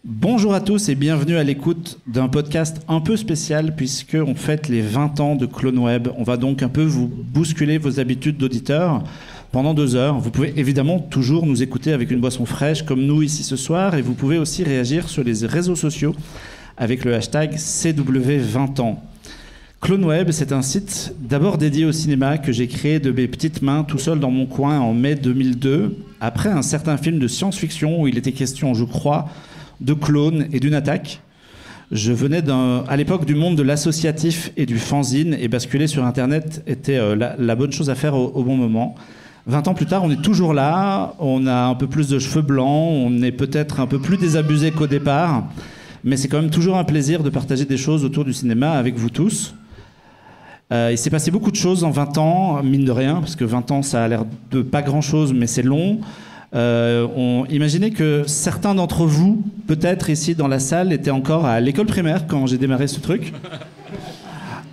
Bonjour à tous et bienvenue à l'écoute d'un podcast un peu spécial puisqu'on fête les 20 ans de CloneWeb. On va donc un peu vous bousculer vos habitudes d'auditeurs pendant 2 heures. Vous pouvez évidemment toujours nous écouter avec une boisson fraîche comme nous ici ce soir et vous pouvez aussi réagir sur les réseaux sociaux avec le hashtag CW20 ans. CloneWeb, c'est un site d'abord dédié au cinéma que j'ai créé de mes petites mains tout seul dans mon coin en mai 2002 après un certain film de science-fiction où il était question, je crois, de clones et d'une attaque. Je venais à l'époque du monde de l'associatif et du fanzine et basculer sur Internet était la bonne chose à faire au bon moment. 20 ans plus tard, on est toujours là, on a un peu plus de cheveux blancs, on est peut-être un peu plus désabusé qu'au départ, mais c'est quand même toujours un plaisir de partager des choses autour du cinéma avec vous tous. Il s'est passé beaucoup de choses en 20 ans, mine de rien, parce que 20 ans, ça a l'air de pas grand-chose, mais c'est long. Imaginez que certains d'entre vous, peut-être ici dans la salle, étaient encore à l'école primaire quand j'ai démarré ce truc.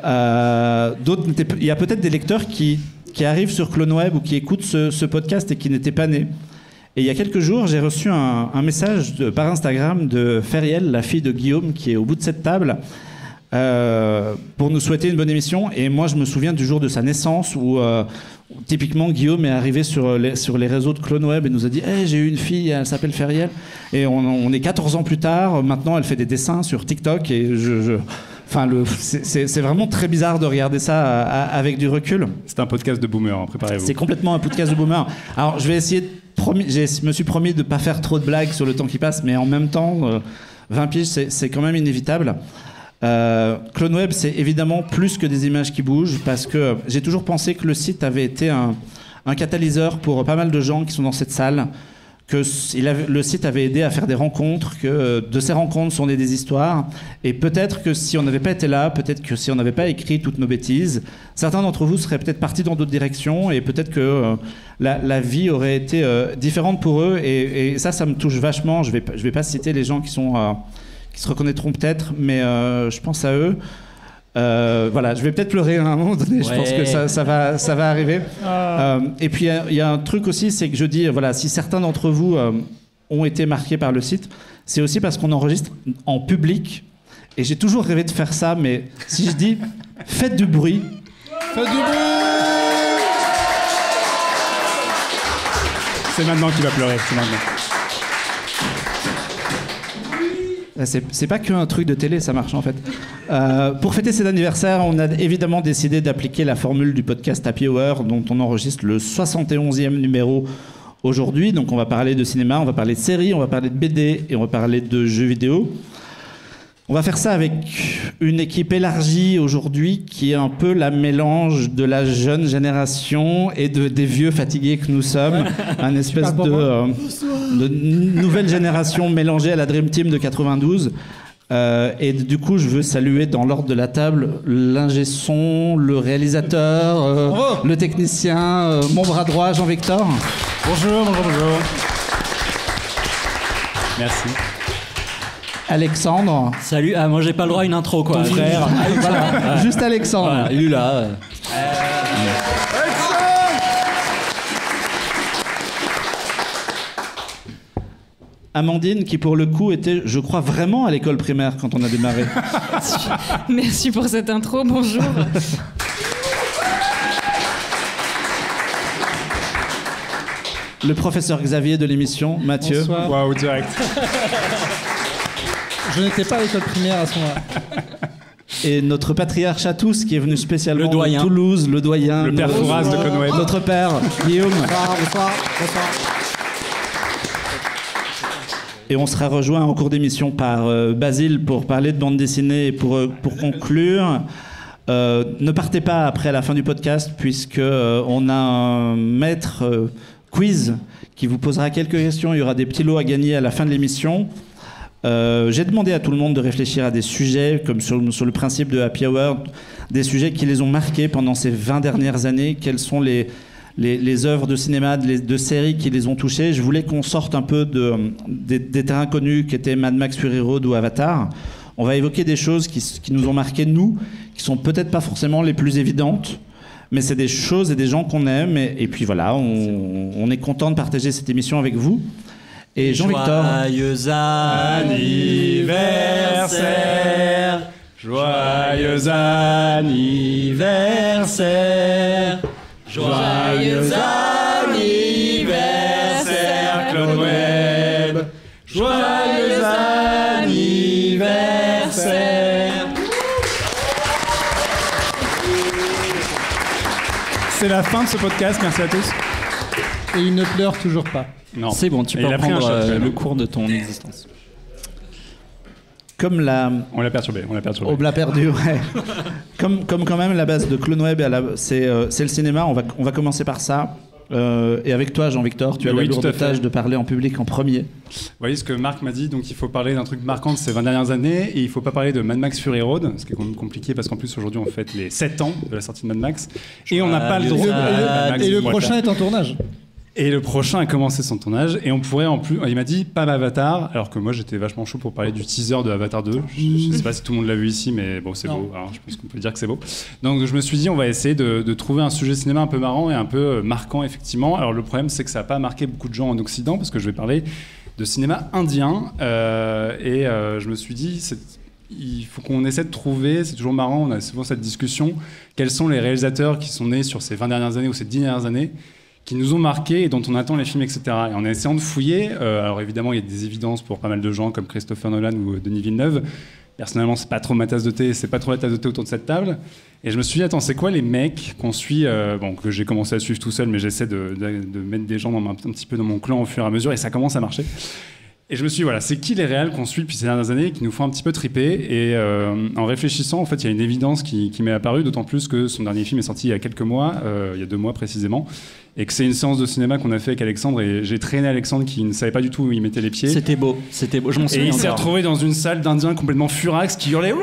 D'autres il y a peut-être des lecteurs qui arrivent sur CloneWeb ou qui écoutent ce podcast et qui n'étaient pas nés. Et il y a quelques jours, j'ai reçu un message par Instagram de Feriel, la fille de Guillaume, qui est au bout de cette table, pour nous souhaiter une bonne émission. Et moi, je me souviens du jour de sa naissance où typiquement Guillaume est arrivé sur les réseaux de CloneWeb et nous a dit hey, j'ai eu une fille, elle s'appelle Feriel. Et on est 14 ans plus tard, maintenant elle fait des dessins sur TikTok et c'est vraiment très bizarre de regarder ça avec du recul. C'est un podcast de boomer, hein, préparez-vous. C'est complètement un podcast de boomer. Alors je vais essayer, je me suis promis de ne pas faire trop de blagues sur le temps qui passe, mais en même temps, 20 piges, c'est quand même inévitable. CloneWeb, c'est évidemment plus que des images qui bougent, parce que j'ai toujours pensé que le site avait été un catalyseur pour pas mal de gens qui sont dans cette salle, que le site avait aidé à faire des rencontres, que de ces rencontres sont nées des histoires, et peut-être que si on n'avait pas été là, peut-être que si on n'avait pas écrit toutes nos bêtises, certains d'entre vous seraient peut-être partis dans d'autres directions, et peut-être que la vie aurait été différente pour eux, et ça me touche vachement. Je vais pas citer les gens qui se reconnaîtront peut-être, mais je pense à eux. Voilà, je vais peut-être pleurer à un moment donné, je pense que ça va arriver. Et puis il y a un truc aussi, c'est que je dis, voilà, si certains d'entre vous ont été marqués par le site, c'est aussi parce qu'on enregistre en public. Et j'ai toujours rêvé de faire ça, mais si je dis, faites du bruit. Faites du bruit. C'est maintenant qu'il va pleurer, c'est maintenant. C'est pas qu'un truc de télé, ça marche en fait. Pour fêter cet anniversaire, on a évidemment décidé d'appliquer la formule du podcast Happy Hour, dont on enregistre le 71e numéro aujourd'hui. Donc on va parler de cinéma, on va parler de séries, on va parler de BD et on va parler de jeux vidéo. On va faire ça avec une équipe élargie aujourd'hui qui est un peu la mélange de la jeune génération et des vieux fatigués que nous sommes. Un espèce de nouvelle génération mélangée à la Dream Team de 92. Et du coup, je veux saluer dans l'ordre de la table l'ingé son, le réalisateur, le technicien, mon bras droit, Jean-Victor. Bonjour. Merci. Alexandre. Salut, moi j'ai pas le droit à une intro quoi. Ton frère. Voilà. Juste Alexandre. Voilà, il est là. Amandine, qui pour le coup était, je crois, vraiment à l'école primaire quand on a démarré. Merci pour cette intro, bonjour. Le professeur Xavier de l'émission, Mathieu. Bonsoir. Waouh, direct. Je n'étais pas à l'école primaire à ce moment-là. Et notre patriarche à tous, qui est venu spécialement de Toulouse, le doyen. Le père Fouras de CloneWeb. Notre père, Guillaume. Bonsoir. Et on sera rejoint en cours d'émission par Basile pour parler de bande dessinée et pour conclure. Ne partez pas après la fin du podcast, puisque on a un maître quiz qui vous posera quelques questions. Il y aura des petits lots à gagner à la fin de l'émission. J'ai demandé à tout le monde de réfléchir à des sujets, comme sur le principe de Happy Hour, des sujets qui les ont marqués pendant ces 20 dernières années. Quelles sont les œuvres de cinéma, de séries qui les ont touchés. Je voulais qu'on sorte un peu des terrains connus qui étaient Mad Max, Fury Road ou Avatar. On va évoquer des choses qui nous ont marqués, nous, qui sont peut-être pas forcément les plus évidentes, mais c'est des choses et des gens qu'on aime. Et puis voilà, on est content de partager cette émission avec vous. Et Jean-Victor. Joyeux anniversaire. Joyeux anniversaire. Joyeux anniversaire, Claude Web. Joyeux anniversaire. C'est la fin de ce podcast, merci à tous. Et il ne pleure toujours pas. Non. C'est bon, tu Et peux il a pris un reprendre shot, quand même. le cours de ton existence. Comme On l'a perturbé. On l'a perdu, ouais. comme quand même la base de CloneWeb, c'est le cinéma. On va commencer par ça. Et avec toi, Jean-Victor, tu as Oui, la tout lourde à fait. tâche de parler en public en premier. Vous voyez ce que Marc m'a dit, donc il faut parler d'un truc marquant de ces 20 dernières années, et il ne faut pas parler de Mad Max Fury Road, ce qui est quand même compliqué parce qu'en plus aujourd'hui on fête les 7 ans de la sortie de Mad Max, et on n'a pas le droit. Et le prochain est en tournage. Et le prochain a commencé son tournage, et on pourrait en plus. Il m'a dit pas Avatar, alors que moi j'étais vachement chaud pour parler du teaser de Avatar 2. Je sais pas si tout le monde l'a vu ici, mais bon, c'est beau. Alors je pense qu'on peut dire que c'est beau. Donc je me suis dit, on va essayer de trouver un sujet cinéma un peu marrant et un peu marquant, effectivement. Alors le problème, c'est que ça n'a pas marqué beaucoup de gens en Occident, parce que je vais parler de cinéma indien. Je me suis dit, il faut qu'on essaie de trouver, c'est toujours marrant, on a souvent cette discussion, quels sont les réalisateurs qui sont nés sur ces 20 dernières années ou ces 10 dernières années, qui nous ont marqués et dont on attend les films, etc. Et en essayant de fouiller, alors évidemment il y a des évidences pour pas mal de gens comme Christopher Nolan ou Denis Villeneuve. Personnellement, c'est pas trop ma tasse de thé, c'est pas trop la tasse de thé autour de cette table. Et je me suis dit, attends, c'est quoi les mecs qu'on suit, que j'ai commencé à suivre tout seul, mais j'essaie de mettre des gens un petit peu dans mon clan au fur et à mesure, et ça commence à marcher. Et je me suis dit, voilà, c'est qui les réals qu'on suit depuis ces dernières années qui nous font un petit peu triper. Et en réfléchissant, en fait, il y a une évidence qui m'est apparue, d'autant plus que son dernier film est sorti il y a quelques mois, il y a 2 mois précisément, et que c'est une séance de cinéma qu'on a fait avec Alexandre, et j'ai traîné Alexandre qui ne savait pas du tout où il mettait les pieds. C'était beau, je m'en souviens Et il s'est encore. retrouvé dans une salle d'Indiens complètement furax qui hurlait Wouah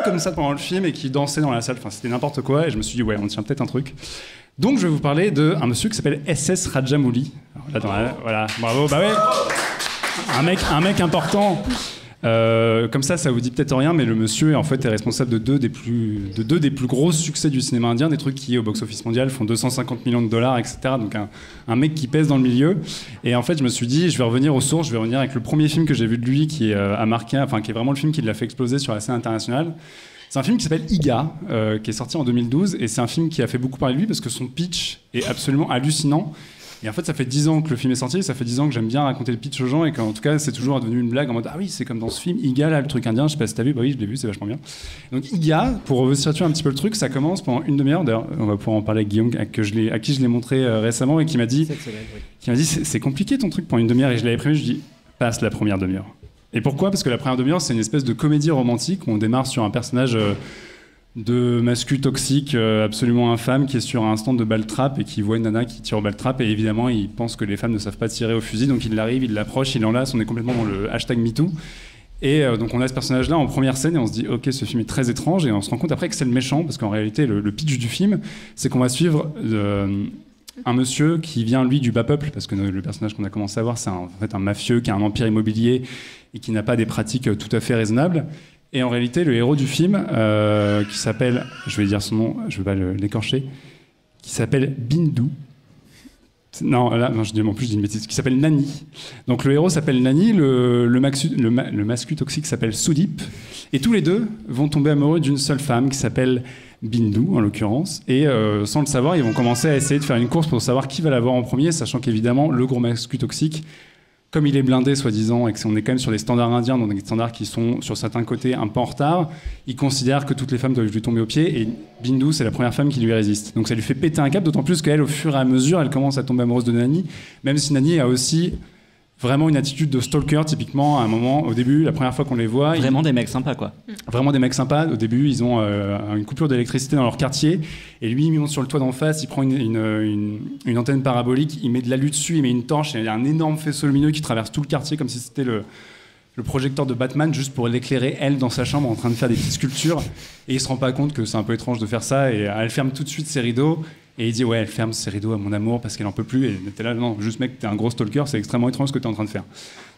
comme ça pendant le film et qui dansait dans la salle. Enfin, c'était n'importe quoi. Et je me suis dit, ouais, on tient peut-être un truc. Donc, je vais vous parler d'un monsieur qui s'appelle SS Rajamouli. Alors, là, voilà, bravo, bah ouais. Un mec important. Comme ça vous dit peut-être rien, mais le monsieur en fait est responsable de deux des plus gros succès du cinéma indien, des trucs qui au box-office mondial font 250 millions de dollars, etc. Donc un mec qui pèse dans le milieu. Et en fait, je me suis dit, je vais revenir aux sources, je vais revenir avec le premier film que j'ai vu de lui qui a marqué, enfin qui est vraiment le film qui l'a fait exploser sur la scène internationale. C'est un film qui s'appelle Iga, qui est sorti en 2012, et c'est un film qui a fait beaucoup parler de lui parce que son pitch est absolument hallucinant. Et en fait, ça fait 10 ans que le film est sorti, ça fait 10 ans que j'aime bien raconter le pitch aux gens, et qu'en tout cas, c'est toujours devenu une blague en mode « Ah oui, c'est comme dans ce film, Iga, là, le truc indien, je sais pas si t'as vu, bah oui, je l'ai vu, c'est vachement bien. » Donc Iga, pour situer un petit peu le truc, ça commence pendant une demi-heure, d'ailleurs, on va pouvoir en parler avec Guillaume, à qui je l'ai montré récemment, et qui m'a dit « C'est compliqué ton truc pendant une demi-heure », et je l'avais prévu, je dis « Passe la première demi-heure ». Et pourquoi ? Parce que la première demi-heure, c'est une espèce de comédie romantique, où on démarre sur un personnage... de mascu toxique absolument infâme qui est sur un stand de balle trap et qui voit une nana qui tire au balle trap, et évidemment il pense que les femmes ne savent pas tirer au fusil, donc il arrive, il l'approche, il enlace, on est complètement dans le hashtag MeToo, et donc on a ce personnage là en première scène et on se dit ok, ce film est très étrange, et on se rend compte après que c'est le méchant, parce qu'en réalité le pitch du film c'est qu'on va suivre un monsieur qui vient lui du bas peuple, parce que le personnage qu'on a commencé à voir c'est en fait un mafieux qui a un empire immobilier et qui n'a pas des pratiques tout à fait raisonnables. Et en réalité, le héros du film, qui s'appelle, je vais dire son nom, je ne vais pas l'écorcher, qui s'appelle Bindu. Non, là, non, en plus je dis une bêtise, qui s'appelle Nani. Donc le héros s'appelle Nani, le mascu toxique s'appelle Sudip, et tous les deux vont tomber amoureux d'une seule femme qui s'appelle Bindu, en l'occurrence, et sans le savoir, ils vont commencer à essayer de faire une course pour savoir qui va l'avoir en premier, sachant qu'évidemment, le gros mascu toxique, comme il est blindé, soi-disant, et qu'on est quand même sur les standards indiens, donc des standards qui sont, sur certains côtés, un peu en retard, il considère que toutes les femmes doivent lui tomber aux pieds, et Bindu, c'est la première femme qui lui résiste. Donc ça lui fait péter un câble, d'autant plus qu'elle, au fur et à mesure, elle commence à tomber amoureuse de Nani, même si Nani a aussi vraiment une attitude de stalker, typiquement, à un moment, au début, la première fois qu'on les voit... Vraiment des mecs sympas, quoi. Vraiment des mecs sympas. Au début, ils ont une coupure d'électricité dans leur quartier, et lui, il monte sur le toit d'en face, il prend une antenne parabolique, il met de l'alu dessus, il met une torche, et il y a un énorme faisceau lumineux qui traverse tout le quartier, comme si c'était le projecteur de Batman, juste pour l'éclairer, elle, dans sa chambre, en train de faire des petites sculptures, et il se rend pas compte que c'est un peu étrange de faire ça, et elle ferme tout de suite ses rideaux, et il dit ouais, elle ferme ses rideaux à mon amour parce qu'elle en peut plus, et t'es là, non, juste mec, t'es un gros stalker, c'est extrêmement étrange ce que t'es en train de faire.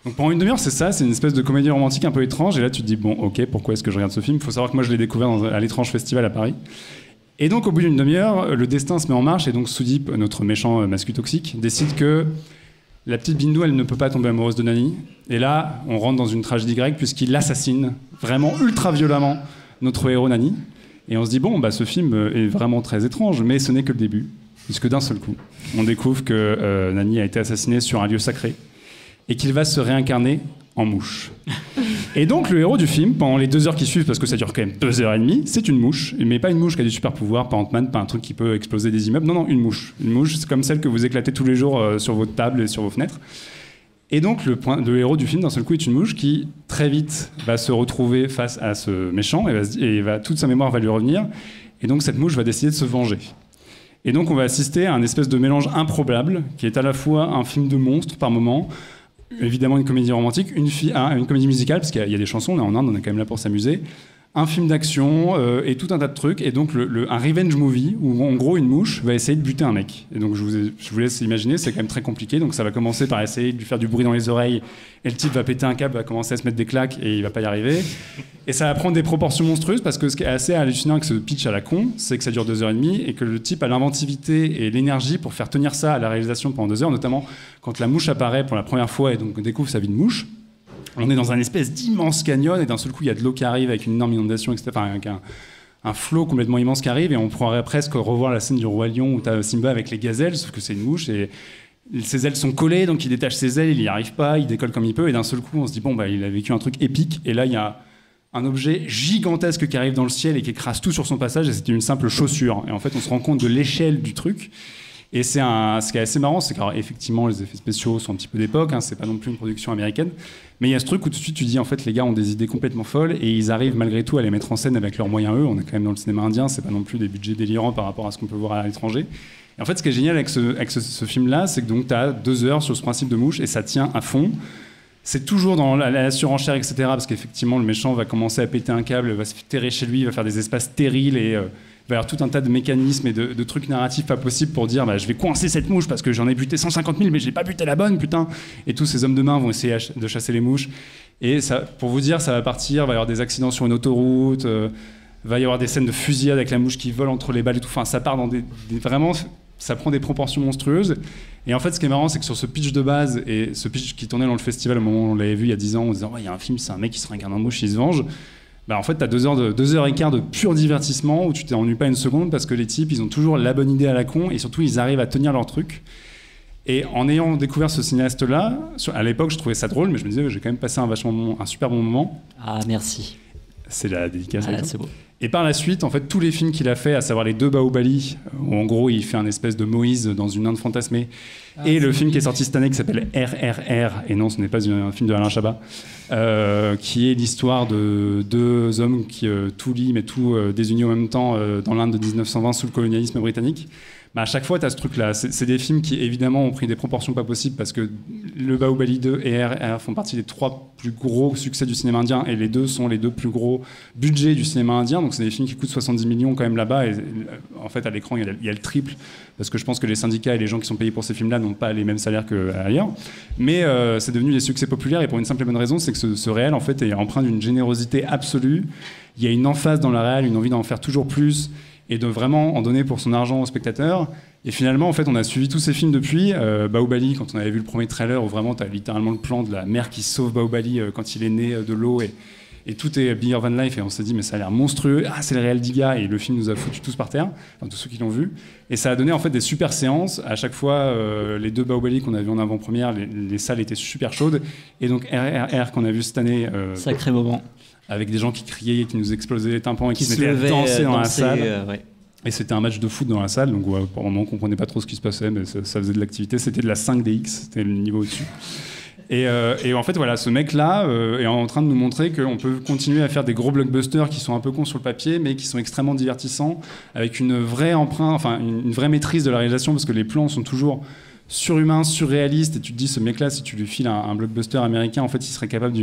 Donc pendant une demi-heure, c'est ça, c'est une espèce de comédie romantique un peu étrange, et là tu te dis bon, ok, pourquoi est-ce que je regarde ce film ? Il faut savoir que moi je l'ai découvert à l'Étrange Festival à Paris. Et donc au bout d'une demi-heure, le destin se met en marche, et donc Sudip, notre méchant mascu toxique, décide que la petite Bindou, elle ne peut pas tomber amoureuse de Nani. Et là, on rentre dans une tragédie grecque puisqu'il assassine vraiment ultra violemment notre héros Nani. Et on se dit, bon, ce film est vraiment très étrange, mais ce n'est que le début. Puisque d'un seul coup, on découvre que Nani a été assassiné sur un lieu sacré et qu'il va se réincarner en mouche. Et donc le héros du film, pendant les 2 heures qui suivent, parce que ça dure quand même 2 heures et demie, c'est une mouche, mais pas une mouche qui a des super pouvoirs, pas Ant-Man, pas un truc qui peut exploser des immeubles, non, une mouche. Une mouche, c'est comme celle que vous éclatez tous les jours sur votre table et sur vos fenêtres. Et donc le héros du film, d'un seul coup, est une mouche qui, très vite, va se retrouver face à ce méchant, et toute sa mémoire va lui revenir, et donc cette mouche va décider de se venger. Et donc on va assister à un espèce de mélange improbable, qui est à la fois un film de monstre par moment, évidemment une comédie romantique, une comédie musicale, parce qu'il y a des chansons, on est en Inde, on est quand même là pour s'amuser, un film d'action et tout un tas de trucs, et donc un revenge movie où en gros une mouche va essayer de buter un mec. Et donc je vous laisse imaginer, c'est quand même très compliqué, donc ça va commencer par essayer de lui faire du bruit dans les oreilles, et le type va péter un câble, va commencer à se mettre des claques et il va pas y arriver. Et ça va prendre des proportions monstrueuses, parce que ce qui est assez hallucinant avec ce pitch à la con, c'est que ça dure 2 heures et demie, et que le type a l'inventivité et l'énergie pour faire tenir ça à la réalisation pendant 2 heures, notamment quand la mouche apparaît pour la première fois et donc on découvre sa vie de mouche. On est dans un espèce d'immense canyon, et d'un seul coup, il y a de l'eau qui arrive avec une énorme inondation, etc. Enfin, avec un flot complètement immense qui arrive, et on pourrait presque revoir la scène du Roi Lion où tu as Simba avec les gazelles, sauf que c'est une mouche, et ses ailes sont collées, donc il détache ses ailes, il n'y arrive pas, il décolle comme il peut, et d'un seul coup, on se dit, il a vécu un truc épique, et là, il y a un objet gigantesque qui arrive dans le ciel et qui écrase tout sur son passage, et c'était une simple chaussure. Et en fait, on se rend compte de l'échelle du truc. Et ce qui est assez marrant, c'est qu'effectivement, les effets spéciaux sont un petit peu d'époque, c'est pas non plus une production américaine, mais il y a ce truc où tout de suite tu dis, en fait, les gars ont des idées complètement folles, et ils arrivent malgré tout à les mettre en scène avec leurs moyens, eux. On est quand même dans le cinéma indien, c'est pas non plus des budgets délirants par rapport à ce qu'on peut voir à l'étranger. Et en fait, ce qui est génial avec ce film-là, c'est que donc tu as 2 heures sur ce principe de mouche, et ça tient à fond. C'est toujours dans la surenchère, etc., parce qu'effectivement, le méchant va commencer à péter un câble, va se terrer chez lui, va faire des espaces stériles, et il va y avoir tout un tas de mécanismes et de trucs narratifs pas possibles pour dire je vais coincer cette mouche parce que j'en ai buté 150 000 mais je n'ai pas buté la bonne, putain. Et tous ces hommes de main vont essayer de chasser les mouches. Et ça, pour vous dire, ça va partir, il va y avoir des accidents sur une autoroute, va y avoir des scènes de fusillade avec la mouche qui vole entre les balles et tout. Enfin, ça part dans vraiment, ça prend des proportions monstrueuses. Et en fait, ce qui est marrant, c'est que sur ce pitch de base, et ce pitch qui tournait dans le festival au moment où on l'avait vu il y a 10 ans, en disant il y a un film, c'est un mec qui se réincarne en mouche, il se venge. En fait, tu as 2 heures et quart de pur divertissement où tu t'ennuies pas une seconde, parce que les types, ils ont toujours la bonne idée à la con, et surtout, ils arrivent à tenir leur truc. Et en ayant découvert ce cinéaste-là, à l'époque, je trouvais ça drôle, mais je me disais, j'ai quand même passé un super bon moment. Ah, merci. C'est la dédicace. C'est beau. Et par la suite, en fait, tous les films qu'il a fait, à savoir les 2 Bahubali, où en gros, il fait un espèce de Moïse dans une Inde fantasmée, et le film qui est sorti cette année qui s'appelle RRR, et non, ce n'est pas un film de Alain Chabat, qui est l'histoire de 2 hommes qui tout lient mais tout désunis en même temps dans l'Inde de 1920 sous le colonialisme britannique. À chaque fois, tu as ce truc-là. C'est des films qui, évidemment, ont pris des proportions pas possibles, parce que le Bahubali 2 et RRR font partie des 3 plus gros succès du cinéma indien, et les 2 sont les 2 plus gros budgets du cinéma indien. Donc, c'est des films qui coûtent 70 millions quand même là-bas. Et en fait, à l'écran, il y a le triple, parce que je pense que les syndicats et les gens qui sont payés pour ces films-là n'ont pas les mêmes salaires qu'ailleurs. Mais c'est devenu des succès populaires, et pour une simple et bonne raison, c'est que ce réel, en fait, est empreint d'une générosité absolue. Il y a une emphase dans la réal, une envie d'en faire toujours plus, et de vraiment en donner pour son argent aux spectateurs. Et finalement, en fait, on a suivi tous ces films depuis. Bahubali, quand on avait vu le premier trailer, où vraiment, tu as littéralement le plan de la mère qui sauve Bahubali quand il est né de l'eau, et tout est bigger than life, et on s'est dit, mais ça a l'air monstrueux, c'est le réel d'Iga, et le film nous a foutu tous par terre, enfin, tous ceux qui l'ont vu. Et ça a donné en fait des super séances. À chaque fois, les 2 Bahubali qu'on a vu en avant-première, les salles étaient super chaudes. Et donc RRR qu'on a vu cette année... Sacré moment. Avec des gens qui criaient, qui nous explosaient les tympans et qui se se mettaient levaient, à danser dans la salle. Ouais. Et c'était un match de foot dans la salle, donc pour le moment on ne comprenait pas trop ce qui se passait, mais ça faisait de l'activité. C'était de la 5DX, c'était le niveau au-dessus. Et en fait, voilà, ce mec-là est en train de nous montrer qu'on peut continuer à faire des gros blockbusters qui sont un peu cons sur le papier, mais qui sont extrêmement divertissants, avec une vraie empreinte, enfin une vraie maîtrise de la réalisation, parce que les plans sont toujours surhumain, surréaliste, et tu te dis, ce mec-là, si tu lui files un blockbuster américain, en fait, il serait capable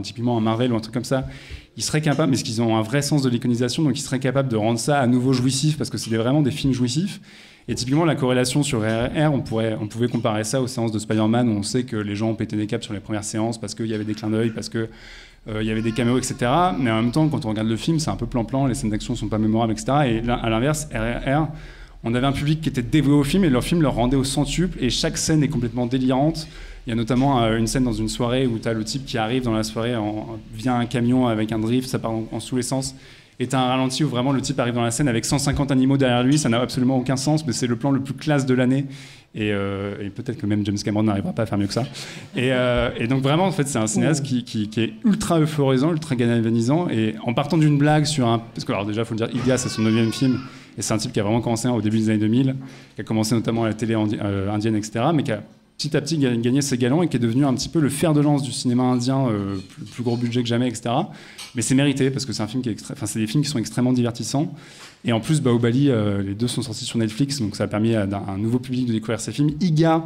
typiquement un Marvel ou un truc comme ça, il serait capable, mais parce qu'ils ont un vrai sens de l'iconisation, donc il serait capable de rendre ça à nouveau jouissif, parce que c'est vraiment des films jouissifs. Et typiquement, la corrélation sur RRR, on pouvait comparer ça aux séances de Spider-Man, où on sait que les gens ont pété des câbles sur les premières séances, parce qu'il y avait des clins d'œil, parce que il y avait des caméos, etc. Mais en même temps, quand on regarde le film, c'est un peu plan-plan, les scènes d'action sont pas mémorables, etc. Et là, à l'inverse, RRR, on avait un public qui était dévoué au film et leur film leur rendait au centuple et chaque scène est complètement délirante. Il y a notamment une scène dans une soirée où tu as le type qui arrive dans la soirée via un camion avec un drift, ça part en sous-essence. Et tu as un ralenti où vraiment le type arrive dans la scène avec 150 animaux derrière lui, ça n'a absolument aucun sens, mais c'est le plan le plus classe de l'année. Et peut-être que même James Cameron n'arrivera pas à faire mieux que ça. Et donc vraiment, en fait, c'est un cinéaste qui est ultra euphorisant, ultra galvanisant. Et en partant d'une blague sur un... Parce que alors déjà, il faut le dire, Iga, c'est son 9e film. Et c'est un type qui a vraiment commencé au début des années 2000, qui a commencé notamment à la télé indienne, etc. Mais qui a petit à petit gagné ses galons et qui est devenu un petit peu le fer de lance du cinéma indien, plus gros budget que jamais, etc. Mais c'est mérité parce que c'est un film c'est des films qui sont extrêmement divertissants. Et en plus, Bahubali, les deux sont sortis sur Netflix, donc ça a permis à un nouveau public de découvrir ces films. Iga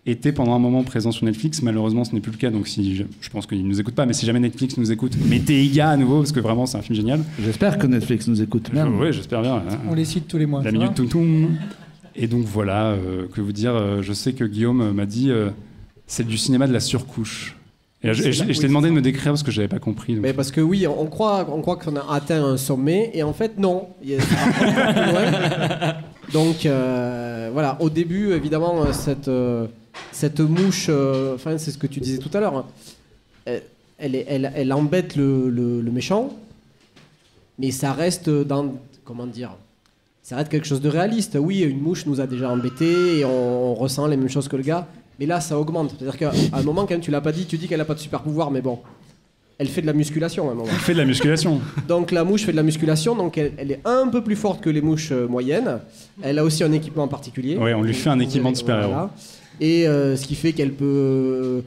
était pendant un moment présent sur Netflix, malheureusement ce n'est plus le cas, donc je pense qu'il ne nous écoute pas, mais si jamais Netflix nous écoute, mettez Iga à nouveau parce que vraiment c'est un film génial. J'espère que Netflix nous écoute. Oui, j'espère bien. Hein. On les cite tous les mois. La minute toum. Et donc voilà, que vous dire, je sais que Guillaume m'a dit c'est du cinéma de la surcouche. Et je t'ai demandé de me décrire parce que je n'avais pas compris. Mais parce que oui, on croit qu'on a atteint un sommet et en fait non. Donc voilà, au début évidemment cette mouche, enfin c'est ce que tu disais tout à l'heure, elle embête le méchant, mais ça reste ça reste quelque chose de réaliste. Oui, une mouche nous a déjà embêtés et on ressent les mêmes choses que le gars. Mais là, ça augmente. C'est-à-dire qu'à un moment, quand même, tu l'as pas dit, tu dis qu'elle a pas de super pouvoir, mais bon, elle fait de la musculation à un moment. Elle fait de la musculation. Donc la mouche fait de la musculation, donc elle est un peu plus forte que les mouches moyennes. Elle a aussi un équipement particulier. Oui, on lui fait un équipement de super-héros. Voilà. Et ce qui fait qu'elle peut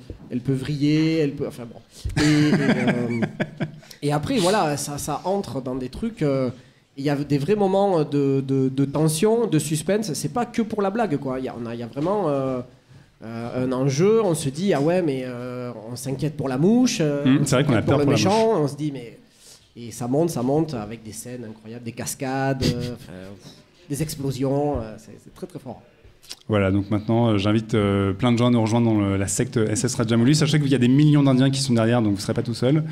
vriller, enfin bon. Et après, voilà, ça entre dans des trucs. Il y a des vrais moments de tension, de suspense. C'est pas que pour la blague, quoi. Il y a vraiment un enjeu. On se dit ah ouais, mais on s'inquiète pour la mouche. C'est vrai qu'on a peur pour le méchant. On se dit mais et ça monte avec des scènes incroyables, des cascades, des explosions. C'est très très fort. Voilà, donc maintenant j'invite plein de gens à nous rejoindre dans la secte SS Rajamouli. Sachez qu'il y a des millions d'Indiens qui sont derrière, donc vous ne serez pas tout seul.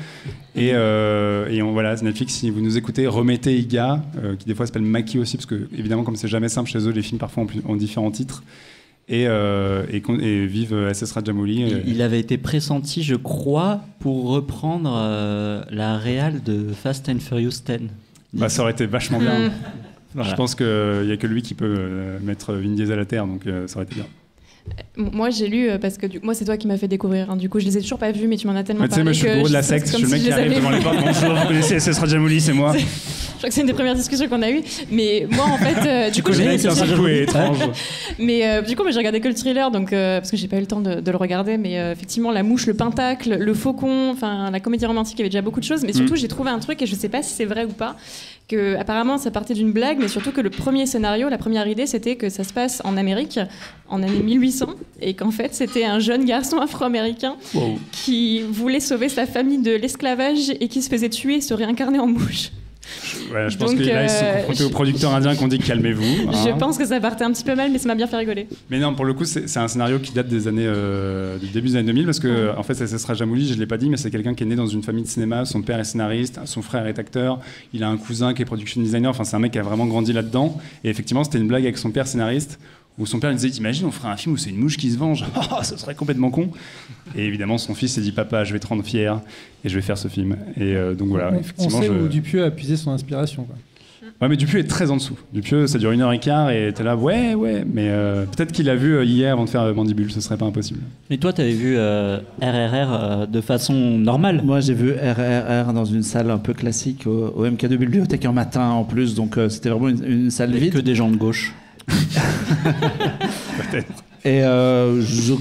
Et voilà, Netflix, si vous nous écoutez, remettez Iga, qui des fois s'appelle Maki aussi, parce que évidemment, comme c'est jamais simple chez eux, les films parfois ont différents titres. Et vive SS Rajamouli. Il avait été pressenti, je crois, pour reprendre la réal de Fast and Furious 10. Bah, ça aurait été vachement bien. Voilà. Je pense qu'il n'y a que lui qui peut mettre Vin Diesel à terre, donc ça aurait été bien. Moi j'ai lu, parce que moi c'est toi qui m'as fait découvrir, hein. Du coup je les ai toujours pas vus, mais tu m'en as tellement parlé. Tu sais, moi je suis le gros de la secte, je suis le mec qui arrive devant les portes. Bonjour, vous connaissez SS Rajamouli, c'est moi. Je crois que c'est une des premières discussions qu'on a eues. Mais moi en fait, du coup c'est un coup étrange. Mais du coup j'ai regardé que le thriller, donc parce que j'ai pas eu le temps de le regarder, mais effectivement la mouche, le pentacle, le faucon, enfin la comédie romantique, il y avait déjà beaucoup de choses, mais surtout j'ai trouvé un truc et je sais pas si c'est vrai ou pas. Que apparemment ça partait d'une blague, mais surtout que le premier scénario, la première idée, c'était que ça se passe en Amérique en année 1800 et qu'en fait c'était un jeune garçon afro-américain qui voulait sauver sa famille de l'esclavage et qui se faisait tuer et se réincarner en mouche. Ouais, je pense que là ils se sont confrontés aux producteurs indiens qui ont dit calmez-vous. Je pense que ça partait un petit peu mal, mais ça m'a bien fait rigoler. Mais non, pour le coup, c'est un scénario qui date des années, du début des années 2000, parce que en fait, SS Rajamouli, je l'ai pas dit, mais c'est quelqu'un qui est né dans une famille de cinéma. Son père est scénariste, son frère est acteur, il a un cousin qui est production designer. Enfin, c'est un mec qui a vraiment grandi là-dedans. Et effectivement, c'était une blague avec son père scénariste. Où son père lui disait, t'imagines, on ferait un film où c'est une mouche qui se venge. Ce serait complètement con. Et évidemment, son fils s'est dit, papa, je vais te rendre fier et je vais faire ce film. Et donc voilà. On sait où Dupieux a puisé son inspiration, quoi. Ouais, mais Dupieux est très en dessous. Dupieux, ça dure 1h15 et t'es là, ouais, mais peut-être qu'il a vu hier avant de faire Mandibule, ce serait pas impossible. Mais toi, t'avais vu RRR de façon normale? Moi, j'ai vu RRR dans une salle un peu classique au MK de Bibliothèque un matin en plus, donc c'était vraiment une salle vide. Que des gens de gauche. Peut-être. Et je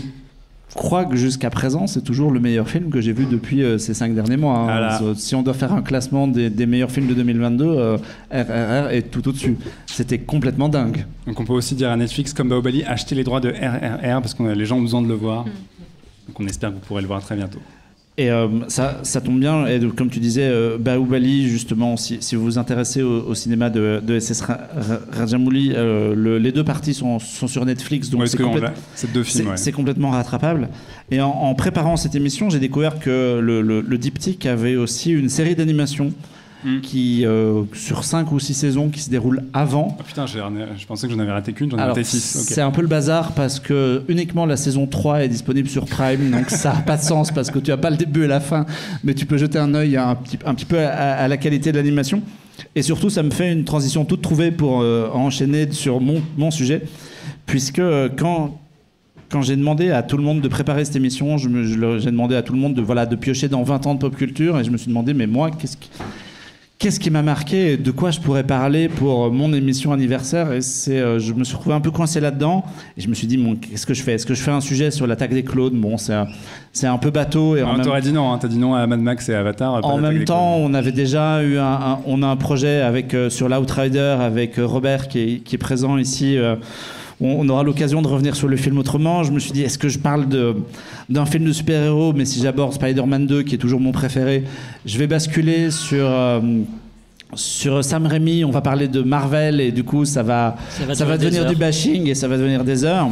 crois que jusqu'à présent, c'est toujours le meilleur film que j'ai vu depuis ces 5 derniers mois. Hein. Voilà. Si on doit faire un classement des meilleurs films de 2022, RRR est tout au-dessus. C'était complètement dingue. Donc on peut aussi dire à Netflix, comme Bahubali, achetez les droits de RRR parce que les gens ont besoin de le voir. Donc on espère que vous pourrez le voir très bientôt. Et ça tombe bien, et comme tu disais, Bahubali, justement, si vous vous intéressez au cinéma de SS Rajamouli, les deux parties sont sur Netflix, donc c'est complètement rattrapable. Et en préparant cette émission, j'ai découvert que le Diptyque avait aussi une série d'animation qui sur 5 ou 6 saisons qui se déroulent avant. Oh putain, je pensais que j'en avais raté qu'une, j'en ai Alors, raté 6. Okay. C'est un peu le bazar parce que uniquement la saison 3 est disponible sur Prime, donc ça n'a pas de sens parce que tu n'as pas le début et la fin, mais tu peux jeter un œil un petit peu à la qualité de l'animation. Et surtout, ça me fait une transition toute trouvée pour enchaîner sur mon sujet, puisque quand j'ai demandé à tout le monde de préparer cette émission, j'ai demandé à tout le monde de piocher dans 20 ans de pop culture, et je me suis demandé, mais moi, qu'est-ce qui m'a marqué et de quoi je pourrais parler pour mon émission anniversaire. Et je me suis retrouvé un peu coincé là-dedans, et je me suis dit, bon, qu'est-ce que je fais ? Est-ce que je fais un sujet sur l'attaque des clones ? Bon, c'est un peu bateau. Et t'aurais dit non, t'as dit non à Mad Max et Avatar. En même temps, on avait déjà eu on a un projet sur l'Outrider avec Robert qui est présent ici. On aura l'occasion de revenir sur le film autrement. Je me suis dit, est-ce que je parle d'un film de super-héros, mais si j'aborde Spider-Man 2, qui est toujours mon préféré, je vais basculer sur Sam Raimi, on va parler de Marvel, et du coup, ça va devenir du bashing, et ça va devenir des heures.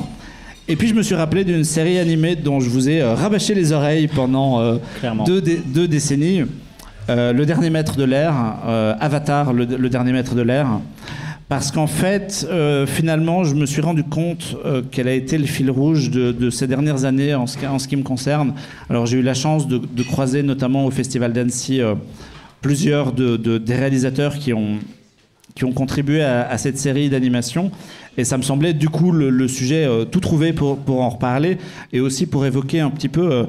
Et puis, je me suis rappelé d'une série animée dont je vous ai rabâché les oreilles pendant 2 décennies. Le dernier maître de l'air, Avatar, le dernier maître de l'air. Parce qu'en fait, finalement, je me suis rendu compte quel a été le fil rouge de ces dernières années en ce qui me concerne. Alors, j'ai eu la chance de croiser, notamment au Festival d'Annecy, plusieurs des réalisateurs qui ont contribué à cette série d'animation. Et ça me semblait, du coup, le sujet tout trouvé pour en reparler, et aussi pour évoquer un petit peu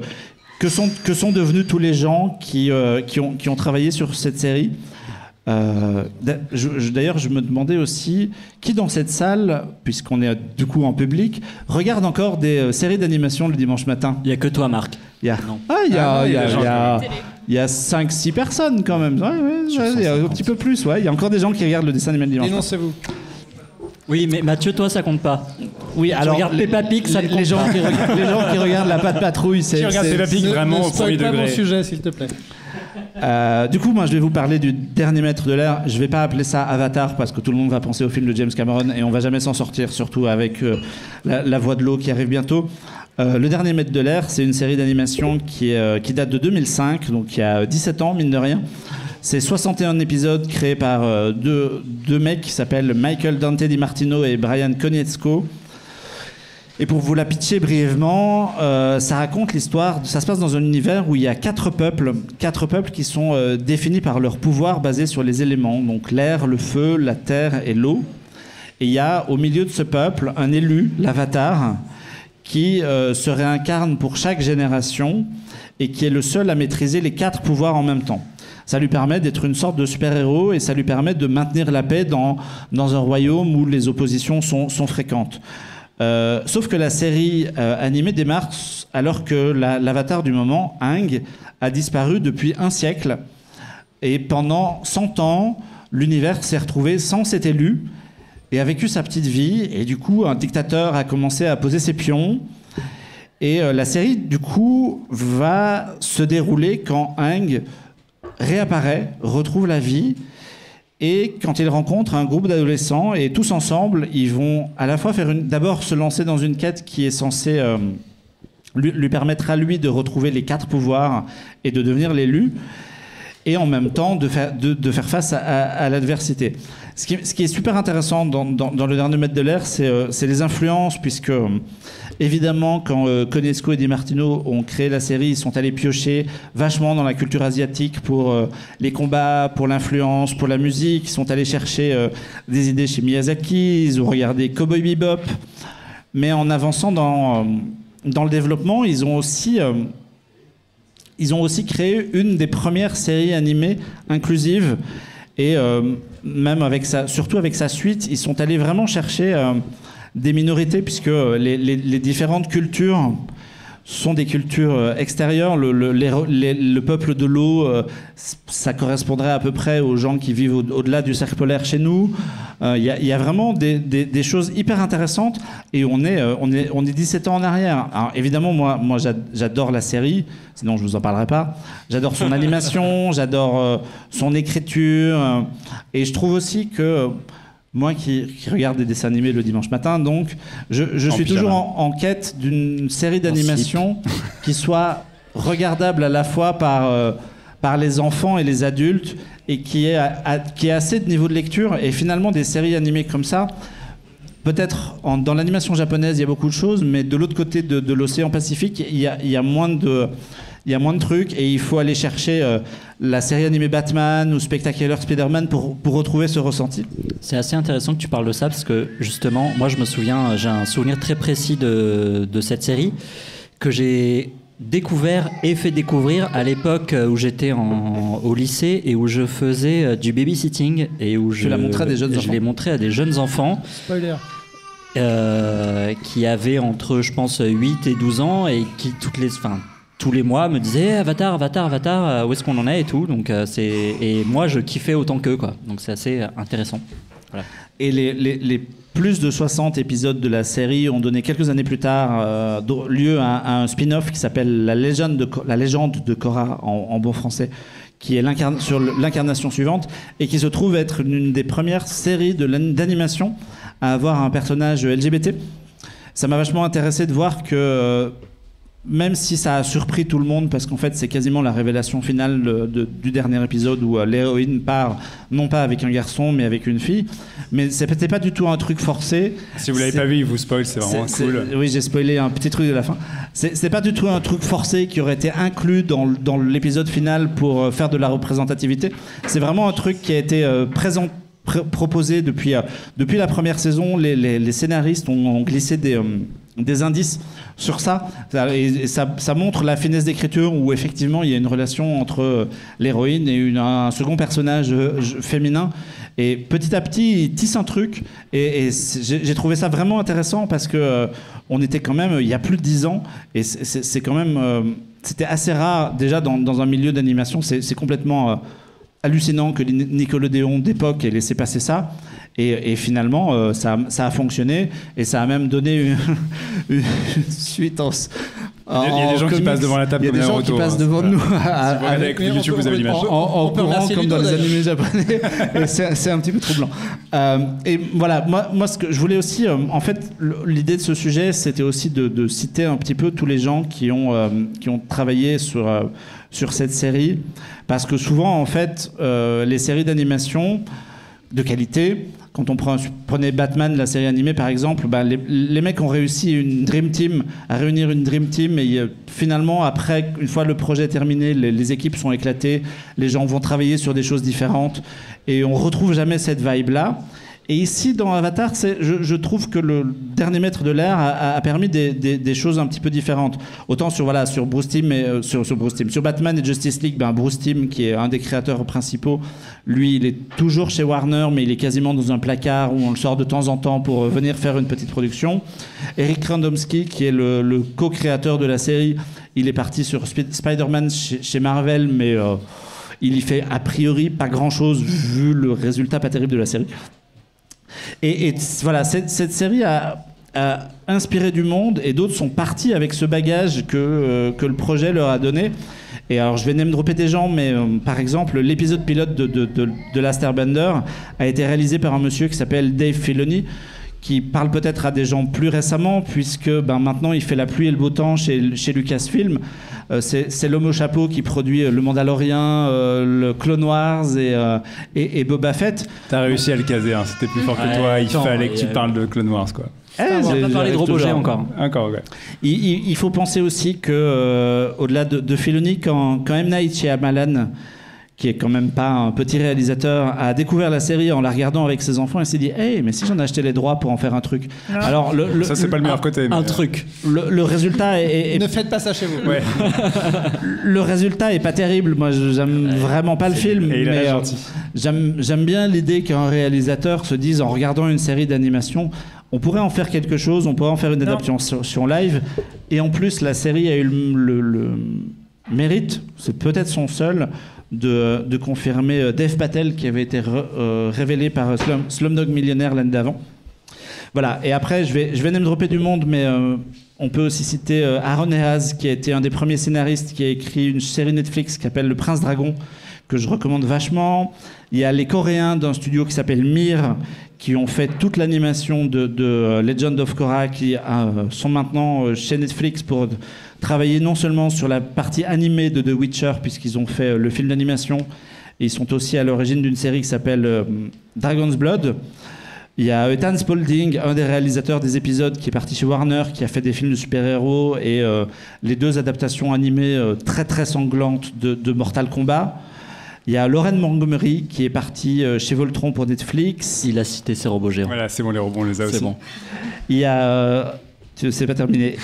que sont devenus tous les gens qui ont travaillé sur cette série. D'ailleurs, je me demandais aussi qui dans cette salle, puisqu'on est du coup en public, regarde encore des séries d'animation le dimanche matin. Il n'y a que toi, Marc. Il y a 5-6 personnes quand même. Il y a un petit peu plus. Ouais. Il y a encore des gens qui regardent le dessin animé le dimanche. Dénoncez-vous. Oui, mais Mathieu, toi, ça compte pas. Oui, alors regarde Peppa Pig, ça les gens qui regardent la Patte Patrouille, c'est. Qui regarde Peppa Pig vraiment au premier degré. Ne spoil pas mon sujet, s'il te plaît. Du coup, moi, je vais vous parler du dernier maître de l'air. Je vais pas appeler ça Avatar parce que tout le monde va penser au film de James Cameron et on va jamais s'en sortir, surtout avec la voix de l'eau qui arrive bientôt. Le dernier maître de l'air, c'est une série d'animation qui date de 2005, donc il y a 17 ans, mine de rien. C'est 61 épisodes créés par deux mecs qui s'appellent Michael Dante DiMartino et Brian Konietzko. Et pour vous la pitcher brièvement, ça raconte l'histoire, ça se passe dans un univers où il y a quatre peuples qui sont définis par leur pouvoir basé sur les éléments, donc l'air, le feu, la terre et l'eau. Et il y a au milieu de ce peuple un élu, l'avatar, qui se réincarne pour chaque génération et qui est le seul à maîtriser les 4 pouvoirs en même temps. Ça lui permet d'être une sorte de super-héros et ça lui permet de maintenir la paix dans un royaume où les oppositions sont fréquentes. Sauf que la série animée démarre alors que l'avatar du moment, Aang, a disparu depuis 1 siècle. Et pendant 100 ans, l'univers s'est retrouvé sans cet élu et a vécu sa petite vie. Et du coup, un dictateur a commencé à poser ses pions. Et la série, du coup, va se dérouler quand Aang réapparaît, retrouve la vie, et quand il rencontre un groupe d'adolescents, et tous ensemble, ils vont à la fois d'abord se lancer dans une quête qui est censée lui permettre à lui de retrouver les 4 pouvoirs et de devenir l'élu, et en même temps de faire face à l'adversité. Ce qui est super intéressant dans le dernier maître de l'air, c'est les influences, puisque évidemment, quand Konietzko et DiMartino ont créé la série, ils sont allés piocher vachement dans la culture asiatique pour les combats, pour l'influence, pour la musique. Ils sont allés chercher des idées chez Miyazaki, ils ont regardé Cowboy Bebop. Mais en avançant dans le développement, ils ont aussi créé une des premières séries animées inclusives. Et même surtout avec sa suite, ils sont allés vraiment chercher des minorités, puisque les différentes cultures sont des cultures extérieures. Le peuple de l'eau, ça correspondrait à peu près aux gens qui vivent au-delà du cercle polaire chez nous. Il y a vraiment des choses hyper intéressantes, et on est 17 ans en arrière. Alors, évidemment, moi j'adore la série, sinon je vous en parlerai pas. J'adore son animation, j'adore son écriture, et je trouve aussi que moi qui regarde des dessins animés le dimanche matin, donc je suis toujours en quête d'une série d'animation qui soit regardable à la fois par par les enfants et les adultes et qui est assez de niveau de lecture. Et finalement, des séries animées comme ça, peut-être dans l'animation japonaise, il y a beaucoup de choses, mais de l'autre côté de l'océan Pacifique, il y a moins de trucs et il faut aller chercher la série animée Batman ou Spectacular Spider-Man pour retrouver ce ressenti. C'est assez intéressant que tu parles de ça parce que justement, moi je me souviens, j'ai un souvenir très précis de cette série que j'ai découvert et fait découvrir à l'époque où j'étais au lycée et où je faisais du babysitting et où je l'ai montré à des jeunes enfants. Je l'ai montré à des jeunes enfants. Spoiler. Qui avaient entre, je pense, 8 et 12 ans et qui tous les mois me disaient Avatar, où est-ce qu'on en est et tout. Donc, et moi, je kiffais autant qu'eux, quoi. Donc, c'est assez intéressant. Voilà. Et les plus de 60 épisodes de la série ont donné quelques années plus tard lieu à un spin-off qui s'appelle La légende de Korra en bon français, qui est sur l'incarnation suivante et qui se trouve être une des premières séries d'animation à avoir un personnage LGBT. Ça m'a vachement intéressé de voir que même si ça a surpris tout le monde, parce qu'en fait c'est quasiment la révélation finale du dernier épisode où l'héroïne part non pas avec un garçon mais avec une fille, mais c'était pas du tout un truc forcé. Si vous l'avez pas vu, il vous spoil, c'est vraiment cool. Oui, j'ai spoilé un petit truc de la fin. C'est pas du tout un truc forcé qui aurait été inclus dans l'épisode final pour faire de la représentativité. C'est vraiment un truc qui a été proposé depuis la première saison. Les scénaristes ont glissé des indices sur ça, et ça montre la finesse d'écriture où effectivement il y a une relation entre l'héroïne et un second personnage féminin, et petit à petit ils tissent un truc, et j'ai trouvé ça vraiment intéressant parce que on était quand même il y a plus de 10 ans, et c'est quand même c'était assez rare déjà dans un milieu d'animation. C'est complètement hallucinant que Nickelodeon d'époque ait laissé passer ça. Et finalement, ça a fonctionné, et ça a même donné une suite en il y a des gens qui passent devant la table. Il y a des gens qui passent devant nous. Avec YouTube, vous avez l'image. En courant comme dans les animés japonais. Et c'est un petit peu troublant. Et voilà, moi ce que je voulais aussi, en fait, l'idée de ce sujet, c'était aussi de citer un petit peu tous les gens qui ont travaillé sur cette série, parce que souvent, en fait, les séries d'animation de qualité, quand on prenait Batman, la série animée par exemple, les mecs ont réussi à réunir une Dream Team, et finalement après, une fois le projet terminé, les équipes sont éclatées, les gens vont travailler sur des choses différentes, et on retrouve jamais cette vibe là. Et ici, dans Avatar, je trouve que le dernier maître de l'air a permis des choses un petit peu différentes. Autant sur Bruce Timm sur Batman et Justice League, Bruce Timm, qui est un des créateurs principaux, lui, il est toujours chez Warner, mais il est quasiment dans un placard où on le sort de temps en temps pour venir faire une petite production. Eric Randomski, qui est le co-créateur de la série, il est parti sur Spider-Man chez Marvel, mais il y fait a priori pas grand-chose vu le résultat pas terrible de la série. Et voilà, cette série a inspiré du monde, et d'autres sont partis avec ce bagage que le projet leur a donné. Et alors je vais name dropper des gens, mais par exemple l'épisode pilote de Last Airbender a été réalisé par un monsieur qui s'appelle Dave Filoni, qui parle peut-être à des gens plus récemment, puisque maintenant il fait la pluie et le beau temps chez Lucasfilm. C'est l'homme au chapeau qui produit Le Mandalorian, le Clone Wars et Boba Fett. T'as réussi à le caser, hein. C'était plus fort que toi, il fallait que tu parles de Clone Wars, quoi. On va pas parler de Roboger encore. Encore, ouais. Il faut penser aussi que, au-delà de Filoni, quand M. Night Shyamalan, qui est quand même pas un petit réalisateur, a découvert la série en la regardant avec ses enfants, et s'est dit hey, mais si j'en achetais les droits pour en faire un truc. Alors ça c'est pas le meilleur côté, mais truc. Le résultat est ne faites pas ça chez vous. Ouais. Le résultat est pas terrible. Moi j'aime vraiment pas le film, mais j'aime bien l'idée qu'un réalisateur se dise en regardant une série d'animation, on pourrait en faire quelque chose, on pourrait en faire une adaptation live. Et en plus la série a eu le mérite, c'est peut-être son seul, de confirmer Dev Patel, qui avait été révélé par Slumdog Millionnaire l'année d'avant. Voilà, et après je vais name dropper du monde, mais on peut aussi citer Aaron Eaz, qui a été un des premiers scénaristes qui a écrit une série Netflix qui s'appelle Le Prince Dragon, que je recommande vachement. Il y a les Coréens d'un studio qui s'appelle Mir, qui ont fait toute l'animation de Legend of Korra, qui sont maintenant chez Netflix pour travailler non seulement sur la partie animée de The Witcher, puisqu'ils ont fait le film d'animation, et ils sont aussi à l'origine d'une série qui s'appelle Dragon's Blood. Il y a Ethan Spalding, un des réalisateurs des épisodes, qui est parti chez Warner, qui a fait des films de super-héros et les 2 adaptations animées très très sanglantes de Mortal Kombat. Il y a Lauren Montgomery qui est parti chez Voltron pour Netflix. Il a cité ses robots géants. Voilà, c'est bon, les robots, on les a aussi. C'est bon. Il y a... c'est pas terminé.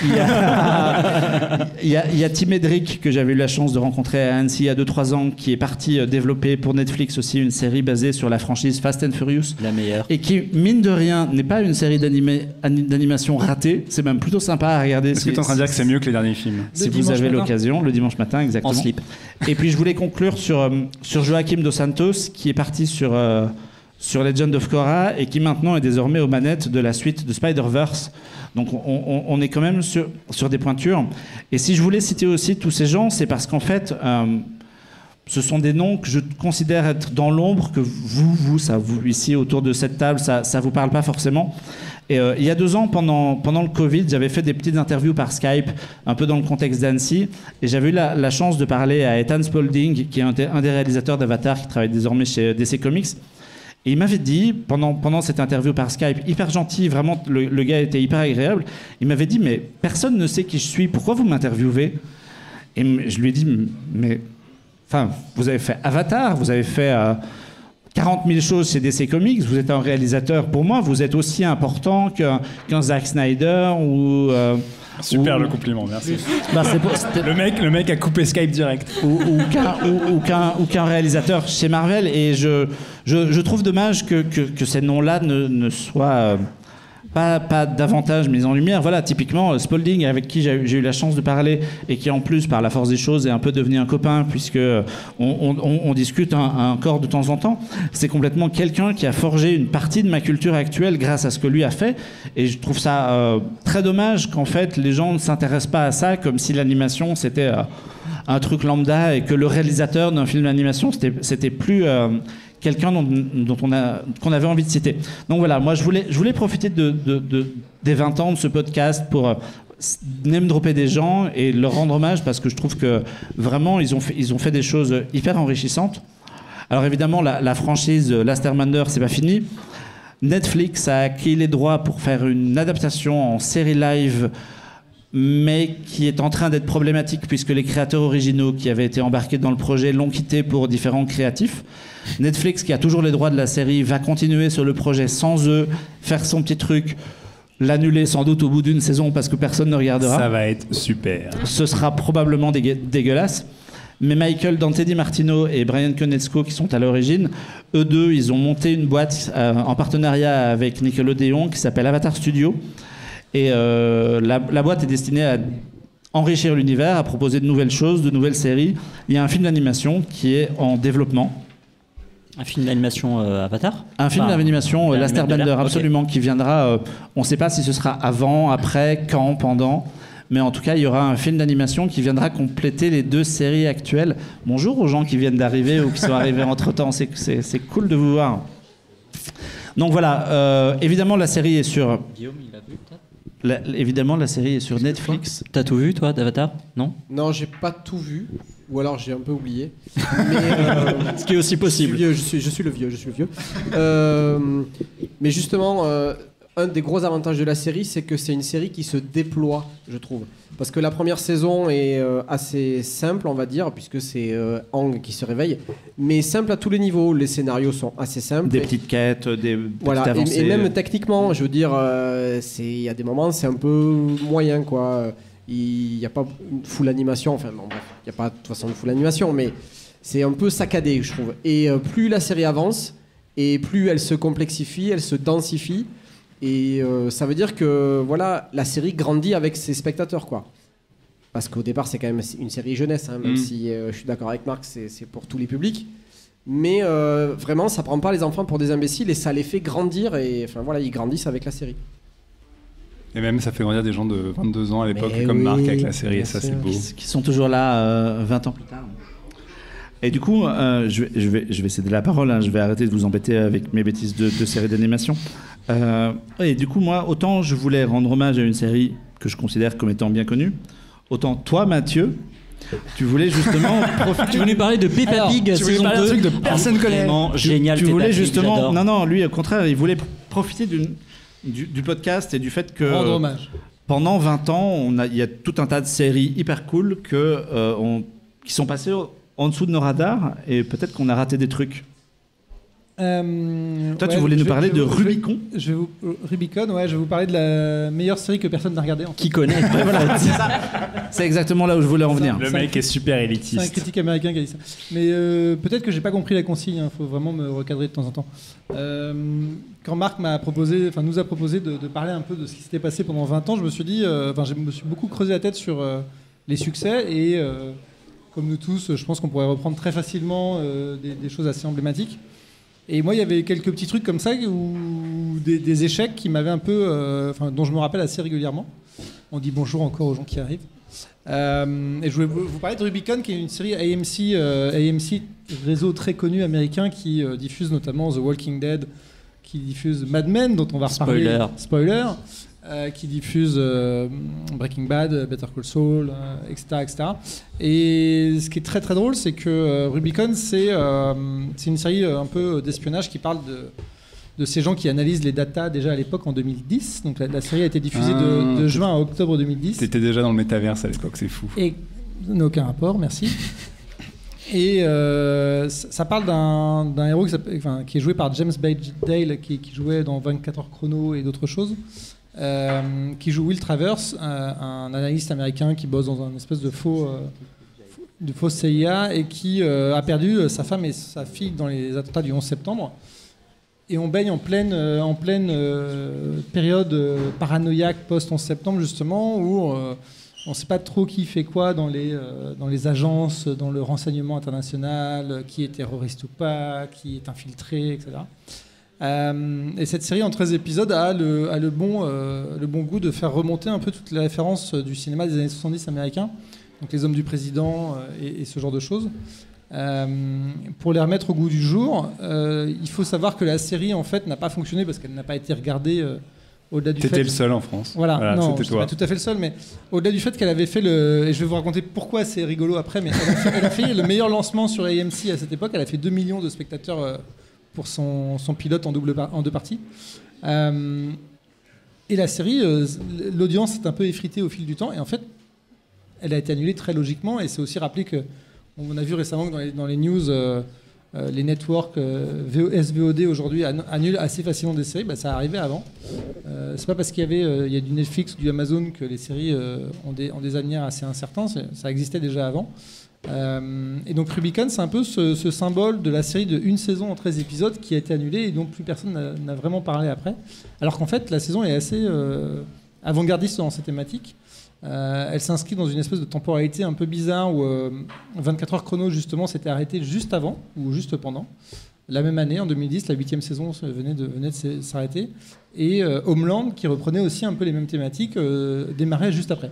Il y a Tim Hedrick, que j'avais eu la chance de rencontrer à Annecy il y a 2-3 ans, qui est parti développer pour Netflix aussi une série basée sur la franchise Fast and Furious. La meilleure. Et qui, mine de rien, n'est pas une série d'animation ratée. C'est même plutôt sympa à regarder. Est-ce que tu es en train de dire que c'est mieux que les derniers films? Si vous avez l'occasion, le dimanche matin, exactement. En slip. Et puis je voulais conclure sur Joaquim Dos Santos, qui est parti sur Legend of Korra et qui maintenant est désormais aux manettes de la suite de Spider-Verse. Donc on est quand même sur des pointures. Et si je voulais citer aussi tous ces gens, c'est parce qu'en fait, ce sont des noms que je considère être dans l'ombre, que vous ici autour de cette table, ça vous parle pas forcément. Et il y a 2 ans, pendant le Covid, j'avais fait des petites interviews par Skype, un peu dans le contexte d'Annecy, et j'avais eu la chance de parler à Ethan Spalding, qui est un des réalisateurs d'Avatar, qui travaille désormais chez DC Comics. Et il m'avait dit, pendant cette interview par Skype, hyper gentil, vraiment, le gars était hyper agréable, il m'avait dit, mais personne ne sait qui je suis, pourquoi vous m'interviewez? Et je lui ai dit, mais... Enfin, vous avez fait Avatar, vous avez fait 40 000 choses chez DC Comics, vous êtes un réalisateur, pour moi, vous êtes aussi important qu'un Zack Snyder ou... Super le compliment, merci. Bah, le mec a coupé Skype direct. Ou qu'un réalisateur chez Marvel. Et je trouve dommage que ces noms-là ne soient pas davantage mis en lumière. Voilà, typiquement Spalding, avec qui j'ai eu la chance de parler et qui en plus, par la force des choses, est un peu devenu un copain, puisque on discute encore de temps en temps. C'est complètement quelqu'un qui a forgé une partie de ma culture actuelle grâce à ce que lui a fait. Et je trouve ça très dommage qu'en fait les gens ne s'intéressent pas à ça, comme si l'animation c'était un truc lambda et que le réalisateur d'un film d'animation c'était plus quelqu'un qu'on avait envie de citer. Donc voilà, moi je voulais profiter des 20 ans de ce podcast pour name dropper des gens et leur rendre hommage, parce que je trouve que vraiment ils ont fait des choses hyper enrichissantes. Alors évidemment la franchise Last Airbender, c'est pas fini. Netflix a acquis les droits pour faire une adaptation en série live, mais qui est en train d'être problématique puisque les créateurs originaux qui avaient été embarqués dans le projet l'ont quitté pour différents créatifs. Netflix, qui a toujours les droits de la série, va continuer sur le projet sans eux, faire son petit truc, l'annuler sans doute au bout d'une saison parce que personne ne regardera. Ça va être super. Ce sera probablement dégueulasse. Mais Michael Dante Di Martino et Brian Konietzko, qui sont à l'origine, eux deux, ils ont monté une boîte en partenariat avec Nickelodeon qui s'appelle Avatar Studio. Et la boîte est destinée à enrichir l'univers, à proposer de nouvelles choses, de nouvelles séries. Il y a un film d'animation qui est en développement. Un film d'animation Avatar? Un film d'animation Last Airbender, absolument, okay. Qui viendra, on ne sait pas si ce sera avant, après, quand, pendant, mais en tout cas, il y aura un film d'animation qui viendra compléter les 2 séries actuelles. Bonjour aux gens qui viennent d'arriver ou qui sont arrivés entre-temps, c'est cool de vous voir. Donc voilà, évidemment, la série est sur... Guillaume, il a vu peut-être? Évidemment, la série est sur Netflix. T'as tout vu, toi, d'Avatar? Non? Non, j'ai pas tout vu. Ou alors j'ai un peu oublié. Ce qui est aussi possible. Je suis le vieux. Mais justement, un des gros avantages de la série, c'est que c'est une série qui se déploie, je trouve. Parce que la première saison est assez simple, on va dire, puisque c'est Aang qui se réveille. Mais simple à tous les niveaux. Les scénarios sont assez simples. Des petites quêtes, des voilà, petites avancées. Et même techniquement, je veux dire, il y a des moments, c'est un peu moyen, quoi. Il n'y a pas une full animation, enfin bon bref, il n'y a pas de toute façon de full animation, mais c'est un peu saccadé, je trouve. Et plus la série avance, et plus elle se complexifie, elle se densifie, et ça veut dire que voilà, la série grandit avec ses spectateurs, quoi. Parce qu'au départ, c'est quand même une série jeunesse, hein, même si je suis d'accord avec Marc, c'est pour tous les publics. Mais vraiment, ça prend pas les enfants pour des imbéciles, et ça les fait grandir, et enfin voilà, ils grandissent avec la série. Et même ça fait grandir des gens de 22 ans à l'époque, comme Marc avec la série, et ça c'est beau. Qui sont toujours là 20 ans plus tard. Et du coup, je vais céder la parole, hein, je vais arrêter de vous embêter avec mes bêtises de séries d'animation. Et du coup, moi, autant je voulais rendre hommage à une série que je considère comme étant bien connue, autant toi, Mathieu, tu voulais justement Tu voulais parler de Peppa Pig tu voulais saison parler d'un 2. truc de personne connaît. Vraiment génial. Tu Peppa voulais Pig, justement... j'adore. Non, lui, au contraire, il voulait profiter du podcast et du fait que... Rendre hommage. Pendant 20 ans, il y a tout un tas de séries hyper cool qui sont passées en dessous de nos radars et peut-être qu'on a raté des trucs. Toi, tu voulais nous parler de Rubicon. Rubicon, ouais, je vais vous parler de la meilleure série que personne n'a regardée. En fait. Qui connaît Voilà, c'est ça. C'est exactement là où je voulais en venir. Le mec est super C'est un élitiste. critique américain qui a dit ça. Mais peut-être que j'ai pas compris la consigne, il faut vraiment me recadrer de temps en temps. Quand Marc nous a proposé de parler un peu de ce qui s'était passé pendant 20 ans, je me suis dit, je me suis beaucoup creusé la tête sur les succès et comme nous tous, je pense qu'on pourrait reprendre très facilement des choses assez emblématiques. Et moi, il y avait quelques petits trucs comme ça, ou des échecs qui m'avaient un peu, dont je me rappelle assez régulièrement. On dit bonjour encore aux gens qui arrivent. Et je voulais vous parler de Rubicon, qui est une série AMC, réseau très connu américain qui diffuse notamment The Walking Dead, qui diffuse Mad Men, dont on va reparler. Spoiler. Qui diffuse Breaking Bad, Better Call Saul, etc., etc. Et ce qui est très très drôle, c'est que Rubicon, c'est une série un peu d'espionnage qui parle de ces gens qui analysent les datas déjà à l'époque en 2010. Donc la série a été diffusée de juin à octobre 2010. T'étais déjà dans le métaverse à l'époque, c'est fou. Et n'a aucun rapport, merci. Et ça parle d'un héros qui est joué par James Badge-Dale, qui jouait dans 24 heures chrono et d'autres choses. Qui joue Will Travers, un analyste américain qui bosse dans un espèce de faux CIA et qui a perdu sa femme et sa fille dans les attentats du 11 septembre. Et on baigne en pleine période paranoïaque post-11 septembre, justement, où on ne sait pas trop qui fait quoi dans les agences, dans le renseignement international, qui est terroriste ou pas, qui est infiltré, etc. Et cette série en 13 épisodes a le bon goût de faire remonter un peu toutes les références du cinéma des années 70 américains, donc les hommes du président et ce genre de choses. Pour les remettre au goût du jour, il faut savoir que la série en fait n'a pas fonctionné parce qu'elle n'a pas été regardée au-delà du fait... T'étais le seul en France. Voilà, non, c'était je toi. suis pas tout à fait le seul, mais au-delà du fait qu'elle avait fait et je vais vous raconter pourquoi c'est rigolo après, mais elle a fait le meilleur lancement sur AMC à cette époque. Elle a fait 2 millions de spectateurs pour son pilote en deux parties. Et la série, l'audience s'est un peu effritée au fil du temps, et en fait, elle a été annulée très logiquement, et c'est aussi rappelé que, on a vu récemment que dans les news, les networks SVOD aujourd'hui annulent assez facilement des séries. Ça arrivait avant. C'est pas parce qu'il y a du Netflix ou du Amazon que les séries ont des avenirs assez incertains, ça existait déjà avant. Et donc Rubicon, c'est un peu ce symbole de la série de une saison en 13 épisodes qui a été annulée et dont plus personne n'a vraiment parlé après. Alors qu'en fait, la saison est assez avant-gardiste dans ses thématiques. Elle s'inscrit dans une espèce de temporalité un peu bizarre où 24 heures chrono, justement, s'était arrêté juste avant ou juste pendant. La même année, en 2010, la 8e saison venait de s'arrêter. Et Homeland, qui reprenait aussi un peu les mêmes thématiques, démarrait juste après.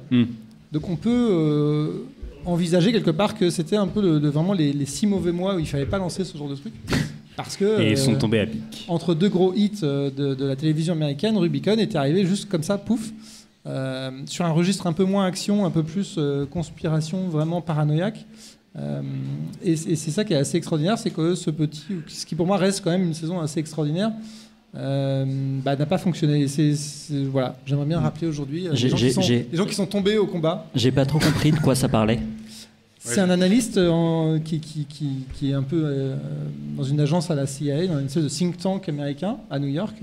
Donc on peut... envisager quelque part que c'était un peu vraiment les 6 mauvais mois où il fallait pas lancer ce genre de truc parce que et ils sont tombés à pic. Entre 2 gros hits de la télévision américaine, Rubicon était arrivé juste comme ça, pouf, sur un registre un peu moins action, un peu plus conspiration, vraiment paranoïaque. Et c'est ça qui est assez extraordinaire, c'est que ce qui pour moi reste quand même une saison assez extraordinaire, n'a pas fonctionné. Voilà, j'aimerais bien rappeler aujourd'hui les gens qui sont tombés au combat. J'ai pas trop compris de quoi ça parlait. C'est un analyste qui est un peu dans une agence à la CIA, dans une espèce de think tank américain à New York,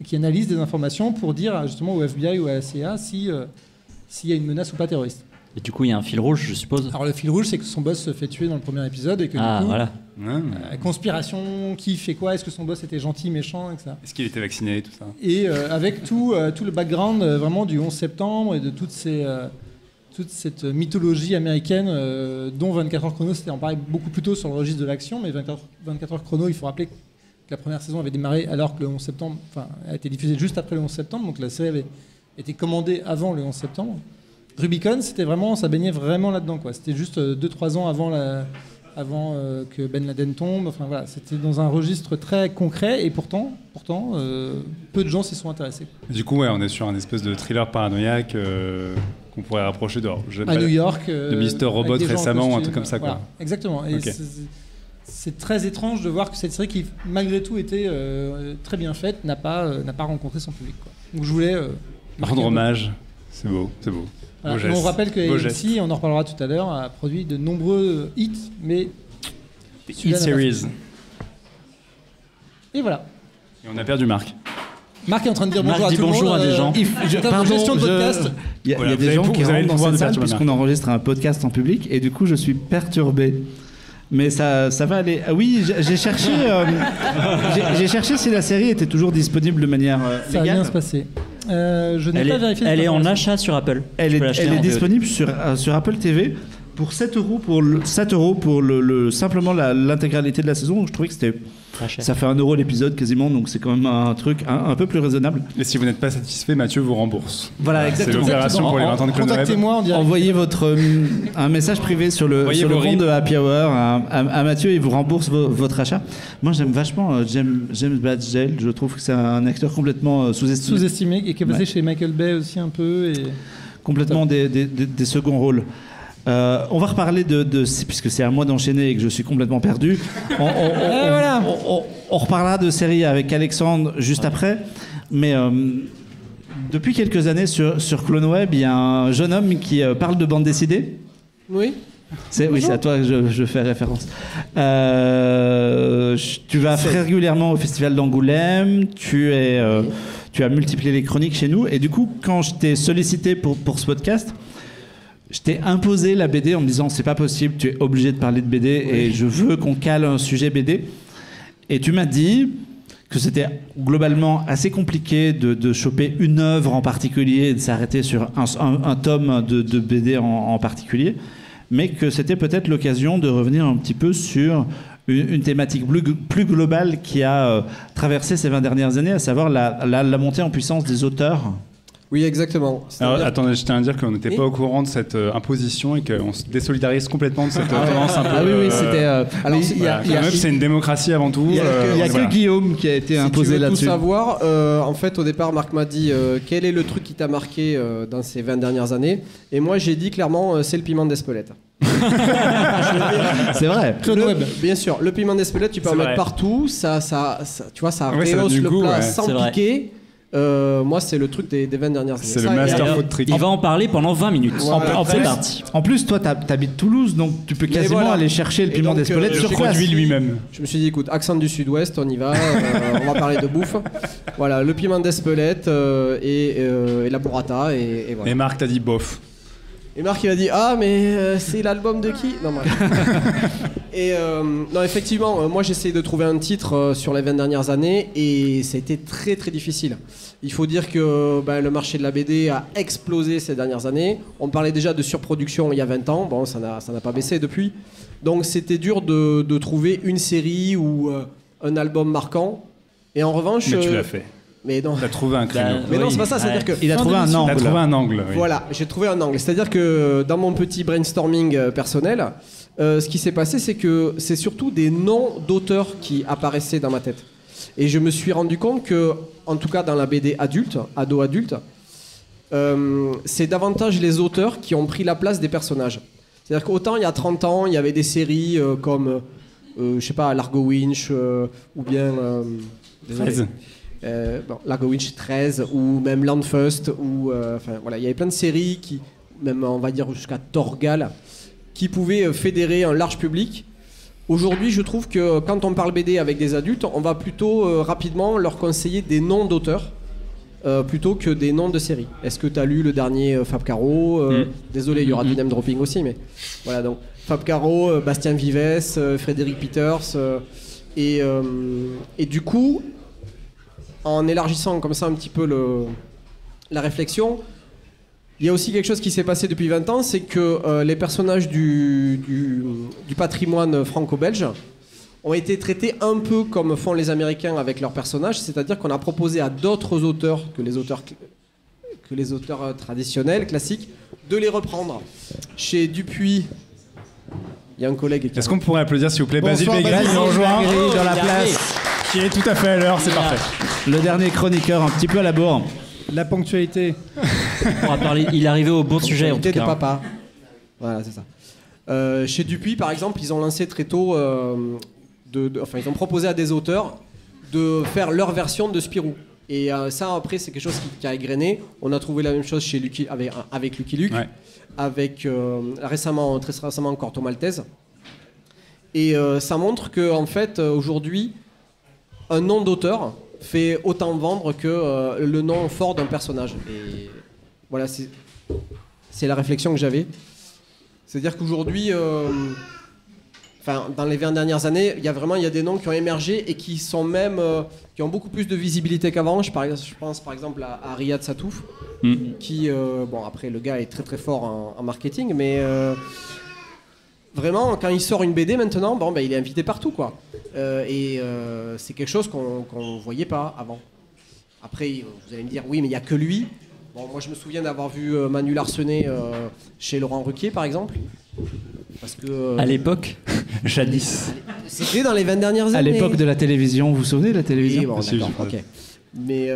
et qui analyse des informations pour dire justement au FBI ou à la CIA s'il y a une menace ou pas terroriste. Et du coup, il y a un fil rouge, je suppose. Alors le fil rouge, c'est que son boss se fait tuer dans le premier épisode et que du coup, voilà. Conspiration, qui fait quoi, est-ce que son boss était gentil, méchant, etc. Est-ce qu'il était vacciné, tout ça. Et avec tout le background vraiment du 11 septembre et de toute cette mythologie américaine dont 24 heures chrono s'était emparé beaucoup plus tôt sur le registre de l'action, mais 24 heures chrono, il faut rappeler que la première saison avait démarré alors que le 11 septembre, a été diffusée juste après le 11 septembre, donc la série avait été commandée avant le 11 septembre. Rubicon, ça baignait vraiment là-dedans, quoi. C'était juste 2-3 ans avant avant que Ben Laden tombe. Enfin voilà, c'était dans un registre très concret et pourtant, peu de gens s'y sont intéressés. Du coup, ouais, on est sur un espèce de thriller paranoïaque qu'on pourrait rapprocher de New York, de Mr. Robot avec des gens en récemment, costume, un truc comme ça, quoi. Voilà, exactement. Et Ok. c'est très étrange de voir que cette série, qui malgré tout était très bien faite, n'a pas rencontré son public, quoi. Donc je voulais Rendre hommage. C'est beau, c'est beau. Voilà. Beau Et on geste. rappelle que Beau AMC, geste. on en reparlera tout à l'heure, a produit de nombreux hits, mais celui-là n'a pas E-Series. fait. Et voilà. Et on a perdu Marc. Marc est en train de dire Marc bonjour à dit tout le monde. bonjour à des gens. En termes de gestion de podcast, Il y a, Voilà, il y a vous des avez gens le- qui vous avez rentrent le dans pouvoir cette de salle perturber puisqu'on enregistre un podcast en public et du coup je suis perturbé. Mais ça va aller. Ah oui, j'ai cherché, j'ai cherché si la série était toujours disponible de manière ça va bien légale. se passer. Je n'ai Elle pas est, vérifié. elle cette est en information. achat sur Apple. Elle Tu est, peux l'acheter elle est en disponible sur Apple TV pour 7 euros pour simplement l'intégralité de la saison. Donc je trouvais que c'était Pas cher. ça fait 1 euro l'épisode quasiment, donc c'est quand même un truc un peu plus raisonnable. Et si vous n'êtes pas satisfait, Mathieu vous rembourse. Voilà, C'est exactement. l'opération pour les 20 ans de Clone Web. Contactez-moi en direct. Envoyez un message privé sur le Envoyez vos compte rimes. de Happy Hour à Mathieu, il vous rembourse votre achat. Moi j'aime vachement James Badgel, je trouve que c'est un acteur complètement sous-estimé, Sous-estimé et qui est passé Ouais. chez Michael Bay aussi un peu. Et... complètement des seconds rôles. On va reparler puisque c'est à moi d'enchaîner et que je suis complètement perdu. On reparlera de séries avec Alexandre juste après, mais depuis quelques années sur Clone Web, il y a un jeune homme qui parle de bande dessinée. Oui. C'est à toi que je fais référence. Tu vas régulièrement au festival d'Angoulême, tu as multiplié les chroniques chez nous, et du coup, quand je t'ai sollicité pour ce podcast, je t'ai imposé la BD en me disant c'est pas possible, tu es obligé de parler de BD et je veux qu'on cale un sujet BD. Et tu m'as dit que c'était globalement assez compliqué de choper une œuvre en particulier et de s'arrêter sur un tome de BD en particulier, mais que c'était peut-être l'occasion de revenir un petit peu sur une thématique plus globale qui a traversé ces 20 dernières années, à savoir la montée en puissance des auteurs. Oui, exactement. Alors, C'est-à-dire- attendez, je tiens à dire qu'on n'était pas au courant de cette imposition et qu'on se désolidarise complètement de cette tendance un peu. Ah oui, c'était. Alors, mais c'est- il y a- Voilà, Clone Web, c'est une démocratie avant tout. il y a que- il y a voilà. que Guillaume qui a été Si tu imposé veux tout là-dessus. savoir, en fait, au départ, Marc m'a dit quel est le truc qui t'a marqué dans ces 20 dernières années. Et moi, j'ai dit clairement, c'est le piment d'Espelette. C'est vrai. Clone Web. Bien sûr, le piment d'Espelette, tu peux en C'est mettre vrai. partout. Ça, tu vois, ça Ouais, ça rehausse donne du le goût, plat ouais. sans C'est vrai. piquer. Moi, c'est le truc des 20 dernières années. C'est Ça, le et master alors- food trick. Il va en parler pendant 20 minutes. Voilà. En C'est plus- parti. En plus, toi, t'habites Toulouse, donc tu peux Mais quasiment voilà. aller chercher le Et piment donc, d'Espelette je sur sais place. Produit lui-même. Je me suis dit, écoute, accent du sud-ouest, on y va, on va parler de bouffe. Voilà, le piment d'Espelette et la burrata, et voilà. Et Marc t'a dit bof. Et Marc il a dit ah mais c'est l'album de qui? Non bref. Et non effectivement moi j'essaie de trouver un titre sur les 20 dernières années et ça a été très très difficile. Il faut dire que le marché de la BD a explosé ces dernières années. On parlait déjà de surproduction il y a 20 ans, bon ça n'a pas baissé depuis. Donc c'était dur de trouver une série ou un album marquant. Et en revanche Mais tu l'as fait. mais non. T'as trouvé un créneau. Mais non Oui. c'est pas ça, c'est-à-dire que Il a trouvé un T'as angle. trouvé un angle. Oui. voilà, j'ai trouvé un angle. C'est-à-dire que dans mon petit brainstorming personnel, ce qui s'est passé, c'est que c'est surtout des noms d'auteurs qui apparaissaient dans ma tête. Et je me suis rendu compte que, en tout cas dans la BD adulte, ado-adulte, c'est davantage les auteurs qui ont pris la place des personnages. C'est-à-dire qu'autant il y a 30 ans, il y avait des séries comme, je sais pas, Largo Winch, ou bien... désolé. 13. Largo Winch 13 ou même Landfust ou enfin voilà il y avait plein de séries qui même on va dire jusqu'à Torgal qui pouvaient fédérer un large public. Aujourd'hui je trouve que quand on parle BD avec des adultes on va plutôt rapidement leur conseiller des noms d'auteurs plutôt que des noms de séries. Est-ce que tu as lu le dernier Fab Caro Désolé il y aura du name dropping aussi mais voilà donc Fab Caro, Bastien Vives, Frédéric Peters et du coup en élargissant comme ça un petit peu la réflexion, il y a aussi quelque chose qui s'est passé depuis 20 ans, c'est que les personnages du patrimoine franco-belge ont été traités un peu comme font les Américains avec leurs personnages, c'est-à-dire qu'on a proposé à d'autres auteurs que les auteurs traditionnels, classiques, de les reprendre. Chez Dupuis, il Il y a un collègue qui Est-ce qu'on pourrait applaudir, s'il vous plaît, Basile Bonsoir, Pégré qui Basile nous rejoint, Pégré dans la place. qui est tout à fait à l'heure, c'est parfait. Le dernier chroniqueur, un petit peu à la bourre. La ponctualité. On va parler, il est arrivé au bon sujet en tout de cas. papa. Voilà, c'est ça. Chez Dupuis, par exemple, ils ont lancé très tôt, enfin, ils ont proposé à des auteurs de faire leur version de Spirou. Et ça, après, c'est quelque chose qui a égrené. On a trouvé la même chose chez Lucky, avec Lucky Luke, Ouais. avec très récemment Corto Maltese. Et ça montre que, en fait, aujourd'hui, un nom d'auteur fait autant vendre que le nom fort d'un personnage. Et voilà, c'est la réflexion que j'avais. C'est-à-dire qu'aujourd'hui, dans les 20 dernières années, il y a des noms qui ont émergé et qui sont même qui ont beaucoup plus de visibilité qu'avant. Je pense par exemple à Riyad Satouf, qui, après le gars est très très fort en marketing, mais vraiment quand il sort une BD maintenant, il est invité partout quoi. C'est quelque chose qu'on voyait pas avant. Après, vous allez me dire oui, mais il y a que lui. Bon, moi je me souviens d'avoir vu Manu Larsenet chez Laurent Ruquier par exemple. Parce que, À l'époque, Jadis. c'était dans les 20 dernières années. À l'époque de la télévision, vous vous souvenez de la télévision? Oui, bon, Si, d'accord, j'ai ok. Mais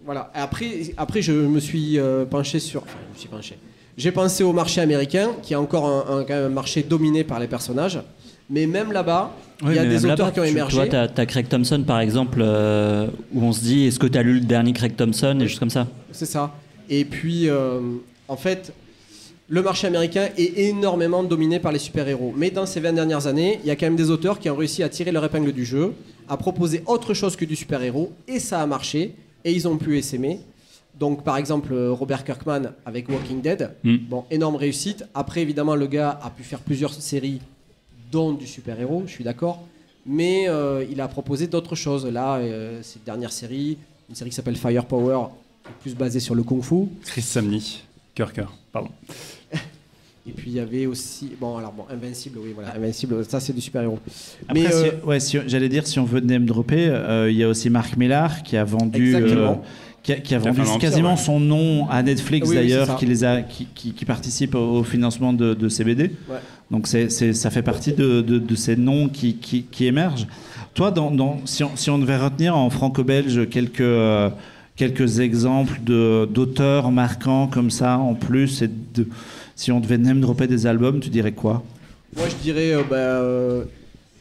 voilà. Après, je me suis penché sur. Enfin, je me suis penché. J'ai pensé au marché américain, qui est encore quand même un marché dominé par les personnages. Mais même là-bas, il y a des auteurs qui ont émergé. Tu vois, t'as Craig Thompson par exemple, où on se dit est-ce que t'as lu le dernier Craig Thompson et juste comme ça. C'est ça. Et puis, en fait, le marché américain est énormément dominé par les super-héros. Mais dans ces 20 dernières années, il y a quand même des auteurs qui ont réussi à tirer leur épingle du jeu, à proposer autre chose que du super-héros, et ça a marché, et ils ont pu essaimer. Donc, par exemple, Robert Kirkman avec Walking Dead, énorme réussite. Après, évidemment, le gars a pu faire plusieurs séries, dont du super-héros, je suis d'accord. Mais il a proposé d'autres choses. Là, cette dernière série, une série qui s'appelle Firepower, plus basée sur le kung-fu. Chris Samney. Cœur, pardon. Et puis il y avait aussi Invincible, oui voilà, Invincible, ça c'est du super-héros. Après, Mais j'allais dire, si on veut name dropper, il y a aussi Mark Millar qui a vendu, Exactement. qui a vendu fait un empire, quasiment ouais. son nom à Netflix Oui, d'ailleurs, c'est ça. qui participe au financement de ces BD. Ouais. Donc ça fait partie de ces noms qui émergent. Toi, si on devait retenir en franco-belge quelques exemples d'auteurs marquants comme ça en plus, si on devait name dropper des albums, tu dirais quoi? Moi je dirais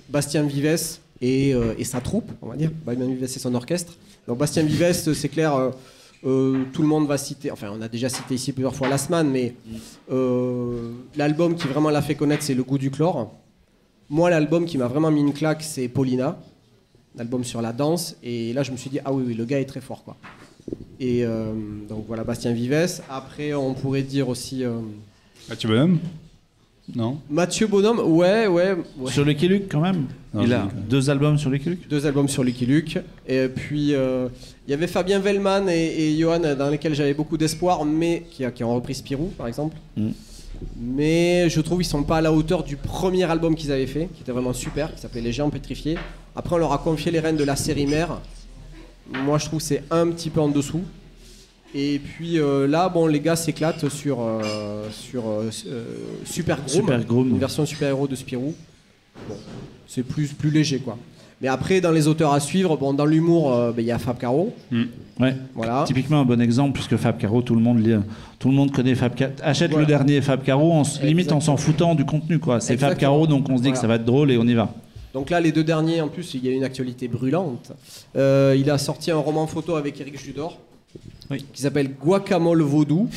Bastien Vives et sa troupe, on va dire. Bastien Vives et son orchestre. Donc Bastien Vives, c'est clair, tout le monde va citer, enfin on a déjà cité ici plusieurs fois Last Man, mais l'album qui vraiment l'a fait connaître, c'est Le Goût du Chlore. Moi, l'album qui m'a vraiment mis une claque, c'est Paulina, l'album sur la danse. Et là, je me suis dit, ah oui, le gars est très fort, quoi. Et donc voilà, Bastien Vives. Après, on pourrait dire aussi Mathieu Bonhomme. Non. Mathieu Bonhomme, ouais. Sur Lucky Luke quand même. Non, Il je a déconne. 2 albums sur Lucky Luke. 2 albums sur Lucky Luke. Et puis, il y avait Fabien Vellman et Johan, dans lesquels j'avais beaucoup d'espoir, mais qui ont repris Spirou, par exemple. Mais je trouve qu'ils sont pas à la hauteur du premier album qu'ils avaient fait, qui était vraiment super, qui s'appelait Les Géants Pétrifiés. Après, on leur a confié les rênes de la série mère. Moi, je trouve que c'est un petit peu en dessous. Et puis là, les gars s'éclatent sur Super Groom, une version super-héros de Spirou. Bon, c'est plus léger, quoi. Mais après, dans les auteurs à suivre, dans l'humour, il y a Fab Caro. Ouais. Voilà. Typiquement un bon exemple, puisque Fab Caro, tout le monde connaît Fab Caro. Achète le dernier Fab Caro, limite en s'en foutant du contenu, quoi. C'est Fab Exactement. Caro, donc on se dit que ça va être drôle et on y va. Donc là, les 2 derniers, en plus, il y a une actualité brûlante. Il a sorti un roman photo avec Éric Judor, qui s'appelle Guacamole Vaudou.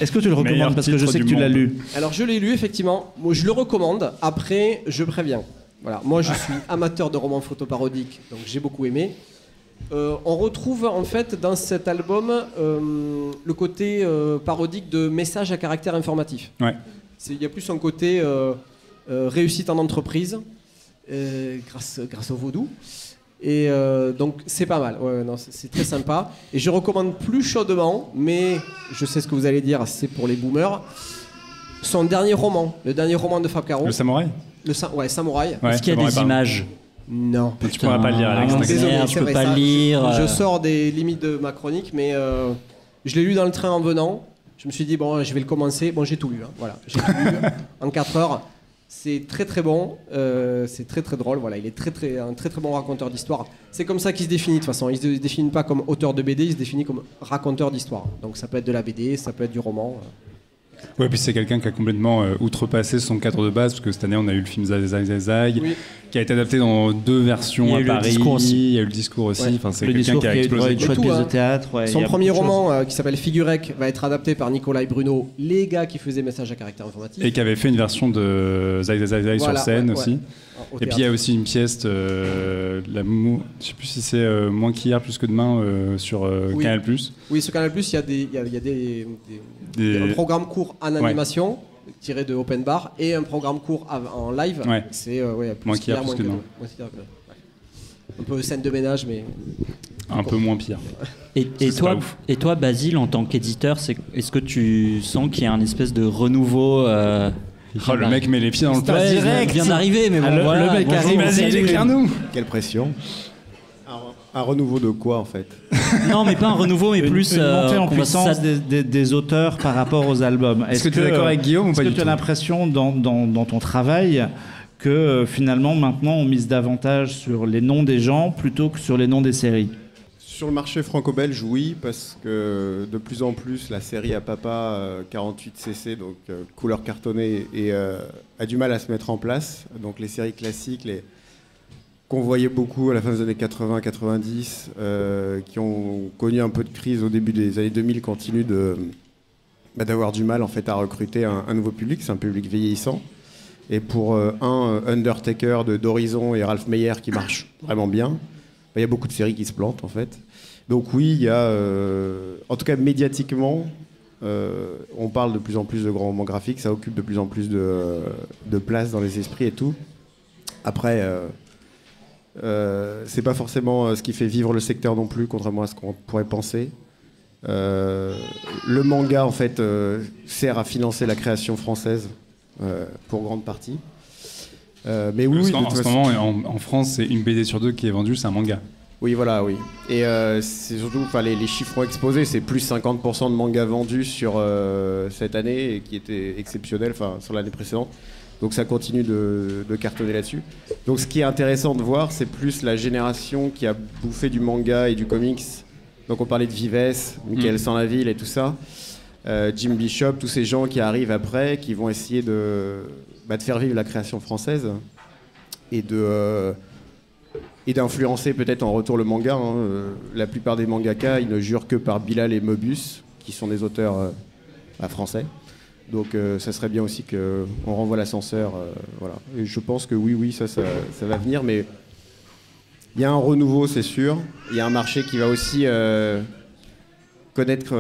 Est-ce que tu le recommandes? Meilleur Parce que je titre sais que du tu l'as monde. lu. Alors, je l'ai lu, effectivement. Moi, je le recommande. Après, je préviens. Voilà. Moi, je suis amateur de romans photo parodiques, donc j'ai beaucoup aimé. On retrouve, en fait, dans cet album, le côté parodique de messages à caractère informatif. Ouais. Il y a plus un côté réussite en entreprise, grâce au vaudou. Et donc c'est pas mal, c'est très sympa. Et je recommande plus chaudement, mais je sais ce que vous allez dire, c'est pour les boomers, son dernier roman, le dernier roman de Fab Caro. Le Samouraï. Samouraï. Ouais, Est-ce qu'il y a Samouraï, des pardon. images? Non. Tu pourras pas le lire, Alex. Ah, t'inquiète. Désolé, merde, c'est je peux vrai, pas ça, lire. Je sors des limites de ma chronique, mais je l'ai lu dans le train en venant. Je me suis dit, je vais le commencer. Bon, j'ai tout lu, hein, voilà. J'ai tout lu en 4 heures. C'est très très bon, c'est très très drôle. Voilà, il est un très très bon raconteur d'histoire. C'est comme ça qu'il se définit de toute façon. Il se définit pas comme auteur de BD, il se définit comme raconteur d'histoire. Donc ça peut être de la BD, ça peut être du roman. Ouais, puis c'est quelqu'un qui a complètement outrepassé son cadre de base, parce que cette année on a eu le film Zai Zai Zai Zai, Oui. qui a été adapté dans 2 versions Il y a à eu le Paris. discours aussi. Il y a eu le discours aussi. Ouais. Enfin, c'est Le quelqu'un discours qui a qui a eu explosé. une chouette tout, pièce hein. de théâtre. Ouais, il y Son a premier beaucoup de choses. roman qui s'appelle Figurec va être adapté par Nicolas et Bruno, les gars qui faisaient Message à caractère informatique. Et qui avait fait une version de Zai Zai Zai Zai Voilà, sur scène ouais, aussi. Au Et puis il y a théâtre. aussi une pièce, je sais plus si c'est Moins qu'hier, plus que demain, sur Oui. Canal+. Oui, sur Canal+, il y a Des- un programme court en animation tiré de Open Bar et un programme court en live. Ouais. C'est Moins qu'hier, plus que demain. Moins qu'hier, ouais. Un peu scène de ménage, mais Un peu moins pire. Et c'est toi, pas ouf. Basile, en tant qu'éditeur, est-ce que tu sens qu'il y a un espèce de renouveau Oh, le mec met les pieds dans le plat Ouais, direct. il vient d'arriver, mais bon, le voilà. mec bonjour. arrive, Vas-y, éclaire-nous. Quelle pression. Un renouveau de quoi en fait? Non, mais pas un renouveau, mais plus une montée en qu'on va puissance s'ad- des auteurs par rapport aux albums. Est-ce que tu es d'accord avec Guillaume ou est-ce pas que du tu as tout l'impression dans ton travail que finalement maintenant on mise davantage sur les noms des gens plutôt que sur les noms des séries? Sur le marché franco-belge, oui, parce que de plus en plus la série à papa 48cc, donc couleur cartonnée, a du mal à se mettre en place. Donc les séries classiques, qu'on voyait beaucoup à la fin des années 80-90, qui ont connu un peu de crise au début des années 2000, continuent d'avoir du mal en fait à recruter un nouveau public. C'est un public vieillissant. Et pour Undertaker d'Horizon et Ralph Meyer qui marche vraiment bien, il y a beaucoup de séries qui se plantent en fait. Donc oui, il y a, en tout cas médiatiquement, on parle de plus en plus de grands romans graphiques, ça occupe de plus en plus de place dans les esprits et tout. Après, c'est pas forcément ce qui fait vivre le secteur non plus, contrairement à ce qu'on pourrait penser. Le manga en fait sert à financer la création française pour grande partie. Mais oui, Parce oui, qu'en de toute ce façon- moment, en France, c'est une BD sur 2 qui est vendue, c'est un manga. Oui, voilà, oui. Et c'est surtout, les chiffres ont explosé, c'est plus 50% de mangas vendus sur cette année, et qui était exceptionnel, sur l'année précédente. Donc ça continue de cartonner là-dessus. Donc ce qui est intéressant de voir, c'est plus la génération qui a bouffé du manga et du comics. Donc on parlait de Vives, Michael Sanlaville et tout ça. Jim Bishop, tous ces gens qui arrivent après, qui vont essayer de faire vivre la création française et d'influencer peut-être en retour le manga. La plupart des mangaka, ils ne jurent que par Bilal et Mobius, qui sont des auteurs français. Donc ça serait bien aussi qu'on renvoie l'ascenseur. Voilà. Et je pense que oui, ça va venir, mais il y a un renouveau, c'est sûr. Il y a un marché qui va aussi connaître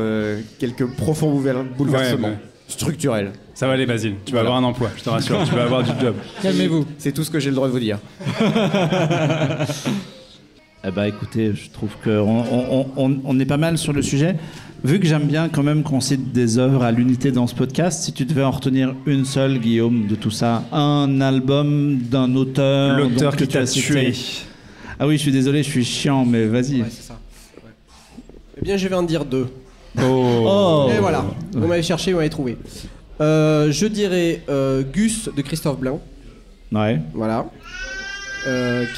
quelques profonds bouleversements Ouais. structurels. Ça va aller, Basile. Tu vas Voilà. avoir un emploi, je te rassure. Tu vas avoir du job. Calmez-vous. C'est tout ce que j'ai le droit de vous dire. Eh ben, écoutez, je trouve qu'on est pas mal sur le sujet. Vu que j'aime bien quand même qu'on cite des œuvres à l'unité dans ce podcast, si tu devais en retenir une seule, Guillaume, de tout ça, un album d'un auteur, L'auteur donc, qui que tu t'a as cité. tué. Ah oui, je suis désolé, je suis chiant, mais vas-y. Ouais, c'est ça. Ouais. Eh bien, je vais en dire 2. Oh. Et voilà, vous m'avez cherché, vous m'avez trouvé. Je dirais Gus de Christophe Blain. Ouais. Voilà.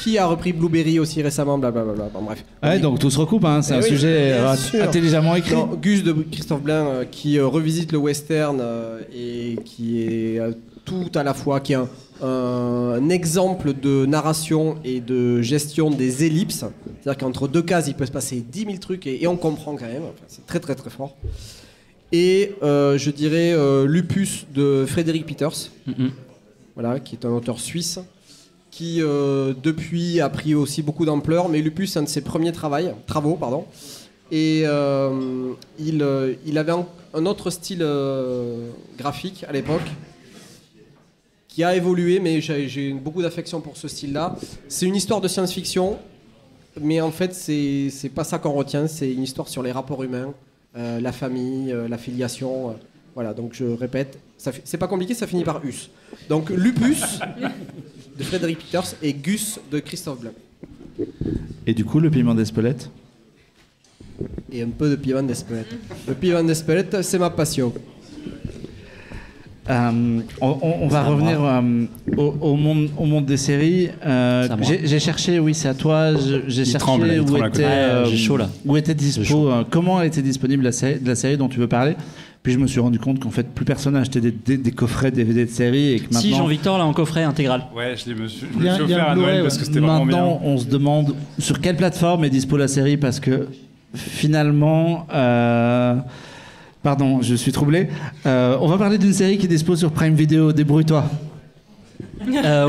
Qui a repris Blueberry aussi récemment, blablabla. Bon, bref. Ouais, donc tout se recoupe, hein. C'est Eh un oui, sujet bien sûr. intelligemment écrit. Non, Gus de Christophe Blain qui revisite le western et qui est tout à la fois, qui est un exemple de narration et de gestion des ellipses. C'est-à-dire qu'entre 2 cases, il peut se passer 10 000 trucs et on comprend quand même. Enfin, c'est très très très fort. Et je dirais Lupus de Frédéric Peters, voilà, qui est un auteur suisse, qui depuis a pris aussi beaucoup d'ampleur, mais Lupus c'est un de ses premiers travaux. Et il avait un autre style graphique à l'époque, qui a évolué, mais j'ai beaucoup d'affection pour ce style-là. C'est une histoire de science-fiction, mais en fait c'est pas ça qu'on retient, c'est une histoire sur les rapports humains, la famille, la filiation. Voilà, donc je répète, c'est pas compliqué, ça finit par us. Donc Lupus de Frédéric Peters et Gus de Christophe Blain. Et du coup, le piment d'Espelette. Et un peu de piment d'Espelette. Le piment d'Espelette, c'est ma passion. On va revenir au monde des séries. J'ai cherché, oui, c'est à toi. J'ai cherché j'ai chaud là. Où était dispo, comment était disponible la série dont tu veux parler. Puis je me suis rendu compte qu'en fait plus personne n'a acheté des coffrets DVD de séries et que maintenant. Si Jean-Victor l'a en coffret intégral. Ouais, je me suis offert à Noël parce que c'était vraiment bien. Maintenant, on se demande sur quelle plateforme est dispo la série parce que finalement. Pardon, je suis troublé. On va parler d'une série qui est dispo sur Prime Video. Débrouille-toi.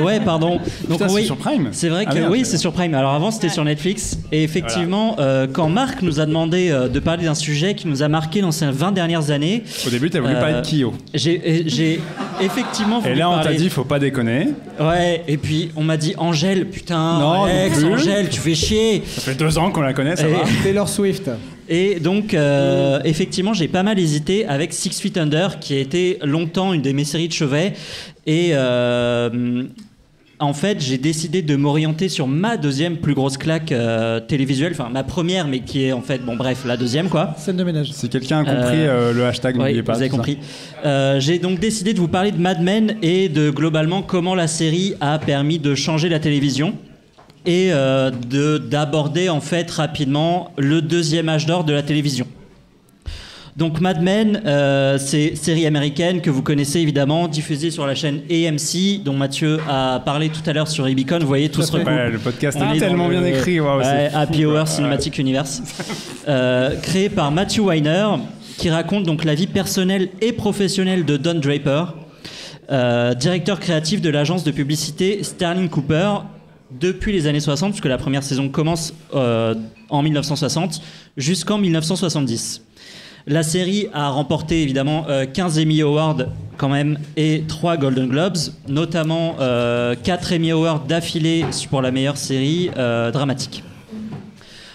Ouais, pardon. Donc Putain, oui, c'est sur Prime. C'est vrai que oui, c'est sur Prime. Alors avant, c'était sur Netflix. Et effectivement, quand Marc nous a demandé de parler d'un sujet qui nous a marqué dans ces 20 dernières années. Au début, tu as voulu parler de Kyo. J'ai effectivement voulu Et là, on parler... t'a dit, faut pas déconner. Ouais, et puis on m'a dit Angèle, putain, non, Alex, Angèle, tu fais chier. Ça fait 2 ans qu'on la connaît, ça va. Taylor Swift. Et donc, effectivement, j'ai pas mal hésité avec Six Feet Under, qui a été longtemps une de mes séries de chevet. Et en fait, j'ai décidé de m'orienter sur ma deuxième plus grosse claque télévisuelle. Enfin, ma première, mais qui est en fait, bon bref, la deuxième, quoi. Scène de ménage. Si quelqu'un a compris le hashtag, n'oubliez pas. Vous avez compris. J'ai donc décidé de vous parler de Mad Men et de globalement comment la série a permis de changer la télévision. Et d'aborder en fait rapidement le deuxième âge d'or de la télévision. Donc Mad Men, c'est série américaine que vous connaissez évidemment, diffusée sur la chaîne AMC, dont Mathieu a parlé tout à l'heure sur Rubicon. Vous voyez, tout se recoupe. Ouais, le podcast est tellement bien écrit. Wow, Happy Hour Cinematic Universe, créé par Matthew Weiner, qui raconte donc la vie personnelle et professionnelle de Don Draper, directeur créatif de l'agence de publicité Sterling Cooper, depuis les années 60, puisque la première saison commence en 1960, jusqu'en 1970. La série a remporté évidemment 15 Emmy Awards quand même et 3 Golden Globes, notamment 4 Emmy Awards d'affilée pour la meilleure série dramatique.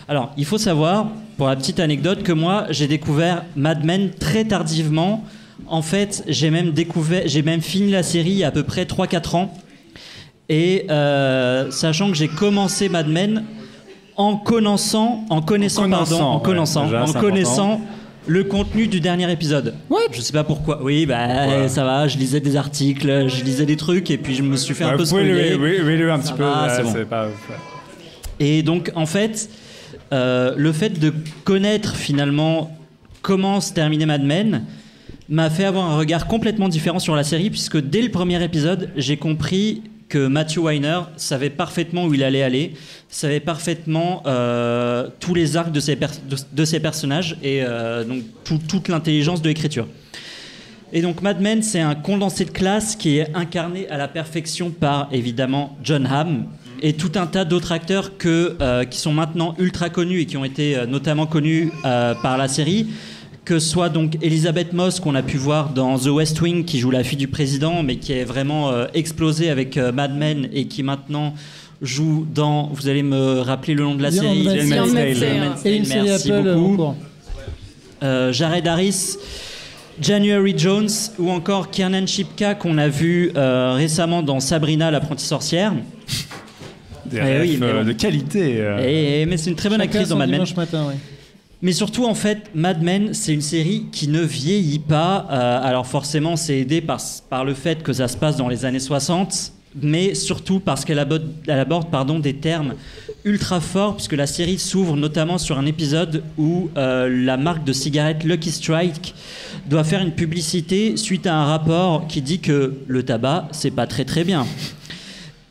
Alors, il faut savoir, pour la petite anecdote, que moi, j'ai découvert Mad Men très tardivement. En fait, j'ai même fini la série il y a à peu près 3-4 ans. Et sachant que j'ai commencé Mad Men en connaissant le contenu du dernier épisode. What? Je sais pas pourquoi. Oui, ça va, je lisais des articles, je lisais des trucs et puis je me suis fait un peu spoiler. Oui, un petit peu. C'est bon. Pas... Et donc, en fait, le fait de connaître finalement comment se terminait Mad Men m'a fait avoir un regard complètement différent sur la série, puisque dès le premier épisode, j'ai compris que Matthew Weiner savait parfaitement où il allait aller, savait parfaitement tous les arcs de ses personnages et donc toute l'intelligence de l'écriture. Et donc Mad Men, c'est un condensé de classe qui est incarné à la perfection par évidemment Jon Hamm et tout un tas d'autres acteurs qui sont maintenant ultra connus et qui ont été notamment connus par la série. Que ce soit donc Elisabeth Moss qu'on a pu voir dans The West Wing qui joue la fille du président mais qui est vraiment explosé avec Mad Men et qui maintenant joue dans, vous allez me rappeler le nom de la série, et une série Apple beaucoup. Jared Harris, January Jones ou encore Kiernan Shipka qu'on a vu récemment dans Sabrina l'apprentie sorcière. Des rêves de qualité. Mais c'est une très bonne actrice dans Mad Men. Matin, ouais. Mais surtout, en fait, Mad Men, c'est une série qui ne vieillit pas. Alors forcément, c'est aidé par le fait que ça se passe dans les années 60, mais surtout parce qu'elle aborde des termes ultra forts, puisque la série s'ouvre notamment sur un épisode où la marque de cigarettes Lucky Strike doit faire une publicité suite à un rapport qui dit que le tabac, c'est pas très très bien.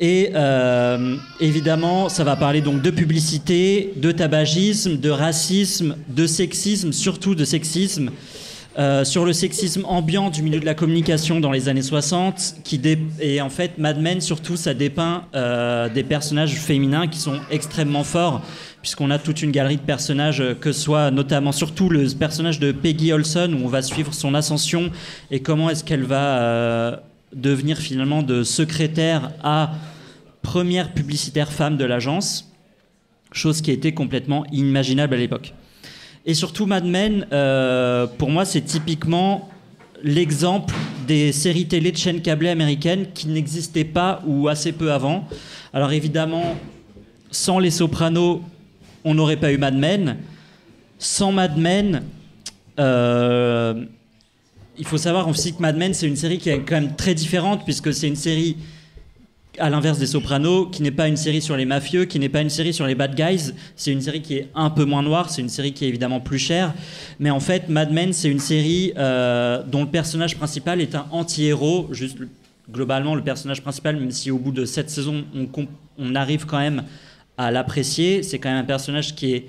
Et évidemment, ça va parler donc de publicité, de tabagisme, de racisme, de sexisme, surtout de sexisme, sur le sexisme ambiant du milieu de la communication dans les années 60. Et en fait, Mad Men, surtout, ça dépeint des personnages féminins qui sont extrêmement forts, puisqu'on a toute une galerie de personnages, que ce soit notamment, surtout le personnage de Peggy Olson, où on va suivre son ascension et comment est-ce qu'elle va... devenir finalement de secrétaire à première publicitaire femme de l'agence, chose qui était complètement inimaginable à l'époque. Et surtout Mad Men, pour moi c'est typiquement l'exemple des séries télé de chaînes câblées américaines qui n'existaient pas ou assez peu avant. Alors évidemment, sans Les Sopranos, on n'aurait pas eu Mad Men. Sans Mad Men, il faut savoir aussi que Mad Men, c'est une série qui est quand même très différente, puisque c'est une série, à l'inverse des Sopranos, qui n'est pas une série sur les mafieux, qui n'est pas une série sur les bad guys. C'est une série qui est un peu moins noire, c'est une série qui est évidemment plus chère. Mais en fait, Mad Men, c'est une série dont le personnage principal est un anti-héros. Juste, globalement, le personnage principal, même si au bout de 7 saisons, on arrive quand même à l'apprécier, c'est quand même un personnage qui est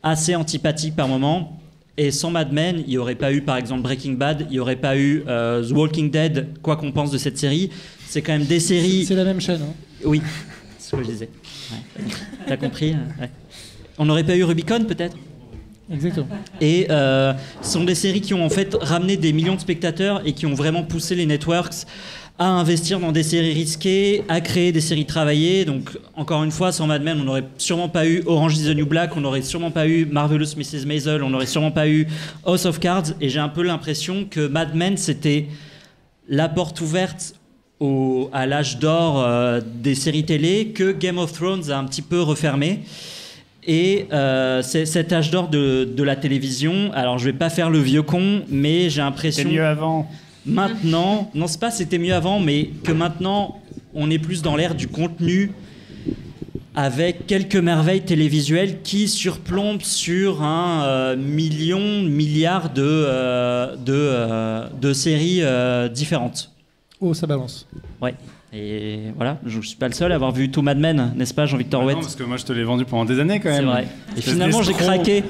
assez antipathique par moments. Et sans Mad Men, il n'y aurait pas eu, par exemple, Breaking Bad, il n'y aurait pas eu The Walking Dead, quoi qu'on pense de cette série. C'est quand même des séries... C'est la même chaîne. Hein. Oui, c'est ce que je disais. Ouais. T'as compris? Ouais. On n'aurait pas eu Rubicon, peut-être? Exactement. Et ce sont des séries qui ont en fait ramené des millions de spectateurs et qui ont vraiment poussé les networks à investir dans des séries risquées, à créer des séries travaillées. Donc, encore une fois, sans Mad Men, on n'aurait sûrement pas eu Orange is the New Black, on n'aurait sûrement pas eu Marvelous Mrs. Maisel, on n'aurait sûrement pas eu House of Cards. Et j'ai un peu l'impression que Mad Men, c'était la porte ouverte à l'âge d'or des séries télé que Game of Thrones a un petit peu refermé. Et c'est cet âge d'or de la télévision. Alors, je vais pas faire le vieux con, mais j'ai l'impression... C'était mieux avant. Maintenant, non, c'est pas c'était mieux avant, mais que maintenant, on est plus dans l'ère du contenu avec quelques merveilles télévisuelles qui surplombent sur un milliard de séries différentes. Oh, ça balance. Ouais. Et voilà, je suis pas le seul à avoir vu tout Mad Men, n'est-ce pas, Jean-Victor Ouette? Non, parce que moi je te l'ai vendu pendant des années quand même. C'est vrai. Et finalement, j'ai craqué.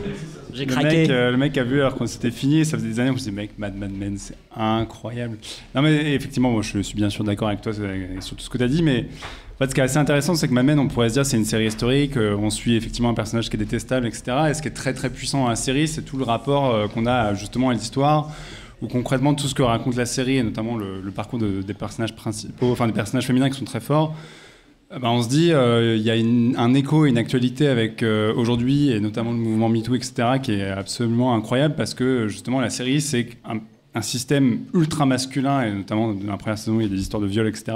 J'ai craqué. Le mec a vu alors quand c'était fini, ça faisait des années, on se disait mec, Mad Men, c'est incroyable. Non mais effectivement, moi je suis bien sûr d'accord avec toi sur tout ce que tu as dit, mais en fait, ce qui est assez intéressant, c'est que Mad Men, on pourrait se dire c'est une série historique, on suit effectivement un personnage qui est détestable, etc. Et ce qui est très très puissant dans la série, c'est tout le rapport qu'on a justement à l'histoire, où concrètement tout ce que raconte la série, et notamment le parcours des personnages principaux, enfin des personnages féminins qui sont très forts. On se dit, il y a un écho, une actualité avec aujourd'hui, et notamment le mouvement MeToo, etc., qui est absolument incroyable, parce que justement la série, c'est un système ultra masculin, et notamment dans la première saison, il y a des histoires de viol, etc.,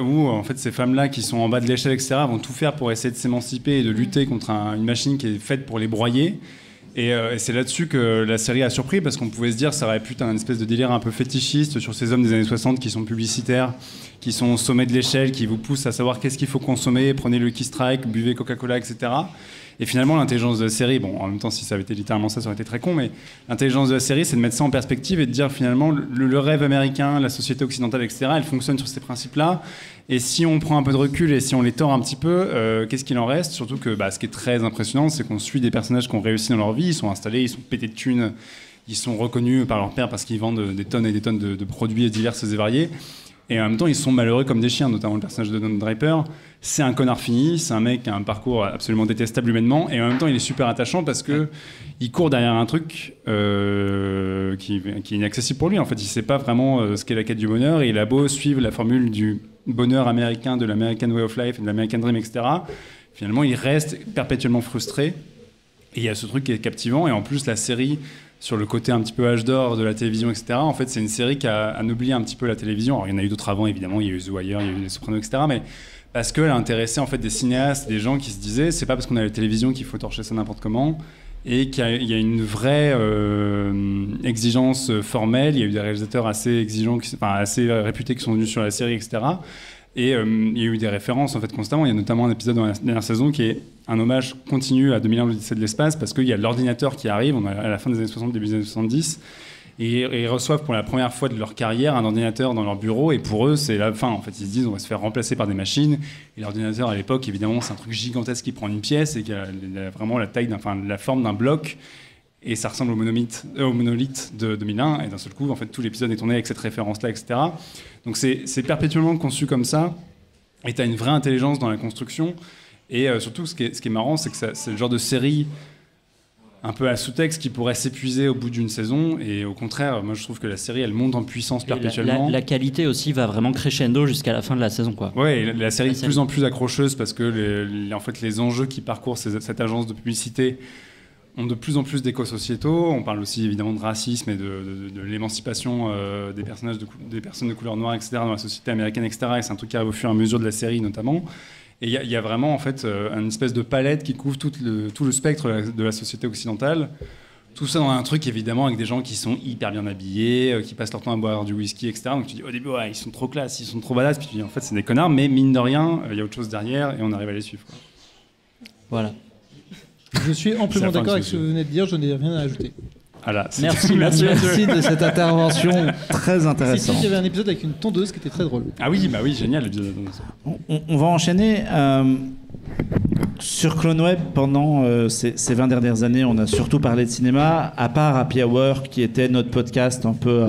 où en fait ces femmes-là qui sont en bas de l'échelle, etc., vont tout faire pour essayer de s'émanciper et de lutter contre une machine qui est faite pour les broyer. Et c'est là-dessus que la série a surpris, parce qu'on pouvait se dire ça aurait pu être un espèce de délire un peu fétichiste sur ces hommes des années 60 qui sont publicitaires, qui sont au sommet de l'échelle, qui vous poussent à savoir qu'est-ce qu'il faut consommer, prenez le Lucky Strike, buvez Coca-Cola, etc. Et finalement, l'intelligence de la série, bon, en même temps, si ça avait été littéralement ça aurait été très con, mais l'intelligence de la série, c'est de mettre ça en perspective et de dire finalement, le rêve américain, la société occidentale, etc., elle fonctionne sur ces principes-là. Et si on prend un peu de recul et si on les tord un petit peu, qu'est-ce qu'il en reste? Surtout que ce qui est très impressionnant, c'est qu'on suit des personnages qui ont réussi dans leur vie, ils sont installés, ils sont pétés de thunes, ils sont reconnus par leur père parce qu'ils vendent des tonnes et des tonnes de produits divers et variés. Et en même temps, ils sont malheureux comme des chiens, notamment le personnage de Don Draper. C'est un connard fini, c'est un mec qui a un parcours absolument détestable humainement, et en même temps, il est super attachant parce que il court derrière un truc qui est inaccessible pour lui. En fait, il sait pas vraiment ce qu'est la quête du bonheur, et il a beau suivre la formule du bonheur américain, de l'American Way of Life et de l'American Dream, etc. Finalement, il reste perpétuellement frustré. Et il y a ce truc qui est captivant, et en plus, la série, sur le côté un petit peu âge d'or de la télévision, etc. En fait, c'est une série qui a anobli un petit peu la télévision. Alors, il y en a eu d'autres avant, évidemment. Il y a eu The Wire, il y a eu Les Sopranos, etc. Mais parce qu'elle a intéressé en fait des cinéastes, des gens qui se disaient, c'est pas parce qu'on a la télévision qu'il faut torcher ça n'importe comment, et qu'il y a une vraie exigence formelle. Il y a eu des réalisateurs assez exigeants, assez réputés qui sont venus sur la série, etc. Et il y a eu des références en fait constamment. Il y a notamment un épisode dans la dernière saison qui est un hommage continu à 2001 l'Odyssée de l'espace, parce qu'il y a l'ordinateur qui arrive, on est à la fin des années 60, début des années 70, et ils reçoivent pour la première fois de leur carrière un ordinateur dans leur bureau, et pour eux c'est la fin. En fait, ils se disent on va se faire remplacer par des machines, et l'ordinateur à l'époque, évidemment, c'est un truc gigantesque qui prend une pièce et qui a vraiment la taille, la forme d'un bloc. Et ça ressemble au monolithe de 2001, et d'un seul coup, en fait, tout l'épisode est tourné avec cette référence-là, etc. Donc c'est perpétuellement conçu comme ça, et tu as une vraie intelligence dans la construction. Et surtout, ce qui est marrant, c'est que c'est le genre de série un peu à sous-texte qui pourrait s'épuiser au bout d'une saison, et au contraire, moi je trouve que la série, elle monte en puissance perpétuellement. La qualité aussi va vraiment crescendo jusqu'à la fin de la saison, quoi. Ouais, la série est de plus en plus accrocheuse, parce que en fait, les enjeux qui parcourent cette agence de publicité ont de plus en plus d'échos sociétaux. On parle aussi évidemment de racisme et de l'émancipation des personnes de couleur noire, etc., dans la société américaine, etc. Et c'est un truc qui arrive au fur et à mesure de la série, notamment. Et il y a vraiment en fait une espèce de palette qui couvre tout le spectre de la société occidentale, Tout ça dans un truc évidemment avec des gens qui sont hyper bien habillés, qui passent leur temps à boire du whisky, etc. Donc tu dis au début, ouais, ils sont trop classe, ils sont trop badass. Puis tu dis en fait, c'est des connards, mais mine de rien, il y a autre chose derrière et on arrive à les suivre, quoi. Voilà. Je suis amplement C'est la fin d'accord du avec ce que vous venez de dire, je n'ai rien à ajouter. Voilà, Merci, Mathieu. Merci de cette intervention très C'est qu'il intéressante. y avait un épisode avec une tondeuse qui était très drôle. Ah oui, bah oui, génial l'épisode. On va enchaîner. Sur CloneWeb, pendant ces 20 dernières années, on a surtout parlé de cinéma, à part Happy Hour, qui était notre podcast un peu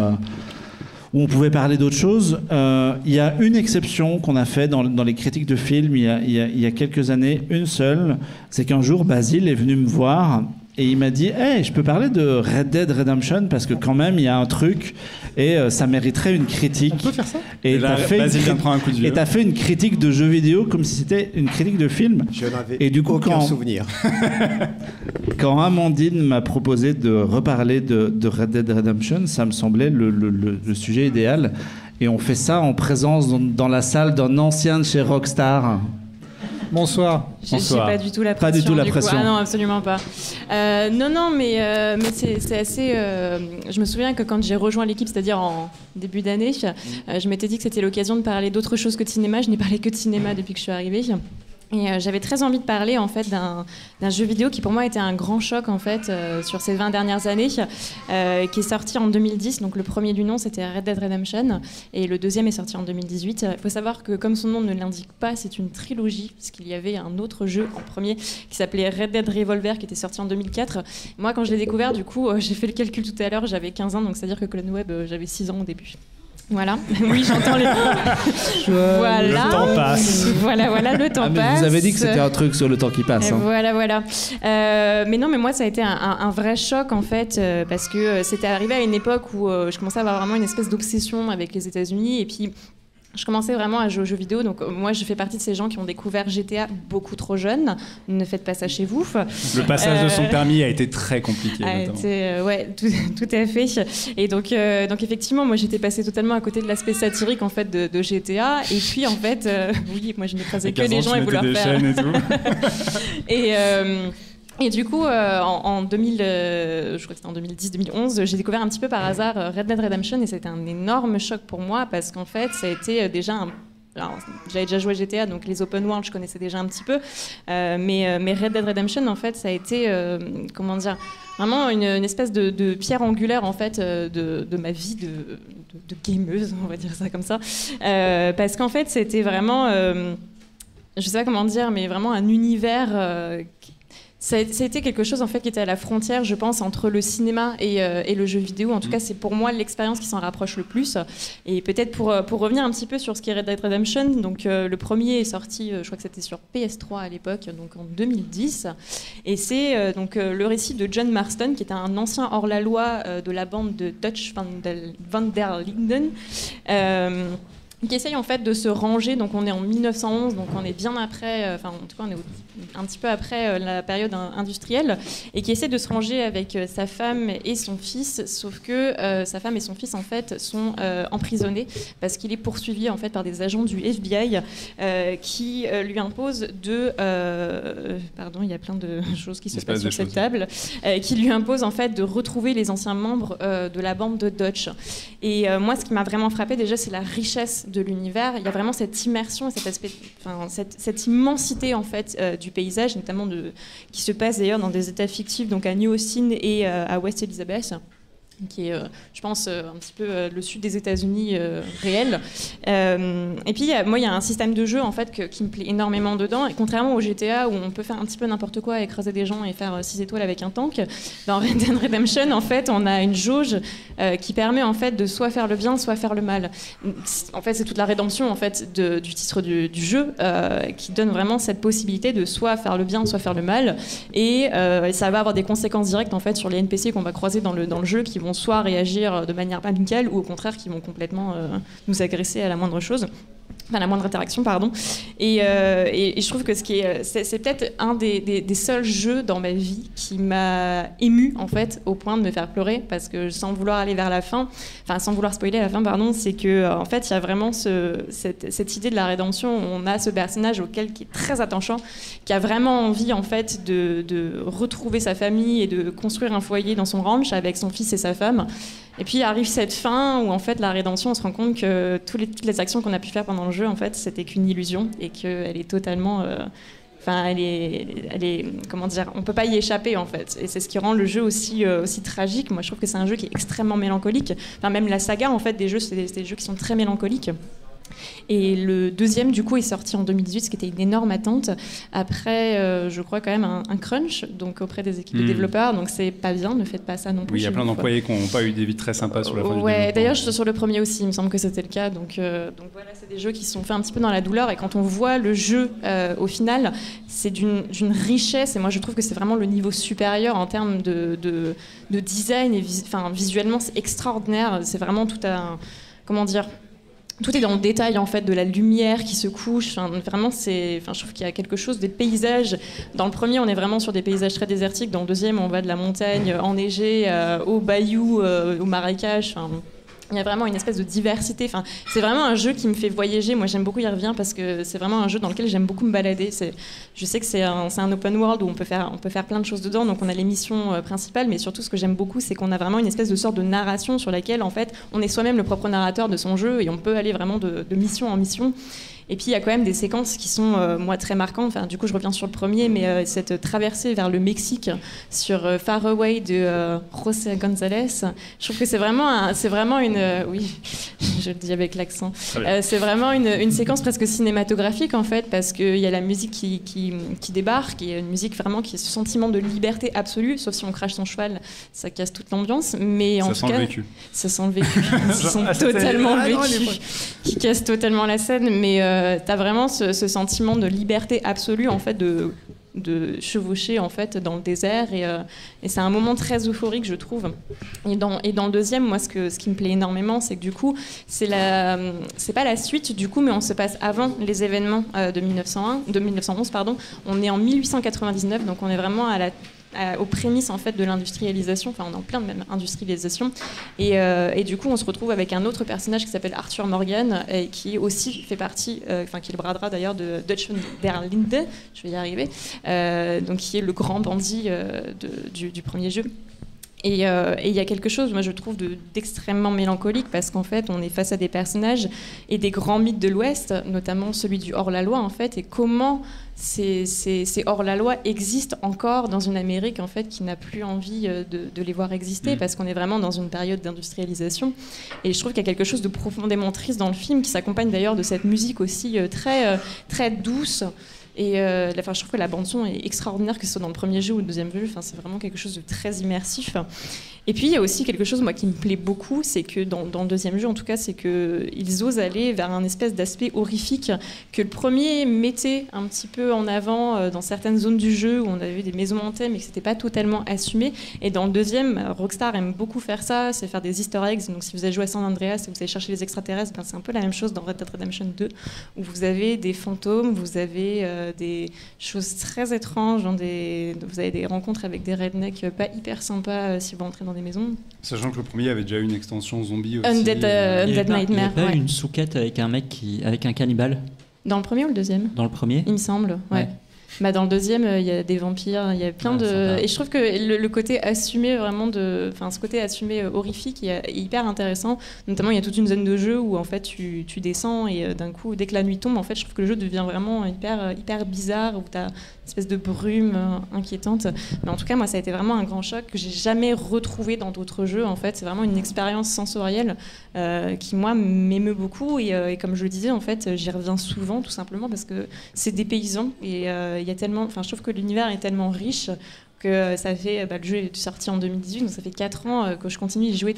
où on pouvait parler d'autres choses. Il y a une exception qu'on a fait dans les critiques de films il y a quelques années, une seule, c'est qu'un jour, Basile est venu me voir et il m'a dit « Hey, je peux parler de Red Dead Redemption parce que quand même, il y a un truc et ça mériterait une critique. » On peut faire ça ? Et là, Basile vient de prendre un coup de vieux. Et t'as fait une critique de jeux vidéo comme si c'était une critique de film. Je n'avais Et du coup, aucun souvenir. Quand Amandine m'a proposé de reparler de Red Dead Redemption, ça me semblait le sujet idéal. Et on fait ça en présence dans la salle d'un ancien de chez Rockstar. Bonsoir. J'ai pas du tout la pression. Pas du tout la coup. pression. Ah non, absolument pas. Non, mais c'est assez. Je me souviens que quand j'ai rejoint l'équipe, c'est-à-dire en début d'année, je m'étais dit que c'était l'occasion de parler d'autre chose que de cinéma. Je n'ai parlé que de cinéma depuis que je suis arrivée. Et j'avais très envie de parler en fait d'un jeu vidéo qui pour moi était un grand choc en fait sur ces 20 dernières années, qui est sorti en 2010. Donc le premier du nom c'était Red Dead Redemption et le deuxième est sorti en 2018. Il faut savoir que comme son nom ne l'indique pas, c'est une trilogie puisqu'il y avait un autre jeu en premier qui s'appelait Red Dead Revolver qui était sorti en 2004. Moi quand je l'ai découvert du coup j'ai fait le calcul tout à l'heure, j'avais 15 ans donc c'est-à-dire que CloneWeb j'avais 6 ans au début. Voilà, oui j'entends les... Voilà. Le temps passe. Voilà, le temps passe. Vous avez dit que c'était un truc sur le temps qui passe. Hein. Voilà. Mais non, mais moi ça a été un vrai choc en fait, parce que c'était arrivé à une époque où je commençais à avoir vraiment une espèce d'obsession avec les États-Unis et puis je commençais vraiment à jouer aux jeux vidéo, donc moi je fais partie de ces gens qui ont découvert GTA beaucoup trop jeune. Ne faites pas ça chez vous. Le passage de son permis a été très compliqué. Ouais, tout à fait. Et donc effectivement, moi j'étais passée totalement à côté de l'aspect satirique en fait de GTA. Et puis en fait, oui, moi je n'écrasais que les gens et vouloir faire. Chaînes et tout. Et du coup, en 2000, je crois que c'était en 2010-2011, j'ai découvert un petit peu par hasard Red Dead Redemption et c'était un énorme choc pour moi parce qu'en fait, ça a été déjà alors, j'avais déjà joué à GTA, donc les open world, je connaissais déjà un petit peu, mais Red Dead Redemption, en fait, ça a été, comment dire, vraiment une espèce de pierre angulaire en fait de ma vie de gameuse, on va dire ça comme ça, parce qu'en fait, c'était vraiment, je sais pas comment dire, mais vraiment un univers. Ça a été quelque chose en fait qui était à la frontière, je pense, entre le cinéma et le jeu vidéo. En tout cas, c'est pour moi l'expérience qui s'en rapproche le plus. Et peut-être pour revenir un petit peu sur ce qu'est Red Dead Redemption, donc le premier est sorti, je crois que c'était sur PS3 à l'époque, donc en 2010. Et c'est donc le récit de John Marston, qui était un ancien hors-la-loi de la bande de Dutch van der Linden. Qui essaye en fait de se ranger, donc on est en 1911, donc on est bien après, enfin en tout cas on est un petit peu après la période industrielle, et qui essaie de se ranger avec sa femme et son fils, sauf que sa femme et son fils en fait sont emprisonnés parce qu'il est poursuivi en fait par des agents du FBI qui lui imposent pardon, il y a plein de choses qui se passent sur cette table, qui lui imposent en fait de retrouver les anciens membres de la bande de Dutch. Et moi ce qui m'a vraiment frappé déjà c'est la richesse de l'univers. Il y a vraiment cette immersion et cet aspect, enfin, cette immensité en fait du paysage, notamment qui se passe d'ailleurs dans des états fictifs, donc à New Austin et à West Elizabeth, qui est, je pense, un petit peu le sud des États-Unis réel. Et puis, moi, il y a un système de jeu en fait qui me plaît énormément dedans. Et contrairement au GTA où on peut faire un petit peu n'importe quoi, écraser des gens et faire 6 étoiles avec un tank, dans Red Dead Redemption, en fait, on a une jauge qui permet en fait de soit faire le bien, soit faire le mal. En fait, c'est toute la rédemption en fait du titre du jeu qui donne vraiment cette possibilité de soit faire le bien, soit faire le mal. Et ça va avoir des conséquences directes en fait sur les NPC qu'on va croiser dans le jeu, qui vont soit réagir de manière amicale ou au contraire qui vont complètement nous agresser à la moindre chose. Enfin, la moindre interaction, pardon. Et je trouve que c'est peut-être un des seuls jeux dans ma vie qui m'a ému en fait, au point de me faire pleurer, parce que sans vouloir aller vers la fin, enfin sans vouloir spoiler la fin, pardon, c'est que en fait il y a vraiment cette idée de la rédemption. On a ce personnage qui est très attachant, qui a vraiment envie en fait de retrouver sa famille et de construire un foyer dans son ranch avec son fils et sa femme. Et puis arrive cette fin où en fait la rédemption, on se rend compte que toutes les actions qu'on a pu faire pendant le jeu, en fait, c'était qu'une illusion et qu'elle est totalement, elle est, comment dire, on peut pas y échapper en fait. Et c'est ce qui rend le jeu aussi tragique. Moi, je trouve que c'est un jeu qui est extrêmement mélancolique. Enfin, même la saga en fait des jeux, c'est des jeux qui sont très mélancoliques. Et le deuxième, du coup, est sorti en 2018, ce qui était une énorme attente. Après, je crois quand même un crunch, donc auprès des équipes de développeurs. Donc c'est pas bien, ne faites pas ça non plus. Oui, il y a plein d'employés qui n'ont pas eu des vies très sympas sur la fin du développement. D'ailleurs, sur le premier aussi, il me semble que c'était le cas. Donc voilà, c'est des jeux qui sont faits un petit peu dans la douleur. Et quand on voit le jeu, au final, c'est d'une richesse. Et moi, je trouve que c'est vraiment le niveau supérieur en termes de design. Et visuellement, c'est extraordinaire. C'est vraiment tout un... Comment dire ? Tout est dans le détail en fait de la lumière qui se couche. Vraiment, je trouve qu'il y a quelque chose des paysages. Dans le premier, on est vraiment sur des paysages très désertiques. Dans le deuxième, on va de la montagne enneigée au bayou, au marécage. Il y a vraiment une espèce de diversité. C'est vraiment un jeu qui me fait voyager. Moi, j'aime beaucoup y revenir parce que c'est vraiment un jeu dans lequel j'aime beaucoup me balader. Je sais que c'est un open world où on peut faire plein de choses dedans. Donc, on a les missions principales, mais surtout, ce que j'aime beaucoup, c'est qu'on a vraiment une espèce de sorte de narration sur laquelle, en fait, on est soi-même le propre narrateur de son jeu et on peut aller vraiment de mission en mission. Et puis il y a quand même des séquences qui sont moi très marquantes. Enfin, du coup, je reviens sur le premier, mais cette traversée vers le Mexique sur Far Away de José González, je trouve que c'est vraiment une oui, je le dis avec l'accent. C'est vraiment une séquence presque cinématographique en fait, parce qu'il y a la musique qui débarque, et une musique vraiment qui est ce sentiment de liberté absolue. Sauf si on crache son cheval, ça casse toute l'ambiance. Mais en tout cas, ça sent le vécu. Ça sent totalement le vécu, qui casse totalement la scène, mais t'as vraiment ce sentiment de liberté absolue en fait, de chevaucher en fait dans le désert, et c'est un moment très euphorique, je trouve. Et dans le deuxième, moi ce qui me plaît énormément, c'est que du coup c'est pas la suite du coup, mais on se passe avant les événements de 1911 pardon. On est en 1899, donc on est vraiment aux prémices en fait de l'industrialisation. Enfin, on est en plein de même industrialisation, et du coup on se retrouve avec un autre personnage qui s'appelle Arthur Morgan, et qui aussi fait partie, qui est le bras droit d'ailleurs de Dutch von der Linde, je vais y arriver, donc qui est le grand bandit du premier jeu. Et il y a quelque chose, moi je trouve, d'extrêmement mélancolique, parce qu'en fait on est face à des personnages et des grands mythes de l'Ouest, notamment celui du hors-la-loi en fait, et comment ces hors-la-loi existent encore dans une Amérique en fait qui n'a plus envie de les voir exister, parce qu'on est vraiment dans une période d'industrialisation. Et je trouve qu'il y a quelque chose de profondément triste dans le film, qui s'accompagne d'ailleurs de cette musique aussi très, très douce. Et je trouve que la bande-son est extraordinaire, que ce soit dans le premier jeu ou le deuxième jeu. C'est vraiment quelque chose de très immersif. Et puis, il y a aussi quelque chose, moi, qui me plaît beaucoup, c'est que dans le deuxième jeu, en tout cas, c'est qu'ils osent aller vers un espèce d'aspect horrifique que le premier mettait un petit peu en avant dans certaines zones du jeu où on avait des maisons hantées, mais que c'était pas totalement assumé. Et dans le deuxième, Rockstar aime beaucoup faire ça, c'est faire des easter eggs. Donc, si vous avez joué à San Andreas et vous allez chercher les extraterrestres, c'est un peu la même chose dans Red Dead Redemption 2, où vous avez des fantômes, vous avez des choses très étranges, vous avez des rencontres avec des rednecks pas hyper sympas si vous entrez dans des maisons. Sachant que le premier avait déjà une extension zombie aussi. Undead Nightmare. Il n'y a pas une souquette avec un mec avec un cannibale? Dans le premier ou le deuxième? Dans le premier, il me semble, ouais. Dans le deuxième, il y a des vampires, il y a plein de... Et je trouve que le côté assumé vraiment ce côté assumé horrifique est hyper intéressant. Notamment, il y a toute une zone de jeu où en fait tu descends, et d'un coup, dès que la nuit tombe, en fait, je trouve que le jeu devient vraiment hyper bizarre, où tu as une espèce de brume inquiétante. Mais en tout cas, moi, ça a été vraiment un grand choc que j'ai jamais retrouvé dans d'autres jeux. En fait, c'est vraiment une expérience sensorielle qui, moi, m'émeut beaucoup. Et comme je le disais, en fait, j'y reviens souvent, tout simplement parce que c'est dépaysant. Et il y a tellement, je trouve que l'univers est tellement riche que ça fait, le jeu est sorti en 2018, donc ça fait 4 ans que je continue d'y jouer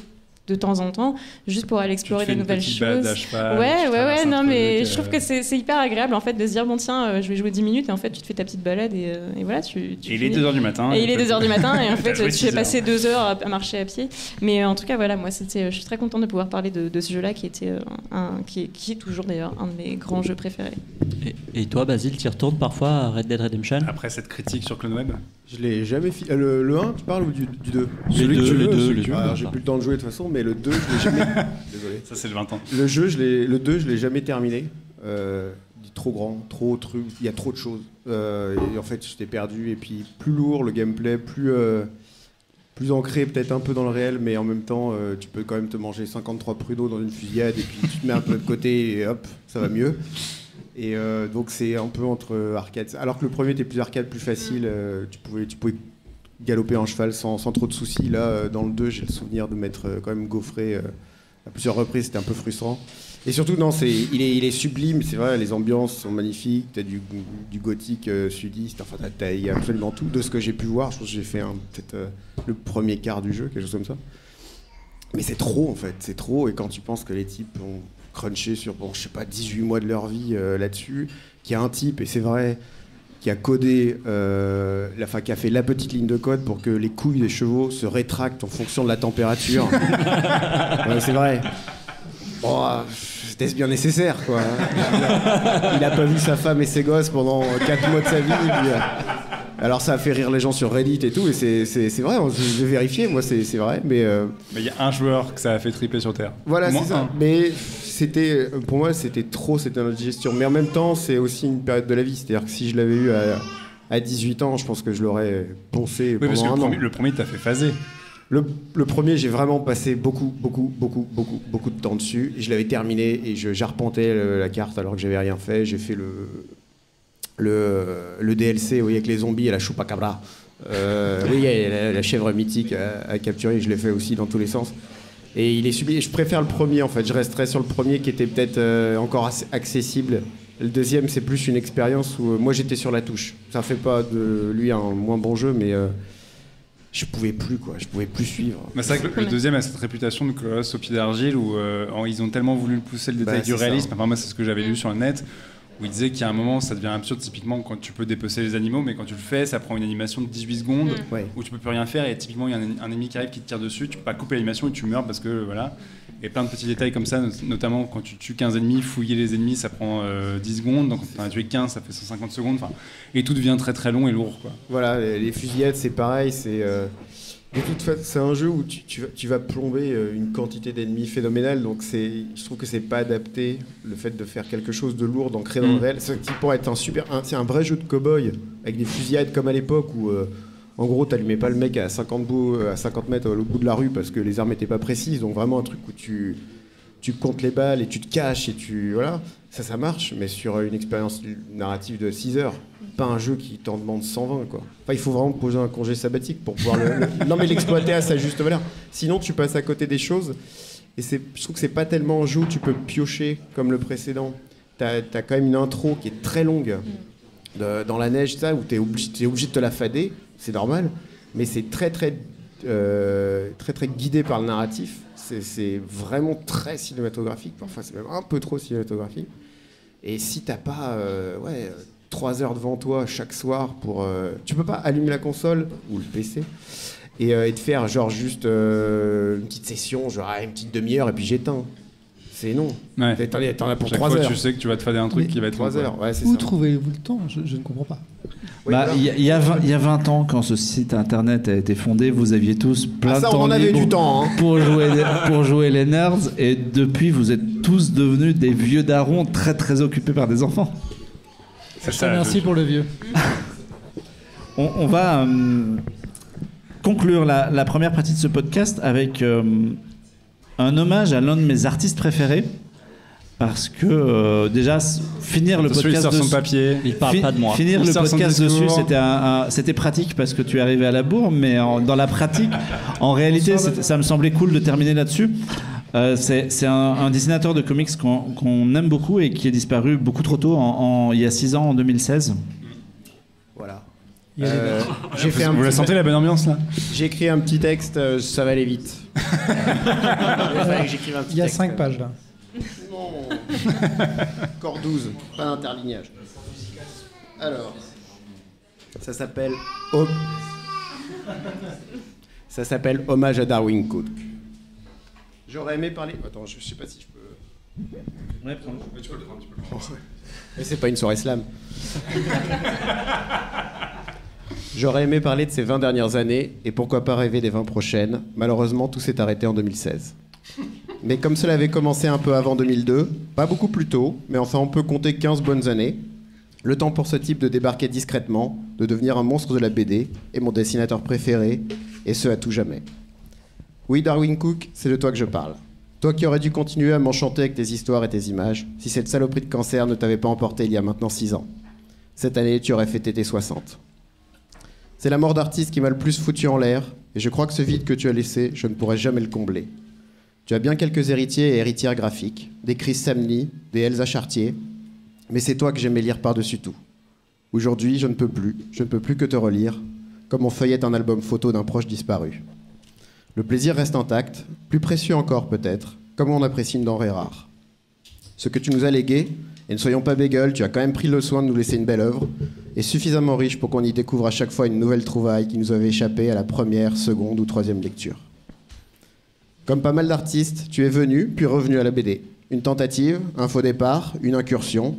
de temps en temps, juste pour aller explorer des nouvelles choses. Ouais, non, mais je trouve que c'est hyper agréable en fait de se dire bon tiens, je vais jouer 10 minutes et en fait tu te fais ta petite balade et voilà, tu il est 2h du matin. Et il est 2h du matin et en fait joué tu fais 6 passer 2 heures à marcher à pied. Mais en tout cas voilà, moi je suis très contente de pouvoir parler de ce jeu-là qui était qui est toujours d'ailleurs un de mes grands jeux préférés. Et toi, Basile, tu y retournes parfois à Red Dead Redemption? Après cette critique sur CloneWeb, Je l'ai jamais fait. Le 1, tu parles ou du 2? Les deux. Alors, j'ai plus le temps de jouer de toute façon, mais le 2, je l'ai jamais. Désolé. ça c'est le 20 ans. Le 2, je l'ai jamais terminé. Il est trop grand, trop truc, il y a trop de choses. Et en fait, j'étais perdu. Et puis, plus lourd, le gameplay, plus ancré peut-être un peu dans le réel, mais en même temps, tu peux quand même te manger 53 pruneaux dans une fusillade et puis tu te mets un peu de côté et hop, ça va mieux. Et donc c'est un peu entre arcade. Alors que le premier était plus arcade, plus facile, tu pouvais galoper en cheval sans trop de soucis. Là, dans le 2, j'ai le souvenir de m'être quand même gaufré à plusieurs reprises, c'était un peu frustrant. Et surtout, non, il est sublime, c'est vrai, les ambiances sont magnifiques, t'as du gothique sudiste, enfin il y a absolument tout de ce que j'ai pu voir. Je pense que j'ai fait peut-être le premier quart du jeu, quelque chose comme ça. Mais c'est trop en fait, c'est trop, et quand tu penses que les types ont crunché sur, je sais pas, 18 mois de leur vie là-dessus, qu'il y a un type, et c'est vrai, qui a codé, qui a fait la petite ligne de code pour que les couilles des chevaux se rétractent en fonction de la température. Ouais, c'est vrai. Bon, c'était bien nécessaire, quoi. Il a pas vu sa femme et ses gosses pendant 4 mois de sa vie. Puis, alors ça a fait rire les gens sur Reddit et tout, et c'est vrai, j'ai vérifié, moi c'est vrai, mais il y a un joueur que ça a fait triper sur Terre. Voilà, c'est ça. Mais pour moi c'était trop, c'était une indigestion. Mais en même temps, c'est aussi une période de la vie, c'est-à-dire que si je l'avais eu à 18 ans, je pense que je l'aurais poncé pendant un an. Le premier t'a fait phaser. Le premier, j'ai vraiment passé beaucoup de temps dessus. Et je l'avais terminé et j'arpentais la carte alors que j'avais rien fait. J'ai fait le DLC, vous voyez, avec les zombies et la chupacabra. Oui, la chèvre mythique à capturer, je l'ai fait aussi dans tous les sens. Et il est sublime. Je préfère le premier, en fait. Je resterai sur le premier qui était peut-être encore assez accessible. Le deuxième, c'est plus une expérience où moi j'étais sur la touche. Ça fait pas de lui un moins bon jeu, mais je pouvais plus suivre. Bah, c'est vrai que le deuxième a cette réputation de colosse au pied d'argile où ils ont tellement voulu pousser le détail du réalisme. Enfin, moi, c'est ce que j'avais lu sur le net, où il disait qu'il y a un moment, ça devient absurde, typiquement quand tu peux dépecer les animaux, mais quand tu le fais, ça prend une animation de 18 secondes où tu peux plus rien faire, et typiquement il y a un ennemi qui arrive qui te tire dessus, tu peux pas couper l'animation et tu meurs parce que voilà. Et plein de petits détails comme ça, notamment quand tu tues 15 ennemis, fouiller les ennemis, ça prend 10 secondes, donc quand tu en as tué 15, ça fait 150 secondes, et tout devient très très long et lourd, quoi. Voilà, les fusillades, c'est pareil, de toute façon, c'est un jeu où tu vas plomber une quantité d'ennemis phénoménale, donc je trouve que c'est pas adapté, le fait de faire quelque chose de lourd, d'ancrer dans le réel. C'est pour être c'est un vrai jeu de cow-boy, avec des fusillades comme à l'époque où, en gros, t'allumais pas le mec à 50 mètres à l'autre bout de la rue parce que les armes étaient pas précises, donc vraiment un truc où tu comptes les balles et tu te caches et voilà, ça marche, mais sur une expérience narrative de 6 heures. Pas un jeu qui t'en demande 120, quoi. Enfin, il faut vraiment poser un congé sabbatique pour pouvoir l'exploiter à sa juste valeur. Sinon, tu passes à côté des choses. Et je trouve que c'est pas tellement un jeu où tu peux piocher comme le précédent. T'as quand même une intro qui est très longue dans la neige, ça, où t'es obligé de te la fader. C'est normal. Mais c'est très guidé par le narratif. C'est vraiment très cinématographique. Parfois, c'est même un peu trop cinématographique. Et si t'as pas 3 heures devant toi chaque soir tu peux pas allumer la console ou le PC et te faire genre juste une petite session, genre une petite demi-heure et puis j'éteins. C'est non. Ouais. T'en as pour 3 heures. Tu sais que tu vas te fader un truc qui va être 3 heures. Ouais, Où trouvez-vous le temps ? Je ne comprends pas. Il y a 20 ans, quand ce site internet a été fondé, vous aviez tous plein de temps libre pour jouer les nerds, et depuis vous êtes tous devenus des vieux darons très très occupés par des enfants. Merci pour le vieux. On va conclure la première partie de ce podcast avec un hommage à l'un de mes artistes préférés. Parce que déjà, finir le podcast dessus, son papier. Il parle pas de moi. Finir le podcast dessus, c'était pratique parce que tu es arrivé à la bourre, mais dans la pratique, en réalité, ça me semblait cool de terminer là-dessus. C'est un dessinateur de comics qu'on aime beaucoup et qui est disparu beaucoup trop tôt, il y a 6 ans, en 2016. Voilà. J'ai fait un Vous la sentez la bonne ambiance là? J'ai écrit un petit texte, ça va aller vite. Il fallait que j'écrive un petit Il y a texte. 5 pages là. Non. Encore 12, pas d'interlignage. Alors, ça s'appelle ça s'appelle Hommage à Darwin Cook. J'aurais aimé parler. Attends, je sais pas si je peux. Ouais, prends-le. Tu peux le prendre. Mais c'est pas une soirée slam. J'aurais aimé parler de ces 20 dernières années et pourquoi pas rêver des 20 prochaines. Malheureusement, tout s'est arrêté en 2016. Mais comme cela avait commencé un peu avant 2002, pas beaucoup plus tôt, mais enfin on peut compter 15 bonnes années, le temps pour ce type de débarquer discrètement, de devenir un monstre de la BD et mon dessinateur préféré, et ce à tout jamais. Oui, Darwin Cook, c'est de toi que je parle. Toi qui aurais dû continuer à m'enchanter avec tes histoires et tes images, si cette saloperie de cancer ne t'avait pas emporté il y a maintenant 6 ans. Cette année, tu aurais fêté tes 60. C'est la mort d'artiste qui m'a le plus foutu en l'air, et je crois que ce vide que tu as laissé, je ne pourrai jamais le combler. Tu as bien quelques héritiers et héritières graphiques, des Chris Samney, des Elsa Chartier, mais c'est toi que j'aimais lire par-dessus tout. Aujourd'hui, je ne peux plus que te relire, comme on feuillette un album photo d'un proche disparu. Le plaisir reste intact, plus précieux encore peut-être, comme on apprécie une denrée rare. Ce que tu nous as légué, et ne soyons pas bégueules, tu as quand même pris le soin de nous laisser une belle œuvre, et suffisamment riche pour qu'on y découvre à chaque fois une nouvelle trouvaille qui nous avait échappé à la première, seconde ou troisième lecture. Comme pas mal d'artistes, tu es venu, puis revenu à la BD. Une tentative, un faux départ, une incursion,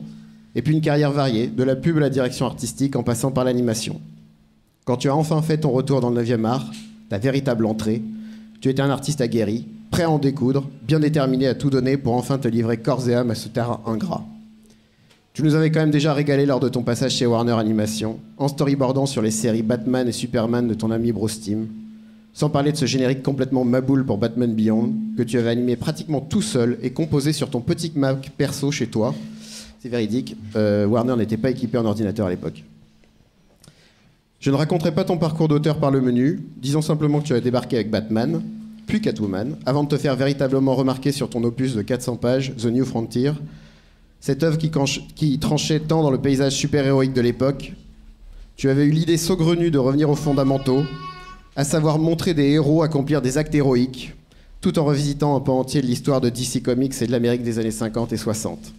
et puis une carrière variée, de la pub à la direction artistique en passant par l'animation. Quand tu as enfin fait ton retour dans le 9e art, ta véritable entrée, tu étais un artiste aguerri, prêt à en découdre, bien déterminé à tout donner pour enfin te livrer corps et âme à ce terrain ingrat. Tu nous avais quand même déjà régalé lors de ton passage chez Warner Animation, en storyboardant sur les séries Batman et Superman de ton ami Bruce Timm, sans parler de ce générique complètement maboule pour Batman Beyond, que tu avais animé pratiquement tout seul et composé sur ton petit Mac perso chez toi. C'est véridique, Warner n'était pas équipé en ordinateur à l'époque. Je ne raconterai pas ton parcours d'auteur par le menu, disons simplement que tu as débarqué avec Batman, puis Catwoman, avant de te faire véritablement remarquer sur ton opus de 400 pages, The New Frontier, cette œuvre qui tranchait tant dans le paysage super-héroïque de l'époque. Tu avais eu l'idée saugrenue de revenir aux fondamentaux, à savoir montrer des héros accomplir des actes héroïques, tout en revisitant un pan entier de l'histoire de DC Comics et de l'Amérique des années 50 et 60.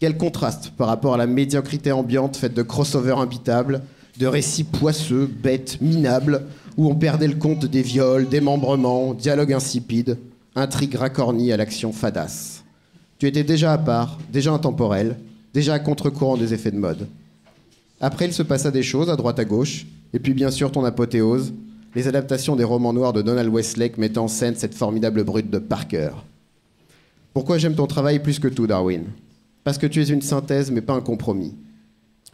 Quel contraste par rapport à la médiocrité ambiante faite de crossovers imbitables, de récits poisseux, bêtes, minables, où on perdait le compte des viols, démembrements, dialogues insipides, intrigues racornies à l'action fadasse. Tu étais déjà à part, déjà intemporel, déjà à contre-courant des effets de mode. Après, il se passa des choses à droite à gauche, et puis bien sûr ton apothéose, les adaptations des romans noirs de Donald Westlake mettant en scène cette formidable brute de Parker. Pourquoi j'aime ton travail plus que tout, Darwin? Parce que tu es une synthèse, mais pas un compromis.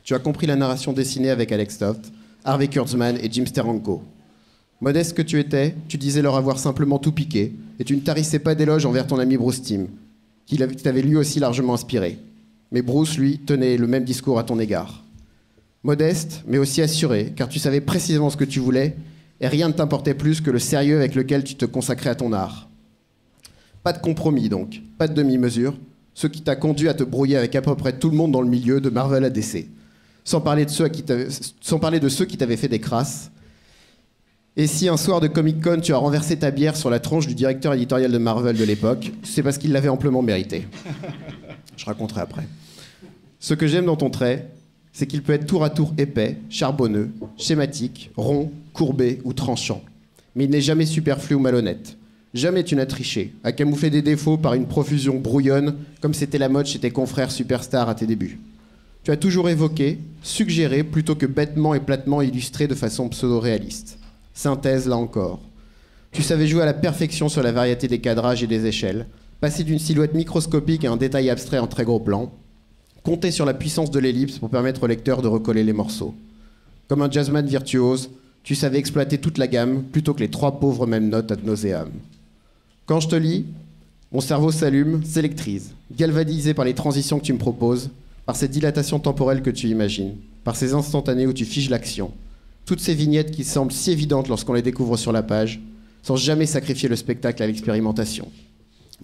Tu as compris la narration dessinée avec Alex Toft, Harvey Kurtzman et Jim Steranko. Modeste que tu étais, tu disais leur avoir simplement tout piqué, et tu ne tarissais pas d'éloges envers ton ami Bruce Timm, qui t'avait lui aussi largement inspiré. Mais Bruce, lui, tenait le même discours à ton égard. Modeste, mais aussi assuré, car tu savais précisément ce que tu voulais, et rien ne t'importait plus que le sérieux avec lequel tu te consacrais à ton art. Pas de compromis donc, pas de demi-mesure, ce qui t'a conduit à te brouiller avec à peu près tout le monde dans le milieu de Marvel à DC. Sans parler de ceux qui t'avaient fait des crasses. Et si un soir de Comic-Con, tu as renversé ta bière sur la tronche du directeur éditorial de Marvel de l'époque, c'est parce qu'il l'avait amplement mérité. Je raconterai après. Ce que j'aime dans ton trait, c'est qu'il peut être tour à tour épais, charbonneux, schématique, rond, courbé ou tranchant. Mais il n'est jamais superflu ou malhonnête. Jamais tu n'as triché, à camoufler des défauts par une profusion brouillonne, comme c'était la mode chez tes confrères superstars à tes débuts. Tu as toujours évoqué, suggéré, plutôt que bêtement et platement illustré de façon pseudo-réaliste. Synthèse, là encore. Tu savais jouer à la perfection sur la variété des cadrages et des échelles, passer d'une silhouette microscopique à un détail abstrait en très gros plan, compter sur la puissance de l'ellipse pour permettre au lecteur de recoller les morceaux. Comme un jazzman virtuose, tu savais exploiter toute la gamme, plutôt que les 3 pauvres mêmes notes ad nauseam. Quand je te lis, mon cerveau s'allume, s'électrise, galvanisé par les transitions que tu me proposes, par ces dilatations temporelles que tu imagines, par ces instantanés où tu figes l'action, toutes ces vignettes qui semblent si évidentes lorsqu'on les découvre sur la page, sans jamais sacrifier le spectacle à l'expérimentation.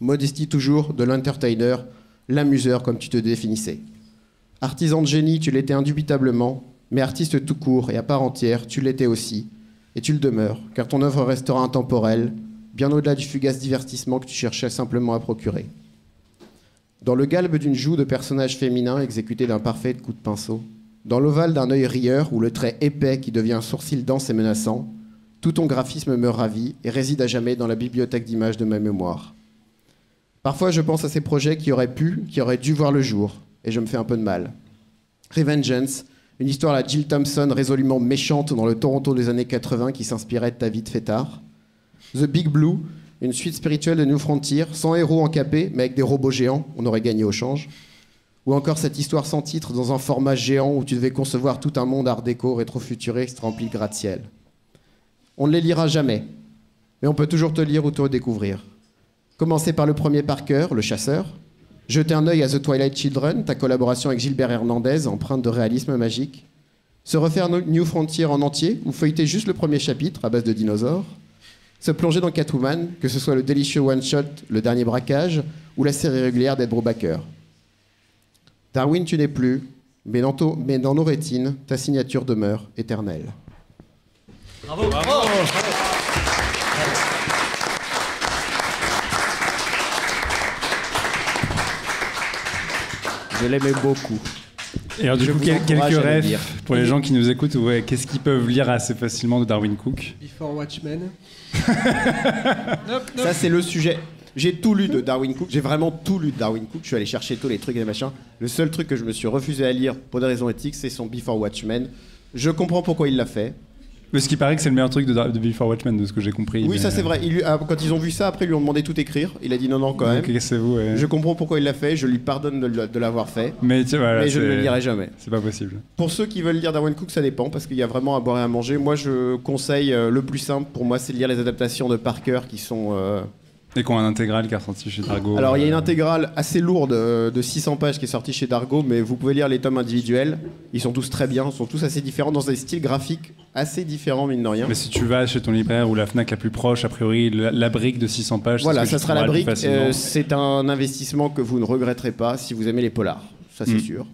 Modestie toujours de l'entertainer, l'amuseur comme tu te définissais. Artisan de génie, tu l'étais indubitablement, Mais artiste tout court et à part entière, tu l'étais aussi, et tu le demeures, car ton œuvre restera intemporelle, bien au-delà du fugace divertissement que tu cherchais simplement à procurer. Dans le galbe d'une joue de personnage féminin exécuté d'un parfait coup de pinceau, dans l'ovale d'un œil rieur ou le trait épais qui devient un sourcil dense et menaçant, tout ton graphisme me ravit et réside à jamais dans la bibliothèque d'images de ma mémoire. Parfois, je pense à ces projets qui auraient dû voir le jour, et je me fais un peu de mal. Revengeance, une histoire à la Jill Thompson résolument méchante dans le Toronto des années 80 qui s'inspirait de ta vie de fêtard. The Big Blue, une suite spirituelle de New Frontier, sans héros encapés, mais avec des robots géants, on aurait gagné au change. Ou encore cette histoire sans titre dans un format géant où tu devais concevoir tout un monde art déco rétro-futuriste rempli de gratte-ciel. On ne les lira jamais, mais on peut toujours te lire ou te redécouvrir. Commencer par le premier Parker, Le Chasseur, jeter un œil à The Twilight Children, ta collaboration avec Gilbert Hernandez, empreinte de réalisme magique, se refaire New Frontier en entier ou feuilleter juste le premier chapitre à base de dinosaures, se plonger dans Catwoman, que ce soit le délicieux one-shot Le Dernier Braquage ou la série régulière d'Ed Brubaker. Darwin, tu n'es plus, mais dans nos rétines, ta signature demeure éternelle. Bravo, bravo. Je l'aimais beaucoup. Et alors, du Je coup, vous quelques encourage à le lire. refs pour les gens qui nous écoutent, ouais, qu'est-ce qu'ils peuvent lire assez facilement de Darwin Cook? Before Watchmen. Ça, c'est le sujet. J'ai tout lu de Darwin Cook. J'ai vraiment tout lu de Darwin Cook. Je suis allé chercher tous les trucs et les machins. Le seul truc que je me suis refusé à lire pour des raisons éthiques, c'est son Before Watchmen. Je comprends pourquoi il l'a fait. Parce qu'il paraît que c'est le meilleur truc de Before Watchmen, de ce que j'ai compris. Oui, mais... ça c'est vrai. Quand ils ont vu ça, après, ils lui ont demandé tout écrire. Il a dit non, quand même. C'est vous, ouais. Je comprends pourquoi il l'a fait. Je lui pardonne de l'avoir fait. Mais, voilà, mais je ne le lirai jamais. C'est pas possible. Pour ceux qui veulent lire Darwin Cook, ça dépend, parce qu'il y a vraiment à boire et à manger. Moi, je conseille le plus simple pour moi, c'est de lire les adaptations de Parker qui sont. Et qu'on a un intégral qui est ressorti chez Dargo. Alors, il y a une intégrale assez lourde de 600 pages qui est sortie chez Dargo, mais vous pouvez lire les tomes individuels. Ils sont tous très bien, ils sont tous assez différents, dans des styles graphiques assez différents, mine de rien. Mais si tu vas chez ton libraire ou la Fnac la plus proche, a priori, la brique de 600 pages, voilà, c'est ce que ça tu sera la trouveras le brique. plus facilement. C'est un investissement que vous ne regretterez pas si vous aimez les polars, ça c'est sûr.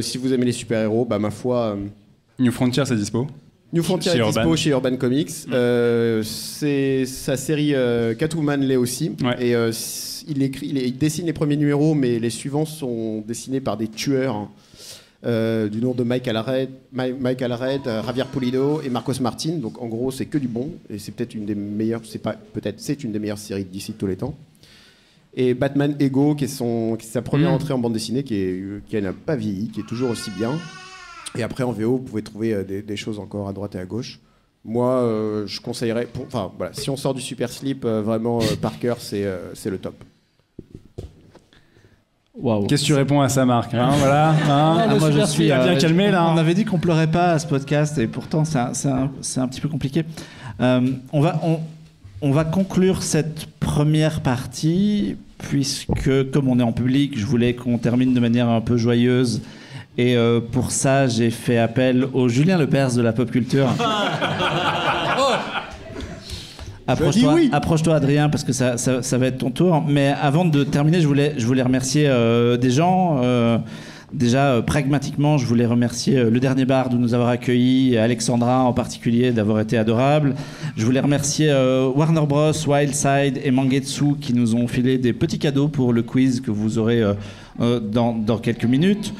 Si vous aimez les super-héros, bah ma foi. New Frontier, c'est dispo. New Frontier est dispo chez Urban Comics. C'est sa série Catwoman l'est aussi. Ouais. Et il dessine les premiers numéros, mais les suivants sont dessinés par des tueurs du nom de Mike Allred, Javier Pulido et Marcos Martin. Donc en gros, c'est que du bon. Et c'est peut-être une des meilleures, c'est une des meilleures séries d'ici de tous les temps. Et Batman Ego, qui est sa première entrée en bande dessinée, qui n'a pas vieilli, qui est toujours aussi bien. Et après, en VO, vous pouvez trouver des choses encore à droite et à gauche. Moi, je conseillerais... voilà, si on sort du Super Slip, vraiment, Parker, c'est le top. Wow. Qu'est-ce que tu réponds à ça, Marc, voilà, hein moi, je suis bien calmé, là. On avait dit qu'on pleurait pas à ce podcast, et pourtant, c'est un petit peu compliqué. On va conclure cette première partie, puisque, comme on est en public, je voulais qu'on termine de manière un peu joyeuse. Et pour ça, j'ai fait appel au Julien Lepers de la pop culture. Approche-toi, Adrien, parce que ça va être ton tour. Mais avant de terminer, je voulais remercier des gens. Déjà, pragmatiquement, je voulais remercier le dernier bar de nous avoir accueillis, Alexandra en particulier, d'avoir été adorable. Je voulais remercier Warner Bros, Wildside et Mangetsu qui nous ont filé des petits cadeaux pour le quiz que vous aurez dans quelques minutes.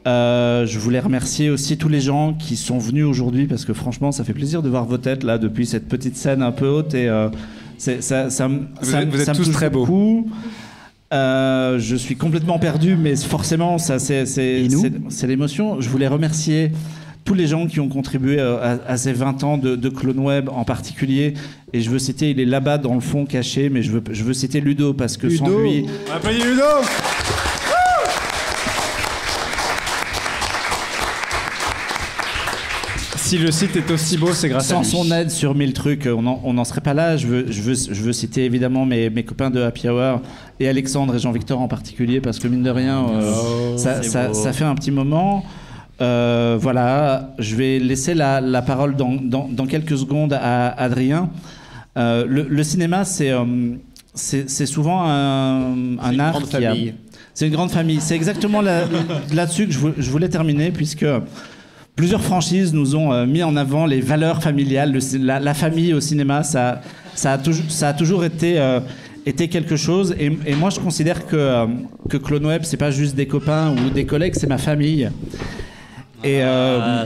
Je voulais remercier aussi tous les gens qui sont venus aujourd'hui, parce que franchement ça fait plaisir de voir vos têtes là depuis cette petite scène un peu haute, et vous êtes tous très beaux. Je suis complètement perdu, mais forcément c'est l'émotion. Je voulais remercier tous les gens qui ont contribué à ces 20 ans de Clone Web en particulier, et je veux citer, il est là-bas dans le fond caché, mais je veux citer Ludo, parce que sans lui... Applaudissez Ludo. Si le site est aussi beau, c'est grâce à lui. Sans son aide sur 1000 trucs, on n'en serait pas là. Je veux citer évidemment mes copains de Happy Hour et Alexandre et Jean-Victor en particulier, parce que mine de rien, ça fait un petit moment. Voilà, je vais laisser la parole dans quelques secondes à Adrien. Le cinéma, c'est souvent un art qui a... C'est une grande famille. C'est exactement là-dessus que je voulais terminer, puisque... Plusieurs franchises nous ont mis en avant les valeurs familiales, la famille au cinéma, ça a toujours été quelque chose. Et moi, je considère que Clone Web, c'est pas juste des copains ou des collègues, c'est ma famille. Et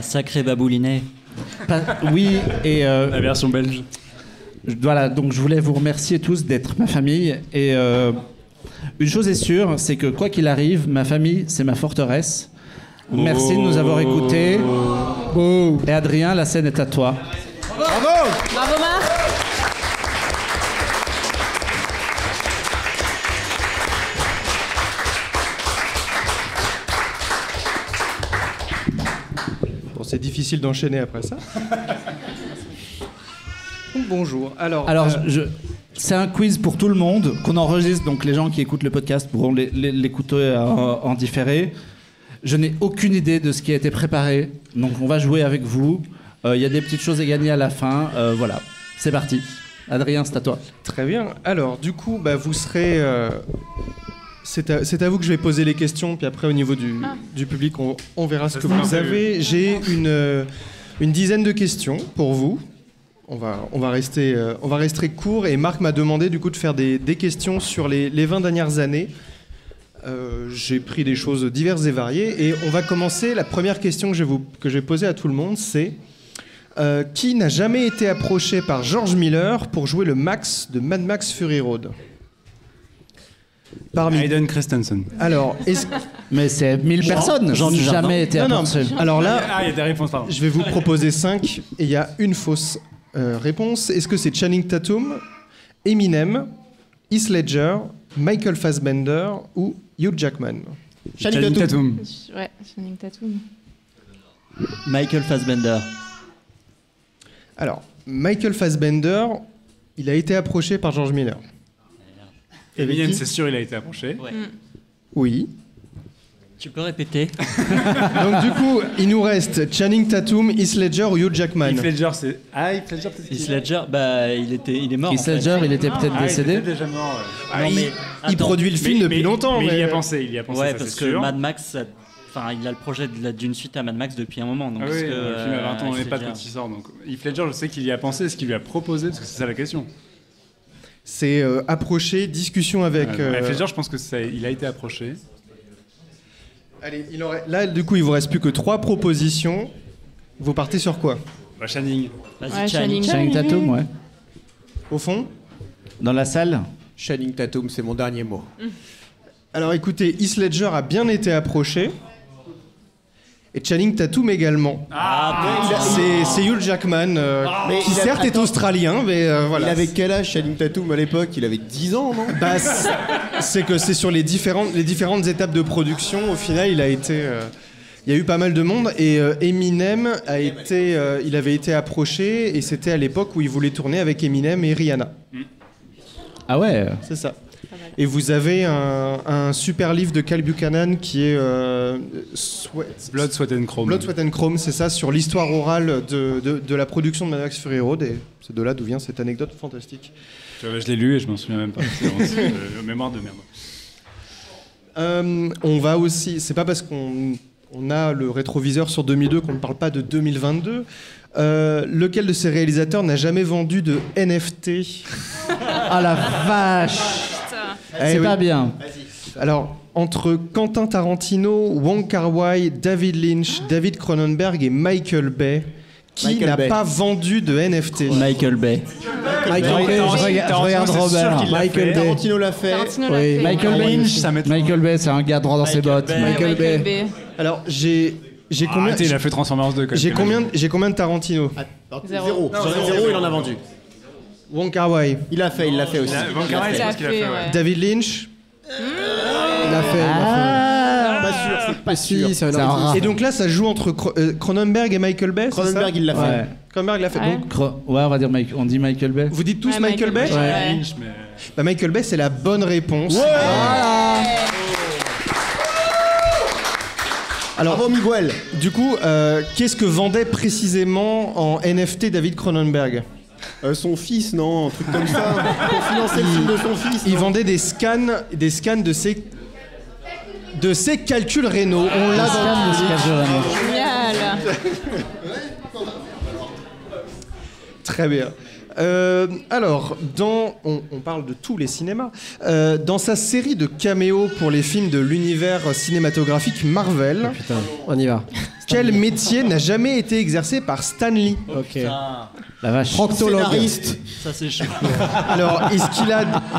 sacré baboulinet. oui, et La version belge. voilà, donc je voulais vous remercier tous d'être ma famille. Et une chose est sûre, c'est que quoi qu'il arrive, ma famille, c'est ma forteresse. Merci de nous avoir écoutés. Et Adrien, la scène est à toi. Bravo Marc. Bon, c'est difficile d'enchaîner après ça. Donc, bonjour. Alors, c'est un quiz pour tout le monde qu'on enregistre, donc les gens qui écoutent le podcast pourront l'écouter en différé. Je n'ai aucune idée de ce qui a été préparé, donc on va jouer avec vous. Il y a des petites choses à gagner à la fin. Voilà, c'est parti. Adrien, c'est à toi. très bien. Alors, du coup, vous serez... C'est à vous que je vais poser les questions, puis après, au niveau du public, on verra ce que vous avez. J'ai une dizaine de questions pour vous. On va rester court, et Marc m'a demandé du coup de faire des questions sur les 20 dernières années. J'ai pris des choses diverses et variées, et on va commencer. La première question que je vais poser à tout le monde, c'est qui n'a jamais été approché par George Miller pour jouer le Max de Mad Max Fury Road? Hayden Christensen. Alors, Mais c'est 1000 personnes. Jean J'ai Dujardin. jamais été non, approché. alors là, Il y a des réponses, pardon. je vais vous proposer 5, et il y a une fausse réponse. Est-ce que c'est Channing Tatum, Eminem, Heath Ledger, Michael Fassbender ou Hugh Jackman? Channing Tatum. Ouais, Channing Tatum. Michael Fassbender. Alors, Michael Fassbender, il a été approché par George Miller. Eminem, c'est sûr, il a été approché. Ouais. Oui. Tu peux répéter? Donc du coup, il nous reste Channing Tatum, Heath Ledger ou Hugh Jackman. Heath Ledger, c'est... Heath Ledger, peut-être Heath Ledger, il est mort. Heath en fait. Ledger, il était peut-être Il décédé. était déjà mort. ouais. Non, mais Il attends. produit le film depuis longtemps. Mais il y a mais- pensé, Ouais, ça, parce c'est que sûr. Mad Max, il a le projet d'une suite à Mad Max depuis un moment. Donc Ah oui, est-ce que, le film a 20 ans, on Heath n'est pas Ledger- quand il sort. Donc, Heath Ledger, je sais qu'il y a pensé, est-ce qu'il lui a proposé, parce que c'est ça la question. C'est approché, discussion avec... Heath Ledger, je pense qu'il a été approché. Allez, là, du coup, il vous reste plus que 3 propositions. Vous partez sur quoi? Channing. Vas-y, Ouais, Channing. Channing Tatum, ouais. Au fond? Dans la salle. Channing Tatum, c'est mon dernier mot. Alors écoutez, Heath Ledger a bien été approché. Et Channing Tatum également. C'est Hugh Jackman, Mais qui il a- certes est attends. australien, mais voilà. Il avait quel âge, Channing Tatum, à l'époque? Il avait 10 ans, non? Bah, c'est que c'est sur les différentes étapes de production. Au final, il y a eu pas mal de monde. Et Eminem il avait été approché, et c'était à l'époque où il voulait tourner avec Eminem et Rihanna. Ah ouais. C'est ça. Et vous avez un super livre de Cal Buchanan qui est Blood, Sweat and Chrome. Blood, Sweat and Chrome, c'est ça, sur l'histoire orale de la production de Mad Max Fury Road, et c'est de là d'où vient cette anecdote fantastique. Tu vois, je l'ai lu et je m'en souviens même pas. C'est mémoire de merde. On va aussi, c'est pas parce qu'on a le rétroviseur sur 2002 qu'on ne parle pas de 2022. Lequel de ces réalisateurs n'a jamais vendu de NFT? Ah la vache. Eh C'est oui. pas bien. Alors, entre Quentin Tarantino, Wong Kar-wai, David Lynch, David Cronenberg et Michael Bay, qui Michael n'a Bay. pas vendu de NFT? Michael Bay. Michael Bay, Je regarde Robert. Michael Bay. Tarantino l'a fait. Tarantino l'a Oui, fait. Michael Bay. Michael Bay, c'est un gars droit dans ses Michael bottes. Bay. Ouais, Michael Bay. Alors, j'ai combien? Arrêtez, il a fait Transformers 2. J'ai combien de Tarantino? Zéro. Zéro, il en a vendu. Wong Kar-wai, Il l'a fait aussi. Van Carrey, je Il a pense qu'il a fait, fait. Ouais. ouais. David Lynch. Il a fait. Pas sûr, c'est pas sûr. Si, c'est un C'est un artiste. rat. Et donc là, ça joue entre Cronenberg et Michael Bay. c'est ça? Cronenberg, il l'a fait. Ouais. Cronenberg l'a fait. Ouais. Donc, Ouais, on va dire on dit Michael Bay. vous dites tous Ouais, Michael Bay? Ouais. Lynch, mais... Bah, Michael Bay, c'est la bonne réponse. Alors, Bravo, Miguel. du coup, qu'est-ce que vendait précisément en NFT David Cronenberg? Son fils, non? Un truc comme ça. Pour financer le film de son fils. Il non vendait des scans de ses calculs rénaux. On l'a dans le public. Génial. Très bien. Alors, on parle de tous les cinémas. Dans sa série de caméos pour les films de l'univers cinématographique Marvel, On y va. quel métier n'a jamais été exercé par Stan Lee? Ok. La vache. Scénariste. Ça, c'est chaud. Alors,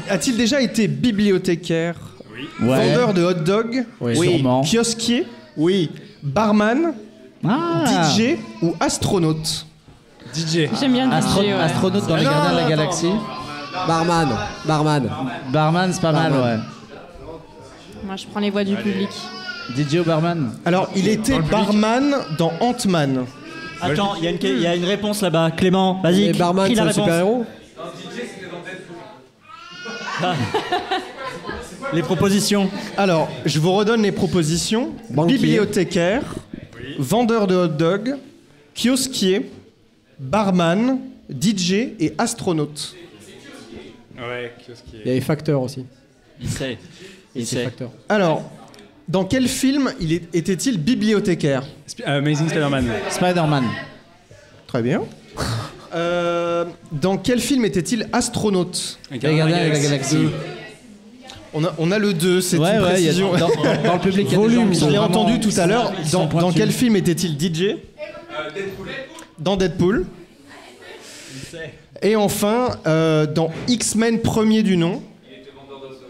a-t-il déjà été bibliothécaire, Ouais. vendeur de hot dog, Sûrement. kiosquier, Oui. barman, Ah. DJ ou astronaute? DJ. J'aime bien le DJ, ouais. Astronaute dans les Gardiens de la Galaxie. Barman. Barman, c'est pas mal, ouais. Moi, je prends les voix du public. DJ ou barman? Alors, il était barman dans Ant-Man. Attends, il y a une réponse là-bas. Clément, vas-y, Et Barman, crie c'est la un réponse. super-héros. Les propositions. Alors, je vous redonne les propositions. Banquier. Bibliothécaire, vendeur de hot dog, kiosquier, barman, DJ et astronaute. Ouais, qu'est-ce qui Il y avait Facteur aussi. Il sait. Il C'est sait. Facteur. Alors, dans quel film était-il bibliothécaire? Amazing Spider-Man. Spider-Man. Très bien. Dans quel film était-il astronaute? Les Gardiens de la Galaxie. On a le 2, c'est Ouais, une ouais, il y a- précision. dans le public, il y a des gens qui Je sont l'ai vraiment- entendu tout à l'heure. ils sont Dans pointus. quel film était-il DJ? Dans Deadpool. Et enfin, dans X-Men premier du nom,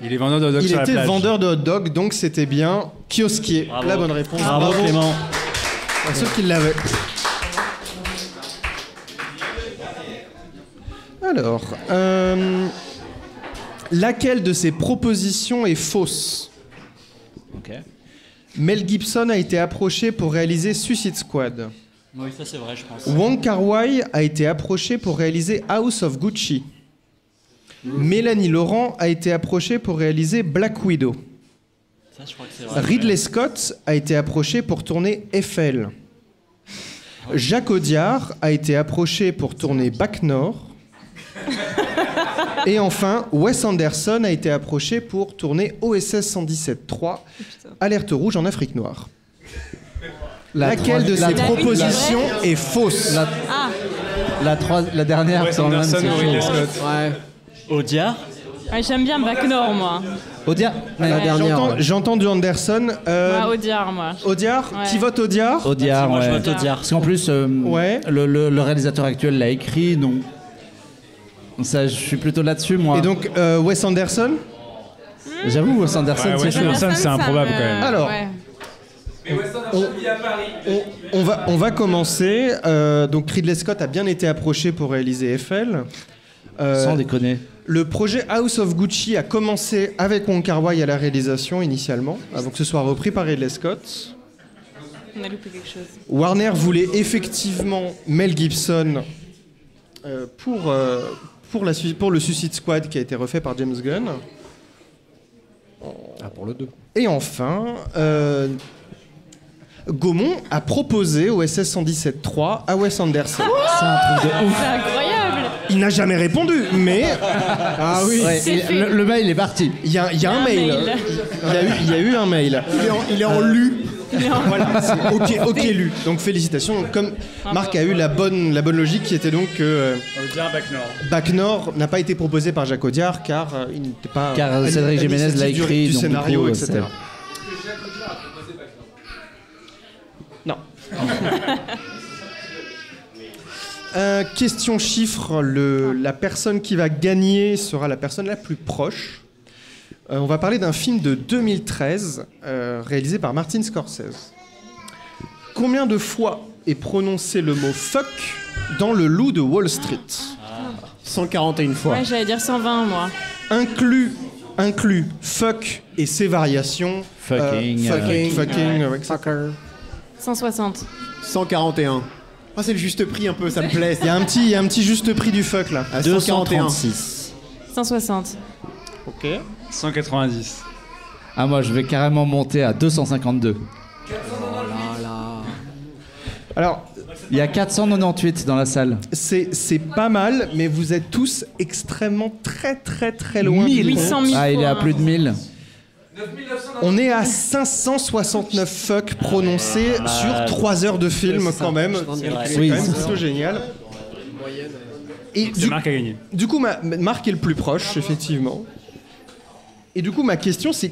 Il est vendeur de hot dog il sur la était plage. vendeur de hot dog, donc c'était bien kiosquier. Bravo. La bonne réponse. Bravo, Clément. À ceux qui l'avaient. Alors, laquelle de ces propositions est fausse? Ok. Mel Gibson a été approché pour réaliser Suicide Squad. Oui, ça c'est vrai, je pense. Wong Kar-wai a été approché pour réaliser House of Gucci. Mélanie Laurent a été approchée pour réaliser Black Widow. Ça, je crois que c'est vrai. Ridley Scott a été approché pour tourner Eiffel. Jacques Audiard a été approché pour tourner Bac Nord. Et enfin, Wes Anderson a été approché pour tourner OSS 117-3, Alerte rouge en Afrique noire. Laquelle de ces propositions est fausse? Ah, La dernière, Wes quand même, Anderson c'est ou Ridley chaud. Scott. Ouais. Audiard. ouais, j'aime bien Bac Nord, moi. Audiard. La dernière. J'ai entendu Anderson. Ouais, Audiard, moi. Audiard, Ouais. qui vote Audiard? Audiard, Moi, je ouais. vote Audiard. Parce qu'en plus, Ouais. le réalisateur actuel l'a écrit, donc ça, je suis plutôt là-dessus, moi. Et donc Wes Anderson? J'avoue, Wes Anderson, Ouais, c'est Wes chaud. Anderson, c'est improbable, quand même. Alors, ouais. On va commencer. Donc Ridley Scott a bien été approché pour réaliser Eiffel. Sans déconner. Le projet House of Gucci a commencé avec Wong Kar-wai à la réalisation initialement, avant que ce soit repris par Ridley Scott. On a loupé quelque chose. Warner voulait effectivement Mel Gibson pour le Suicide Squad qui a été refait par James Gunn. Ah, pour le 2. Et enfin, Gaumont a proposé OSS 117.3 à Wes Anderson. C'est un truc de ouf. C'est incroyable. Il n'a jamais répondu, mais Ah oui. Ouais, C'est fait. le mail est parti. il y a un mail. Il y a eu un mail. Il est en lu. Voilà, c'est ok lu. Donc félicitations. Comme Marc a eu la bonne logique qui était donc que Audiard, Bac Nord. Bac Nord n'a pas été proposé par Jacques Audiard car il n'était pas. Car à Cédric Jiménez l'a l'initiative écrit, du donc du scénario, coup, etc. c'était- Non. Question chiffre, la personne qui va gagner sera la personne la plus proche. On va parler d'un film de 2013 réalisé par Martin Scorsese. Combien de fois est prononcé le mot fuck dans Le Loup de Wall Street? 141 fois. Ouais, j'allais dire 120, moi. Inclus fuck et ses variations. Fucking, fucking, avec ça. Fucker. 160. 141. Ah, c'est le juste prix un peu, ça me plaît. Il y a un petit juste prix du fuck là. À 141. 236. 160. Ok. 190. Ah, moi, je vais carrément monter à 252. Alors, Il y a 498 dans la salle. c'est pas mal, mais vous êtes tous extrêmement très loin. du 800 compte. 000 Ah, il est à fois. plus de 1000. On est à 569 fuck prononcés sur 3 heures de film quand même. C'est quand même plutôt génial. Et Marc a gagné. Du coup, Marc est le plus proche, effectivement. Et du coup, ma question, c'est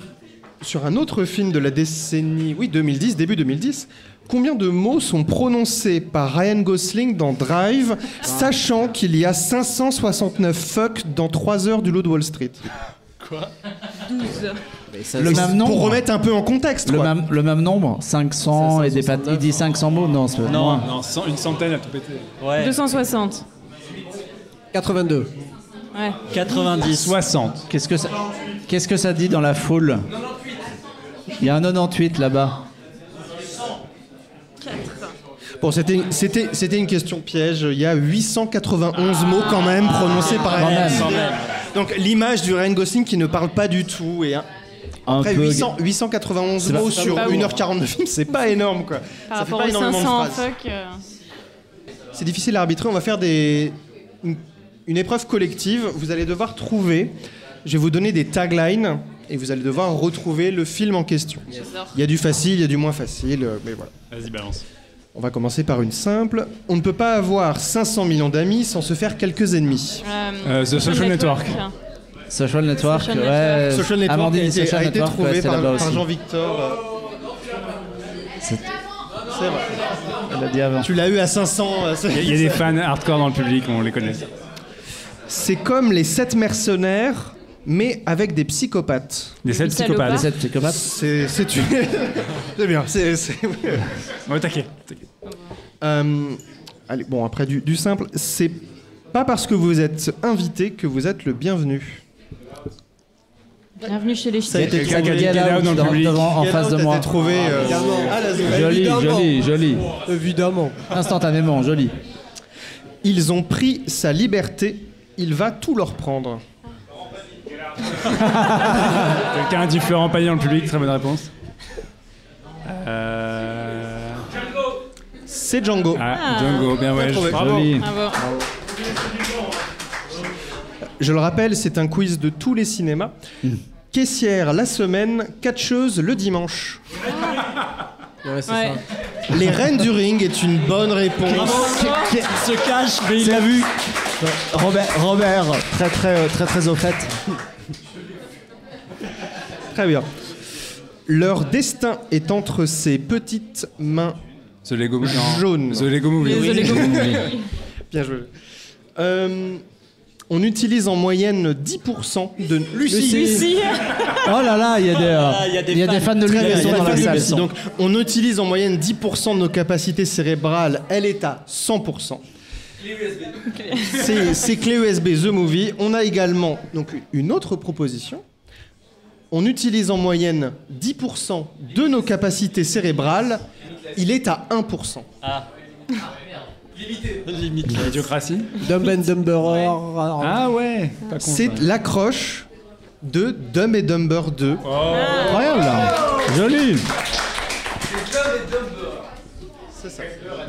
sur un autre film de la décennie, 2010, début 2010, combien de mots sont prononcés par Ryan Gosling dans Drive, sachant qu'il y a 569 fuck dans 3 heures du Loup de Wall Street? Quoi? 12. Le même nombre. Pour remettre un peu en contexte, quoi. Le même nombre, 500 et des pattes. Il dit 500 mots, non, c'est moins. Non, une centaine à tout péter. Ouais. 260. 82. Ouais. 90. 60. Qu'est-ce que ça dit dans la foule? Il y a un 98 là-bas. Bon, c'était une question piège. Il y a 891 mots quand même prononcés par Quand même. Donc l'image du Ryan Gosling qui ne parle pas du tout. Et après 891 mots sur pas 1h40 de film, c'est pas énorme, quoi. Par Ça fait rapport pas aux énormément 500 de phrases. fuck. C'est difficile à arbitrer. On va faire une épreuve collective. Vous allez devoir trouver. Je vais vous donner des taglines et vous allez devoir retrouver le film en question. Il y a du facile, il y a du moins facile, mais voilà. Vas-y, balance. On va commencer par une simple. On ne peut pas avoir 500 millions d'amis sans se faire quelques ennemis. The Social Network. Social Network, Social ouais. Social Network Amandine, a Social été Network, trouvé ouais, c'est là-bas par aussi. Jean-Victor. C'est vrai. Elle a dit avant. Tu l'as eu à 500. Il y a des fans hardcore dans le public, on les connaît. C'est comme les 7 mercenaires, mais avec des psychopathes. Des 7 psychopathes. Les 7 psychopathes. C'est bien. Ouais, t'inquiète. Allez, bon, après du simple, c'est pas parce que vous êtes invité que vous êtes le bienvenu. Bienvenue chez les Ça a ch'tis. été Ça Quelqu'un Get qui est là Out dans le public. en face de moi. Trouvé, Joli. Évidemment. Instantanément, joli. Ils ont pris sa liberté, il va tout leur prendre. Quelqu'un a différent panier dans le public, très bonne réponse. C'est Django. Django, bien ouais. trouvé. Bravo. Joli. Bravo. Je le rappelle, c'est un quiz de tous les cinémas. Caissière la semaine, catcheuse le dimanche. Ouais, c'est Ouais. ça. Les Reines du Ring est une bonne réponse. Se cache, mais il l'a vu. Robert, très au fait. Très bien. Leur destin est entre ses petites mains The Lego Movie. jaunes. The Lego Movie. Les Lego Movie. Bien joué. On utilise en moyenne 10% de... Lucie. Oh là là, il y a des fans de lui Très bien, qui sont dans la il y a salle. Lucie. Donc, on utilise en moyenne 10% de nos capacités cérébrales. Elle est à 100%. C'est clé USB The Movie. On a également donc, une autre proposition. On utilise en moyenne 10% de nos capacités cérébrales. Il est à 1%. Limite. Idiocratie. Dumb and Dumberer. Ah ouais. Pas con, C'est ça. l'accroche de Dumb et Dumber 2. Incroyable. Joli. C'est ça.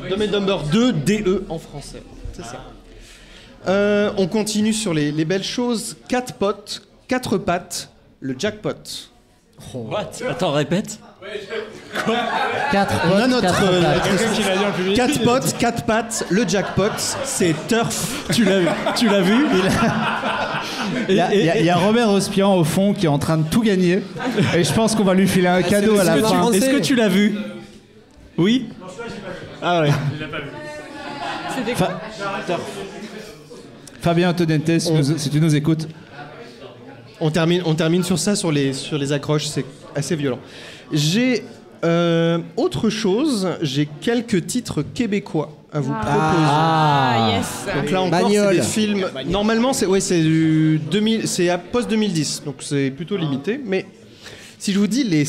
Dumb and Dumber 2, DE en français. C'est ça. On continue sur les belles choses. 4 potes, 4 pattes, le jackpot. What? Attends, répète. 4 On a notre Quelqu'un qui l'a dit en public. 4 potes, 4 pattes, le jackpot, c'est Turf. Tu l'as vu? Il y a Robert Ospian au fond qui est en train de tout gagner. Et je pense qu'on va lui filer un cadeau à la fin. Est-ce que tu l'as vu? Oui? Ah ouais. C'était Fa- Fabien Antonente, si tu nous écoutes. On termine sur ça, sur les accroches, c'est assez violent. J'ai autre chose, j'ai quelques titres québécois à vous proposer. Ah, yes. Donc là encore, c'est des films. Normalement, c'est du 2000, c'est à post 2010, donc c'est plutôt limité. Mais si je vous dis les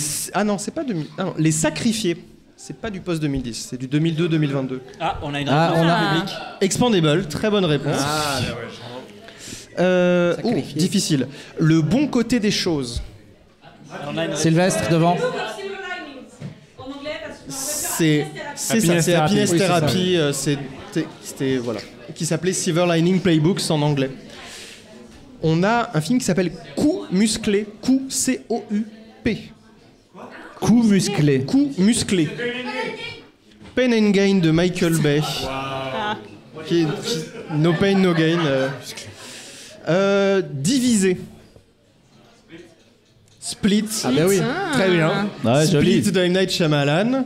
les Sacrifiés, c'est pas du post 2010, c'est du 2002-2022. Ah, on a une Ah, réponse on du a- public. Expandable, très bonne réponse. Difficile. Le bon côté des choses. On a une Sylvestre devant. C'est ça, Happiness c'est Therapy. Happiness Oui, c'est ça. Therapy, c'était voilà, qui s'appelait Silver Lining Playbooks en anglais. On a un film qui s'appelle Coup musclé, Coup C-O-U P. Coup musclé. Coup musclé. Pain and Gain de Michael Bay. No pain, no gain. Divisé. Split. Ah bah oui. Très bien. Ouais, joli. Split de M. Night Shyamalan.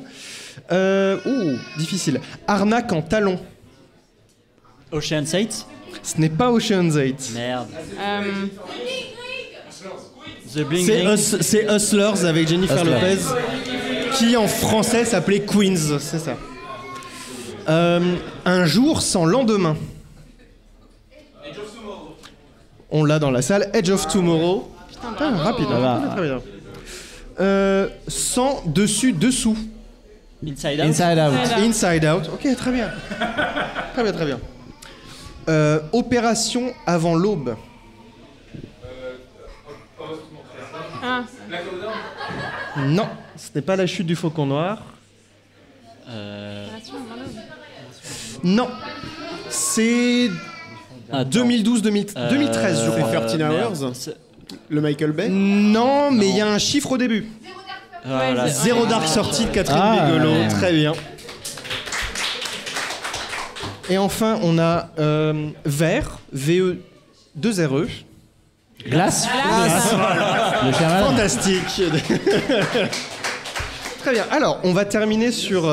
Difficile. Arnaque en talons. Ocean's 8. Ce n'est pas Ocean's 8. Merde. The Bling C'est Ring. c'est Hustlers avec Jennifer Hustlers. Lopez, qui en français s'appelait Queens, c'est ça. Un jour sans lendemain. On l'a dans la salle. Edge of Tomorrow. Putain, rapide. Ça va. Très bien. Sans dessus dessous. Inside Out. Inside Out. Inside Out. Ok, très bien. Très bien, très bien. Opération avant l'aube. Non, ce n'est pas la chute du faucon noir. Non, c'est 2012-2013, je crois. C'est 13 Hours, le Michael Bay. Non, mais il y a un chiffre au début. Voilà. Zéro Dark sortie de Catherine Bigelow. Très bien. Et enfin, on a Vert, VE 2RE. Glace. Le Shyamalan. Fantastique. Très bien. Alors, on va terminer sur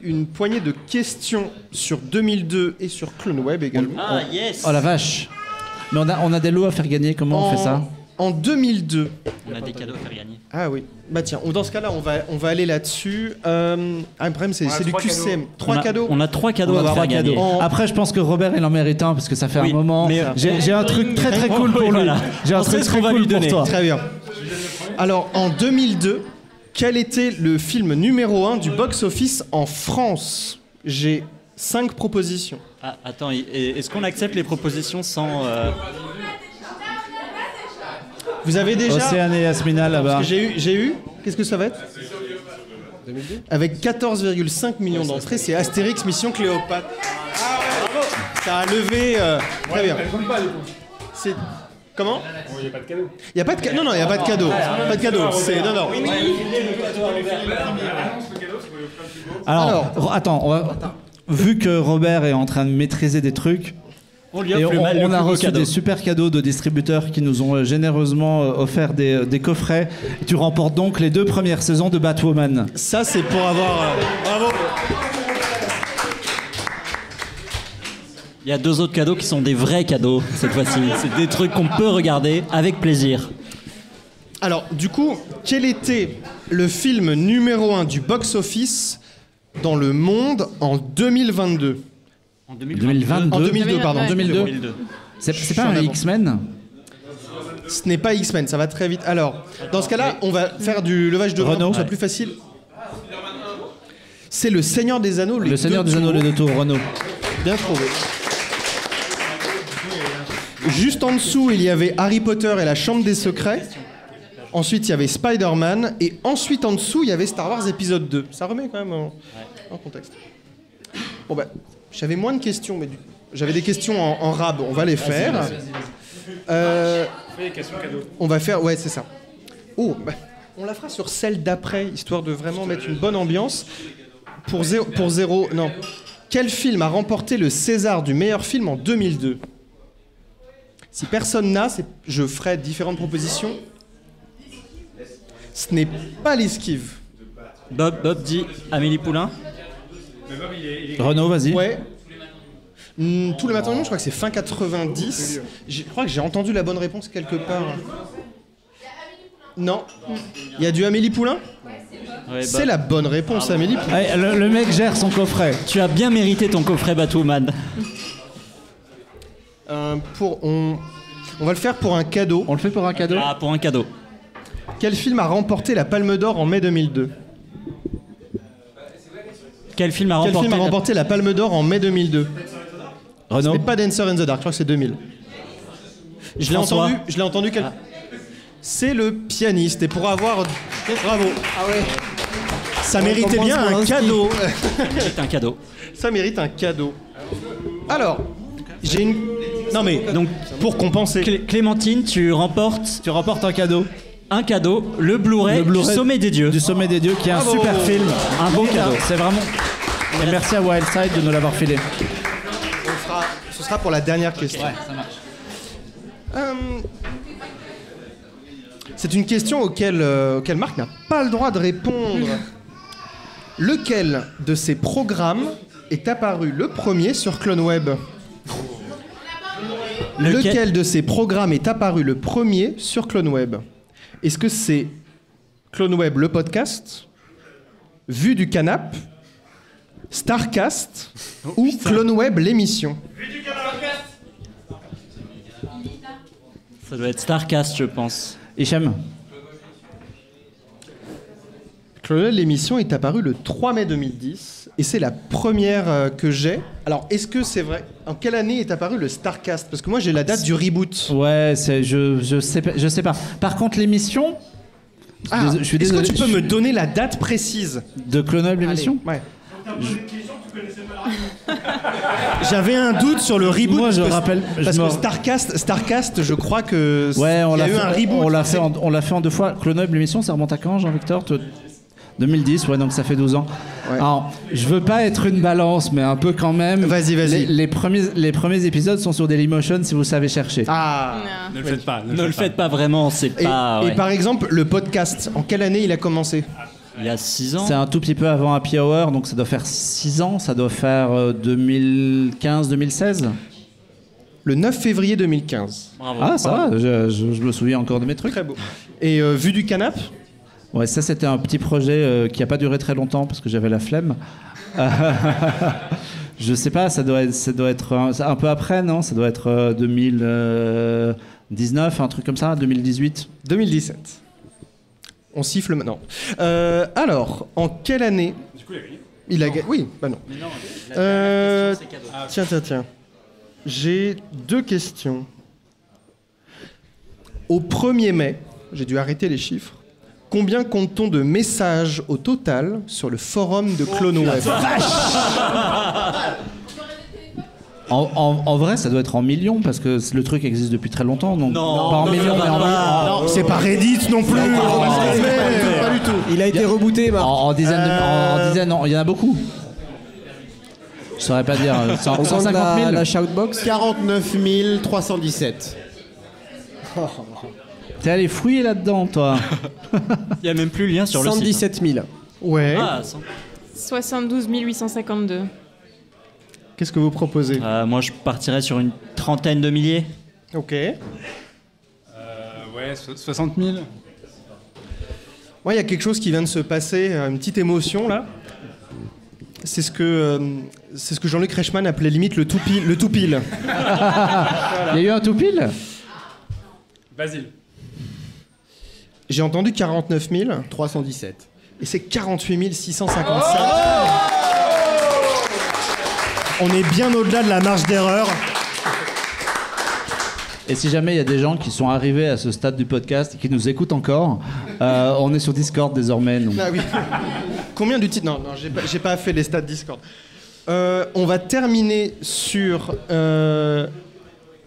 une poignée de questions sur 2002 et sur Clone Web également. Ah, yes. Oh la vache. Mais on a des lots à faire gagner. Comment on fait ça? En 2002. On a des cadeaux à faire gagner. Ah oui. Bah tiens, dans ce cas-là, on va aller là-dessus. Le problème, c'est du QCM. Trois cadeaux. On a 3 cadeaux à faire gagner. Après, je pense que Robert, il en mérite un parce que ça fait Oui, un moment. mais, J'ai un truc très très cool pour lui. voilà. J'ai un On truc sait ce très qu'on va cool lui pour donner. toi. Très bien. Alors, en 2002, quel était le film numéro 1 du box-office en France? J'ai 5 propositions. Ah, attends, est-ce qu'on accepte les propositions sans... Vous avez déjà... Océane et Yasmina là-bas. Parce que j'ai eu... Qu'est-ce que ça va être 2002. Avec 14,5 millions d'entrées, c'est Astérix Mission Cléopâtre. Bravo. Ça a levé... Très bien. C'est... Comment? Il n'y a pas de cadeau. Il n'y a pas de cadeau. Non, non, il n'y a pas de cadeau. Pas de cadeau. C'est... Non, non. Alors, attends, vu que Robert est en train de maîtriser des trucs, On lui et offre on a reçu des super cadeaux de distributeurs qui nous ont généreusement offert des coffrets. Tu remportes donc les 2 premières saisons de Batwoman. Ça, c'est pour avoir... Bravo. Il y a 2 autres cadeaux qui sont des vrais cadeaux cette fois-ci. C'est des trucs qu'on peut regarder avec plaisir. Alors, du coup, quel était le film numéro 1 du box-office dans le monde en 2022? En 2022. En 2002, pardon. Ouais. 2002. C'est pas un X-Men? Ce n'est pas X-Men, ça va très vite. Alors, dans ce cas-là, on va faire du levage de main pour Renaud. que ce soit plus facile. C'est le Seigneur des Anneaux. Le Seigneur des Anneaux, les 2 tours, Renaud. Bien trouvé. Juste en dessous, il y avait Harry Potter et la Chambre des Secrets. Ensuite, il y avait Spider-Man. Et ensuite, en dessous, il y avait Star Wars épisode 2. Ça remet quand même en contexte. Bon, bah, j'avais moins de questions, mais j'avais des questions en rab. On va les faire. On va faire... Ouais, c'est ça. Oh, bah, on la fera sur celle d'après, histoire de vraiment mettre une bonne ambiance. Pour zéro... Non. Quel film a remporté le César du meilleur film en 2002? Si personne n'a, je ferai différentes propositions. Ce n'est pas l'Esquive. Bob dit Amélie Poulain. Renaud, vas-y. Ouais. Tout le matin, je crois que c'est fin 90. Je crois que j'ai entendu la bonne réponse quelque part. Non. Il y a du Amélie Poulain? Ouais, C'est la bonne réponse, Amélie Poulain. Allez, le mec gère son coffret. Tu as bien mérité ton coffret Batwoman. On va le faire pour un cadeau. On le fait pour un cadeau? Ah, pour un cadeau. Quel film a remporté la Palme d'Or en mai 2002? Quel film a Quel film a remporté la Palme d'Or en mai 2002? Ce Renaud? n'est pas Dancer in the Dark, je crois que c'est 2000. Je l'ai François. entendu. C'est le pianiste. Et pour avoir... Bravo. Ah ouais. Ça méritait bien un cadeau. C'est un cadeau. Ça mérite un cadeau. Alors, j'ai une... Non mais, Donc, pour compenser... Clémentine, tu remportes Tu remportes un cadeau. un cadeau, le Blu-ray du Sommet des Dieux. Du Sommet des Dieux, qui est un super film. Un bon cadeau. C'est vraiment... Et merci à Wildside de nous l'avoir filé. Ce sera pour la dernière question. Ouais, ça marche. C'est une question auquel Marc n'a pas le droit de répondre. Lequel de ces programmes est apparu le premier sur CloneWeb? Lequel de ces programmes est apparu le premier sur CloneWeb? Est-ce que c'est CloneWeb le podcast, Vue du Canap, Starcast ou CloneWeb l'émission? Ça doit être Starcast, je pense. Hicham? CloneWeb l'émission est apparue le 3 mai 2010 et c'est la première que j'ai. Alors, est-ce que c'est vrai? En quelle année est apparu le Starcast? Parce que moi, j'ai la date du reboot. Ouais, je sais pas. Par contre, l'émission... je suis désolé. Est-ce que tu peux me donner la date précise de CloneWeb l'émission? Ouais. J'avais un doute sur le reboot. Moi, je rappelle. Parce que Starcast, je crois que. Ouais, on il y l'a a eu fait, un reboot. On l'a fait en 2 fois. CloneWeb l'émission, ça remonte à quand, Jean-Victor? 2010, ouais, donc ça fait 12 ans. Ouais. Alors, je veux pas être une balance, mais un peu quand même. Vas-y. Les premiers épisodes sont sur Dailymotion, si vous savez chercher. Ah. Ne le faites pas. Ne le faites pas vraiment, c'est pas... Et par exemple, le podcast, en quelle année il a commencé? Il y a 6 ans. C'est un tout petit peu avant Happy Hour, donc ça doit faire 6 ans, ça doit faire 2015-2016. Le 9 février 2015. Bravo. Ah, ça va, je me souviens encore de mes trucs. Très beau. Et Vue du Canap? Ouais, ça c'était un petit projet qui a pas duré très longtemps parce que j'avais la flemme. Je sais pas, ça doit être un peu après, non? Ça doit être 2019, un truc comme ça, 2018. 2017. On siffle maintenant. Alors, en quelle année? Du coup, il a gagné. Oui, bah non. Mais non, Tiens. J'ai 2 questions. Au 1er mai, j'ai dû arrêter les chiffres. Combien compte-t-on de messages au total sur le forum de CloneWeb? En vrai, ça doit être en millions parce que le truc existe depuis très longtemps. Donc Non, pas en millions, mais en millions. Non, c'est pas Reddit non plus. Pas du tout. Il a été rebooté, Marc. En dizaines, non, il y en a beaucoup. Je saurais pas dire. 150 000. La shoutbox. 49 317. T'es allé fouiller là-dedans, toi. il n'y a même plus le lien sur le site. 117 000. Ouais. Ah, 72 852. Qu'est-ce que vous proposez? moi, je partirais sur une trentaine de milliers. Ok. Ouais, 60 000. Moi, il y a quelque chose qui vient de se passer, une petite émotion là. C'est ce que Jean-Luc Reichmann appelait limite le tout pile. Il y a eu un tout pile? Basile. J'ai entendu 49 317. et c'est 48 657. On est bien au-delà de la marge d'erreur. Et si jamais il y a des gens qui sont arrivés à ce stade du podcast et qui nous écoutent encore, on est sur Discord désormais. Donc. Ah oui. Combien d'utilisateurs? Non, j'ai pas fait les stats Discord. On va terminer sur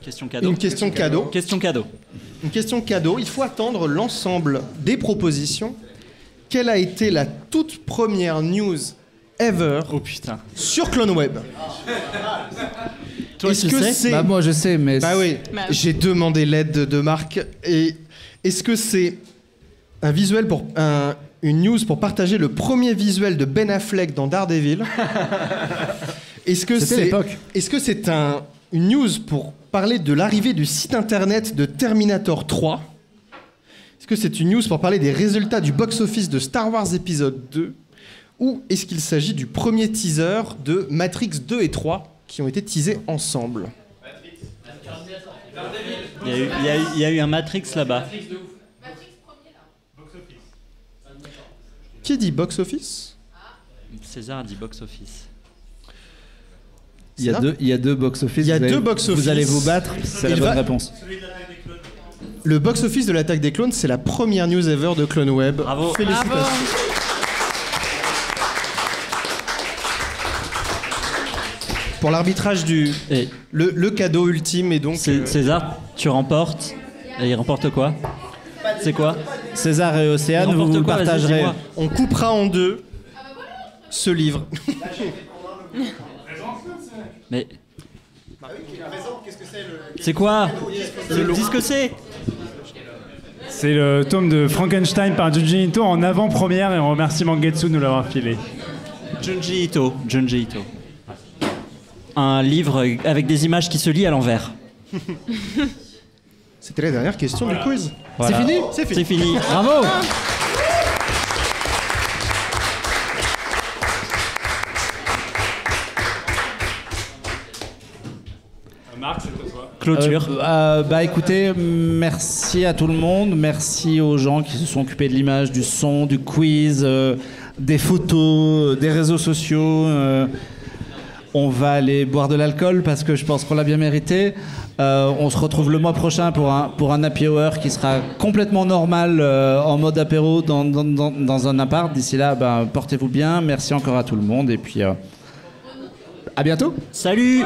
Question cadeau. une question cadeau. Question cadeau. Une question cadeau. Il faut attendre l'ensemble des propositions. Quelle a été la toute première news ever Oh putain. sur CloneWeb? Toi, Est-ce tu que sais c'est... Bah moi je sais, mais Bah oui, Bah. j'ai demandé l'aide de Marc. Et est-ce que c'est un visuel une news pour partager le premier visuel de Ben Affleck dans Daredevil? Est-ce que C'était c'est l'époque. Est-ce que c'est une news pour parler de l'arrivée du site internet de Terminator 3? Est-ce que c'est une news pour parler des résultats du box-office de Star Wars épisode 2? Ou est-ce qu'il s'agit du premier teaser de Matrix 2 et 3 qui ont été teasés ensemble? Il y a eu un Matrix là-bas. Qui dit box-office? César a dit box-office. il y a deux box-office. Il y a vous allez- deux box-office. Vous allez vous battre, c'est la Il bonne va- réponse. Le box-office de l'attaque des clones, c'est la première news ever de CloneWeb. Bravo. Félicitations. Pour l'arbitrage Et le cadeau ultime est donc... César, tu remportes. Et il remporte quoi? C'est quoi? César et Océane, vous le N'importe quoi, vas-y, partagerez. dis-moi. On coupera en deux ce livre. Mais. C'est quoi? Dis ce que c'est. C'est le tome de Frankenstein par Junji Ito en avant-première et on remercie Mangetsu de nous l'avoir filé. Junji Ito. Un livre avec des images qui se lient à l'envers. C'était la dernière question du quiz. Voilà. C'est fini. C'est fini. Bravo. Marc, c'est pour toi. Clôture. Bah écoutez, merci à tout le monde, merci aux gens qui se sont occupés de l'image, du son, du quiz, des photos, des réseaux sociaux. On va aller boire de l'alcool parce que je pense qu'on l'a bien mérité. On se retrouve le mois prochain pour un happy hour qui sera complètement normal en mode apéro dans un appart. D'ici là, portez-vous bien. Merci encore à tout le monde et puis à bientôt. Salut.